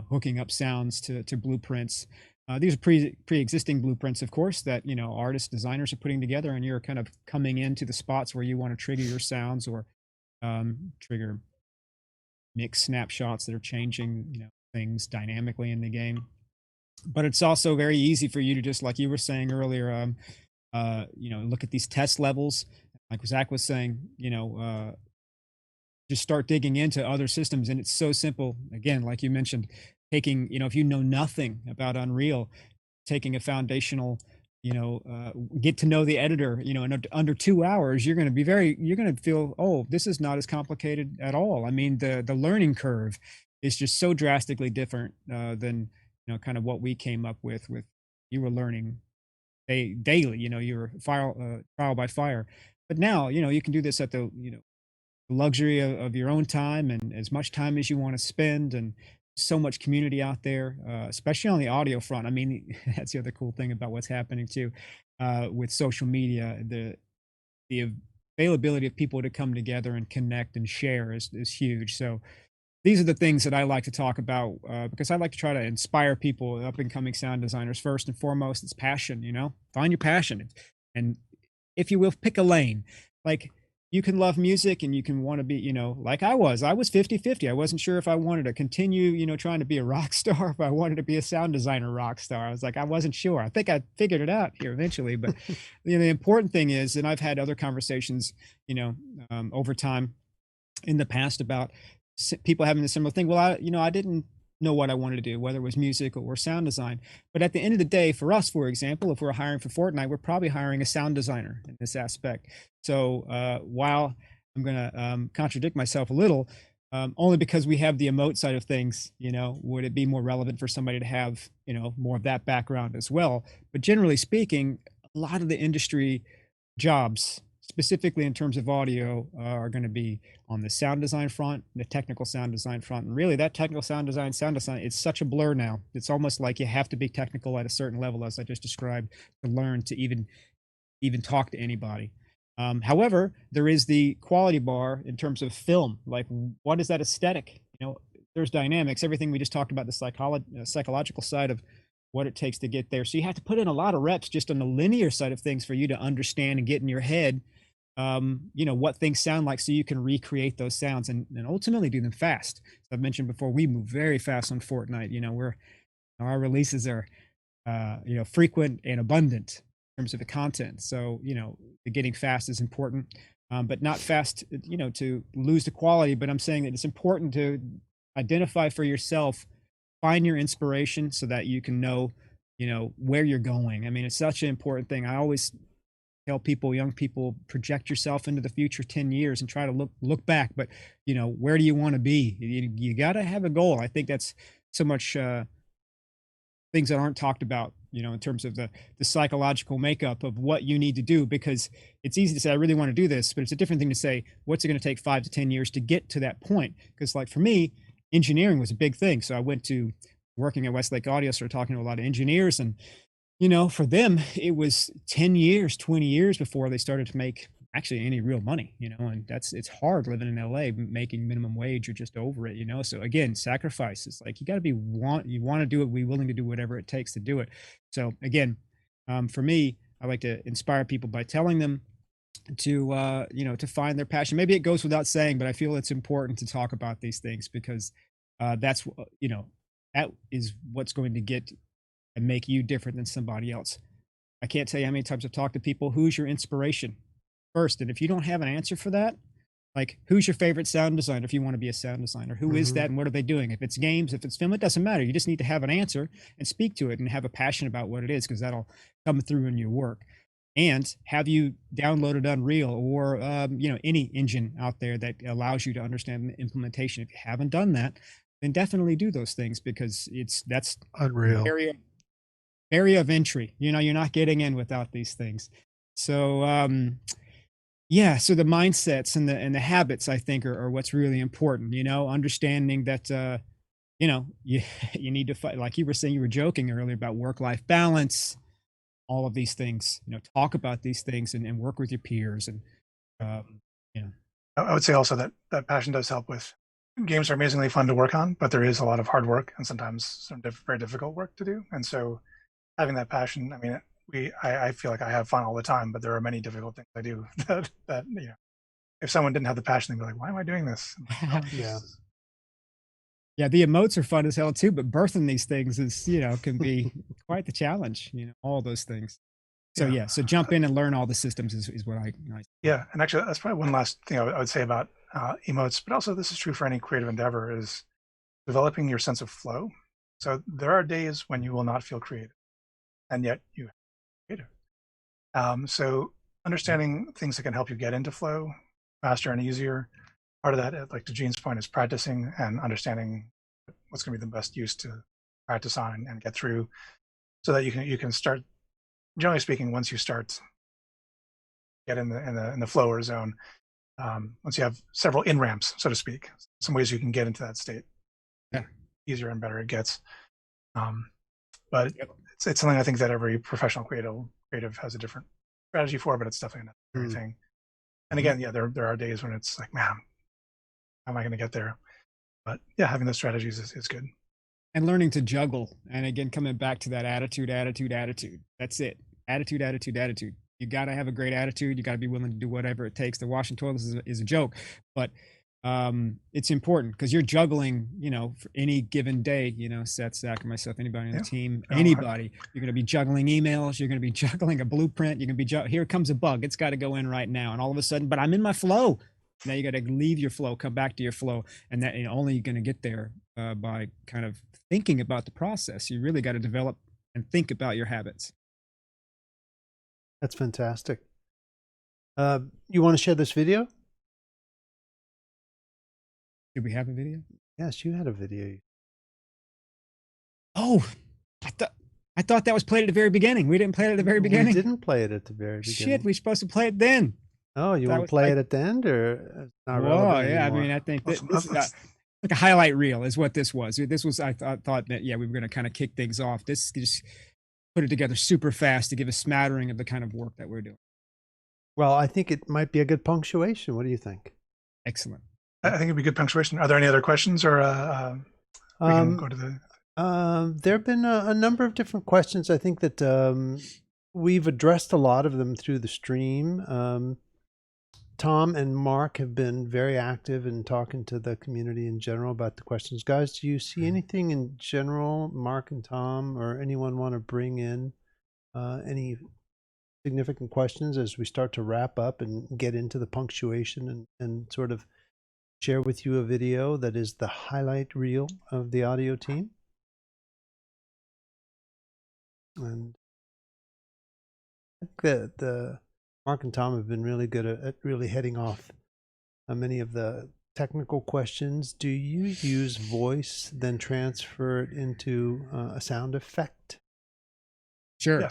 hooking up sounds to blueprints. These are pre-existing blueprints, of course, that artists, designers are putting together, and you're kind of coming into the spots where you want to trigger your sounds, or trigger mix snapshots that are changing things dynamically in the game. But it's also very easy for you to, just like you were saying earlier, look at these test levels, like Zach was saying, just start digging into other systems. And it's so simple, again, like you mentioned, taking, if you know nothing about Unreal, taking a foundational, get to know the editor, in under 2 hours, you're going to feel, oh, this is not as complicated at all. I mean, the learning curve is just so drastically different than, kind of what we came up with you were learning daily, you were trial by fire. But now, you can do this at the, luxury of your own time, and as much time as you want to spend, and so much community out there, especially on the audio front. I mean, that's the other cool thing about what's happening too, with social media. The availability of people to come together and connect and share is huge. So these are the things that I like to talk about, because I like to try to inspire people, up and coming sound designers. First and foremost, it's passion. Find your passion, and if you will, pick a lane. Like, you can love music, and you can want to be, like I was 50-50. I wasn't sure if I wanted to continue, trying to be a rock star, if I wanted to be a sound designer rock star. I was like, I wasn't sure. I think I figured it out here eventually. But, the important thing is, and I've had other conversations, over time in the past about people having a similar thing. Well, I didn't know what I wanted to do, whether it was music or sound design. But at the end of the day, for us, for example, if we're hiring for Fortnite, we're probably hiring a sound designer in this aspect. So while I'm going to contradict myself a little, only because we have the emote side of things, would it be more relevant for somebody to have, more of that background as well? But generally speaking, a lot of the industry jobs, specifically in terms of audio, are going to be on the sound design front, the technical sound design front. And really, that technical sound design, it's such a blur now. It's almost like you have to be technical at a certain level, as I just described, to learn to even talk to anybody. However, there is the quality bar in terms of film. Like, what is that aesthetic? There's dynamics, everything we just talked about, the psychological side of what it takes to get there. So you have to put in a lot of reps just on the linear side of things for you to understand and get in your head, what things sound like so you can recreate those sounds and ultimately do them fast. So I've mentioned before, we move very fast on Fortnite. Our releases are, frequent and abundant in terms of the content. So, the getting fast is important, but not fast, to lose the quality. But I'm saying that it's important to identify for yourself, find your inspiration so that you can know, where you're going. I mean, it's such an important thing. I always tell people, young people, project yourself into the future 10 years and try to look back. But, where do you want to be? You got to have a goal. I think that's so much things that aren't talked about, in terms of the psychological makeup of what you need to do, because it's easy to say, I really want to do this, but it's a different thing to say, what's it going to take 5 to 10 years to get to that point? Because like for me, engineering was a big thing. So I went to working at Westlake Audio, started talking to a lot of engineers, and for them, it was 10 years, 20 years before they started to make actually any real money, and it's hard living in LA, making minimum wage or just over it, So again, sacrifices, like you got to you want to do it, be willing to do whatever it takes to do it. So again, for me, I like to inspire people by telling them to, to find their passion. Maybe it goes without saying, but I feel it's important to talk about these things because that's, that is what's going to get and make you different than somebody else. I can't tell you how many times I've talked to people, who's your inspiration first? And if you don't have an answer for that, like who's your favorite sound designer if you want to be a sound designer? Who is that and what are they doing? If it's games, if it's film, it doesn't matter. You just need to have an answer and speak to it and have a passion about what it is, because that'll come through in your work. And have you downloaded Unreal or any engine out there that allows you to understand the implementation? If you haven't done that, then definitely do those things, because that's Unreal. area of entry. You're not getting in without these things. So so the mindsets and the habits, I think, are what's really important. Understanding that you need to fight, like you were saying, you were joking earlier about work-life balance, all of these things. Talk about these things and work with your peers. And I would say also that passion does help with games are amazingly fun to work on, but there is a lot of hard work and sometimes some very difficult work to do. And so having that passion, I mean, I feel like I have fun all the time, but there are many difficult things I do that if someone didn't have the passion, they'd be like, why am I doing this? Yeah, the emotes are fun as hell too, but birthing these things is, can be quite the challenge, all those things. So so jump in and learn all the systems is what I Yeah, and actually that's probably one last thing I would say about emotes, but also this is true for any creative endeavor, is developing your sense of flow. So there are days when you will not feel creative, and yet you are creative. So understanding things that can help you get into flow faster and easier. Part of that, like to Gene's point, is practicing and understanding what's going to be the best use to practice on and get through, so that you can start. Generally speaking, once you start get in the flow or zone, once you have several in ramps, so to speak, some ways you can get into that state, easier and better it gets. But it's something I think that every professional creative has a different strategy for, but it's definitely not everything. And again, there are days when it's like, man, how am I going to get there? But yeah, having those strategies is good. And learning to juggle. And again, coming back to that attitude. That's it. Attitude. You got to have a great attitude. You got to be willing to do whatever it takes. The washing toilets is a joke, but it's important because you're juggling, for any given day, Seth, Zach, and myself, anybody on the team, anybody, you're going to be juggling emails. You're going to be juggling a blueprint. You're going to be, here comes a bug. It's got to go in right now. And all of a sudden, but I'm in my flow. Now you got to leave your flow, come back to your flow. And that only you're going to get there by kind of thinking about the process. You really got to develop and think about your habits. That's fantastic. You want to share this video? Do we have a video? Yes, you had a video. Oh, I thought that was played at the very beginning. We didn't play it at the very beginning. We didn't play it at the very beginning. Shit, we're supposed to play it then. Oh, you want to play it at the end, or not relevant anymore? I mean, I think this is like a highlight reel is what this was. This was, I thought that, we were going to kind of kick things off. This just put it together super fast to give a smattering of the kind of work that we're doing. Well, I think it might be a good punctuation. What do you think? Excellent. I think it'd be good punctuation. Are there any other questions, or we can go to the? There have been a number of different questions. I think that we've addressed a lot of them through the stream. Tom and Mark have been very active in talking to the community in general about the questions. Guys, do you see anything in general, Mark and Tom, or anyone want to bring in any significant questions as we start to wrap up and get into the punctuation and sort of share with you a video that is the highlight reel of the audio team? And I think that the Mark and Tom have been really good at really heading off many of the technical questions. Do you use voice, then transfer it into a sound effect? Sure.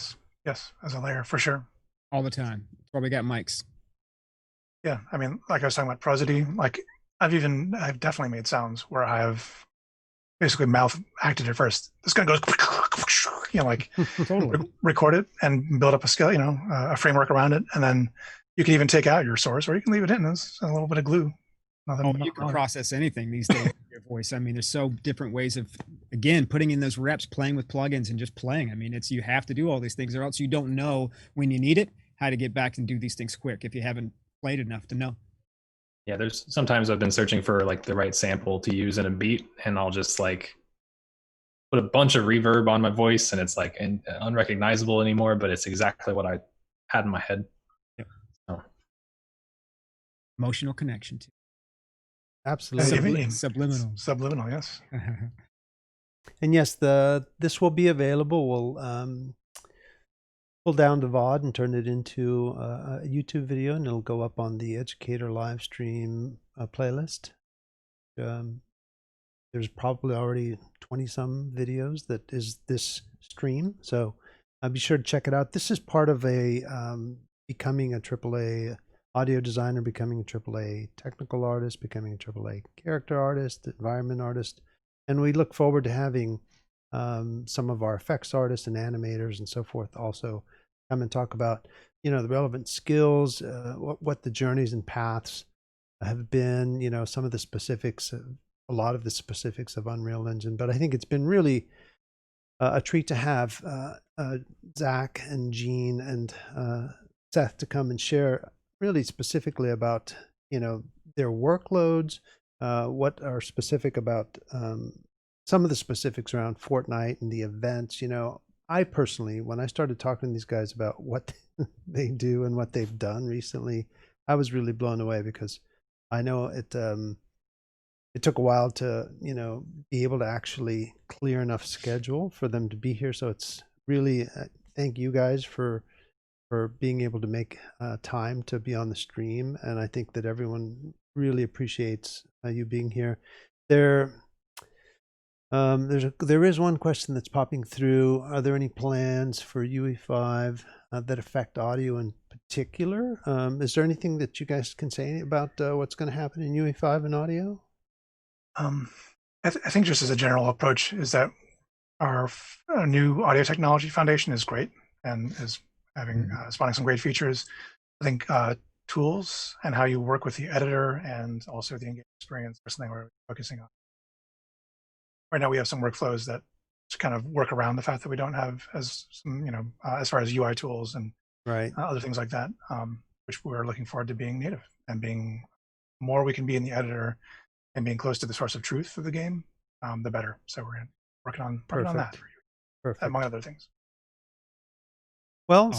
Yes, as a layer for sure. All the time. That's why we got mics. Yeah, I mean, like I was talking about prosody, like I've definitely made sounds where I have basically mouth acted it first. This guy goes, like Totally. record it and build up a skill, a framework around it, and then you can even take out your source, or you can leave it in as a little bit of glue. You can process anything these days with your voice. I mean, there's so different ways of, again, putting in those reps, playing with plugins and just playing. I mean, you have to do all these things or else you don't know when you need it, how to get back and do these things quick if you haven't played enough to know. Yeah, there's sometimes I've been searching for like the right sample to use in a beat, and I'll just like put a bunch of reverb on my voice, and it's like unrecognizable anymore, but it's exactly what I had in my head. Yep. So. Emotional connection too. Absolutely. Subliminal, yes. And yes, this will be available. We'll pull down the VOD and turn it into a YouTube video, and it'll go up on the Educator live stream playlist. There's probably already 20-some videos that is this stream, so be sure to check it out. This is part of a becoming a AAA audio designer, becoming a AAA technical artist, becoming a AAA character artist, environment artist, and we look forward to having some of our effects artists and animators and so forth also come and talk about, the relevant skills, what the journeys and paths have been, some of the specifics, a lot of the specifics of Unreal Engine. But I think it's been really a treat to have Zach and Gene and Seth to come and share really specifically about, their workloads, what are specific about some of the specifics around Fortnite and the events. I personally, when I started talking to these guys about what they do and what they've done recently, I was really blown away, because I know it took a while to, be able to actually clear enough schedule for them to be here. So it's really, thank you guys for being able to make time to be on the stream. And I think that everyone really appreciates you being here. There is one question that's popping through. Are there any plans for UE5 that affect audio in particular? Is there anything that you guys can say about what's going to happen in UE5 and audio? I think just as a general approach is that our new audio technology foundation is great and is having spawning some great features. I think tools and how you work with the editor and also the engagement experience are something we're focusing on. Right now we have some workflows that kind of work around the fact that we don't have as some, as far as UI tools and other things like that, which we're looking forward to being native and being more we can be in the editor and being close to the source of truth of the game, the better. So we're working on that for you, among other things. Well,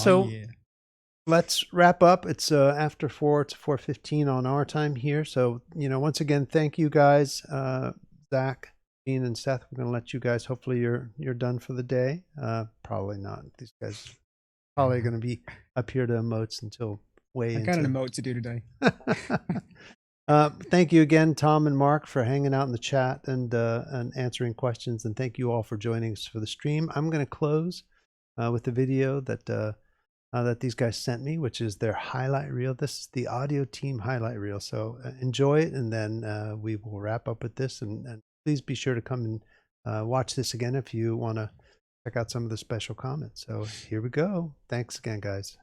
let's wrap up. It's after 4, it's 4:15 on our time here. So, once again, thank you guys, Zach, Gene, and Seth. We're going to let you guys, hopefully you're done for the day. Probably not. These guys probably going to be up here to emotes until way into... I got an emote to do today. Thank you again, Tom and Mark, for hanging out in the chat and answering questions. And thank you all for joining us for the stream. I'm going to close with the video that these guys sent me, which is their highlight reel. This is the audio team highlight reel. So enjoy it, and then we will wrap up with this. And please be sure to come and watch this again if you want to check out some of the special comments. So here we go. Thanks again, guys.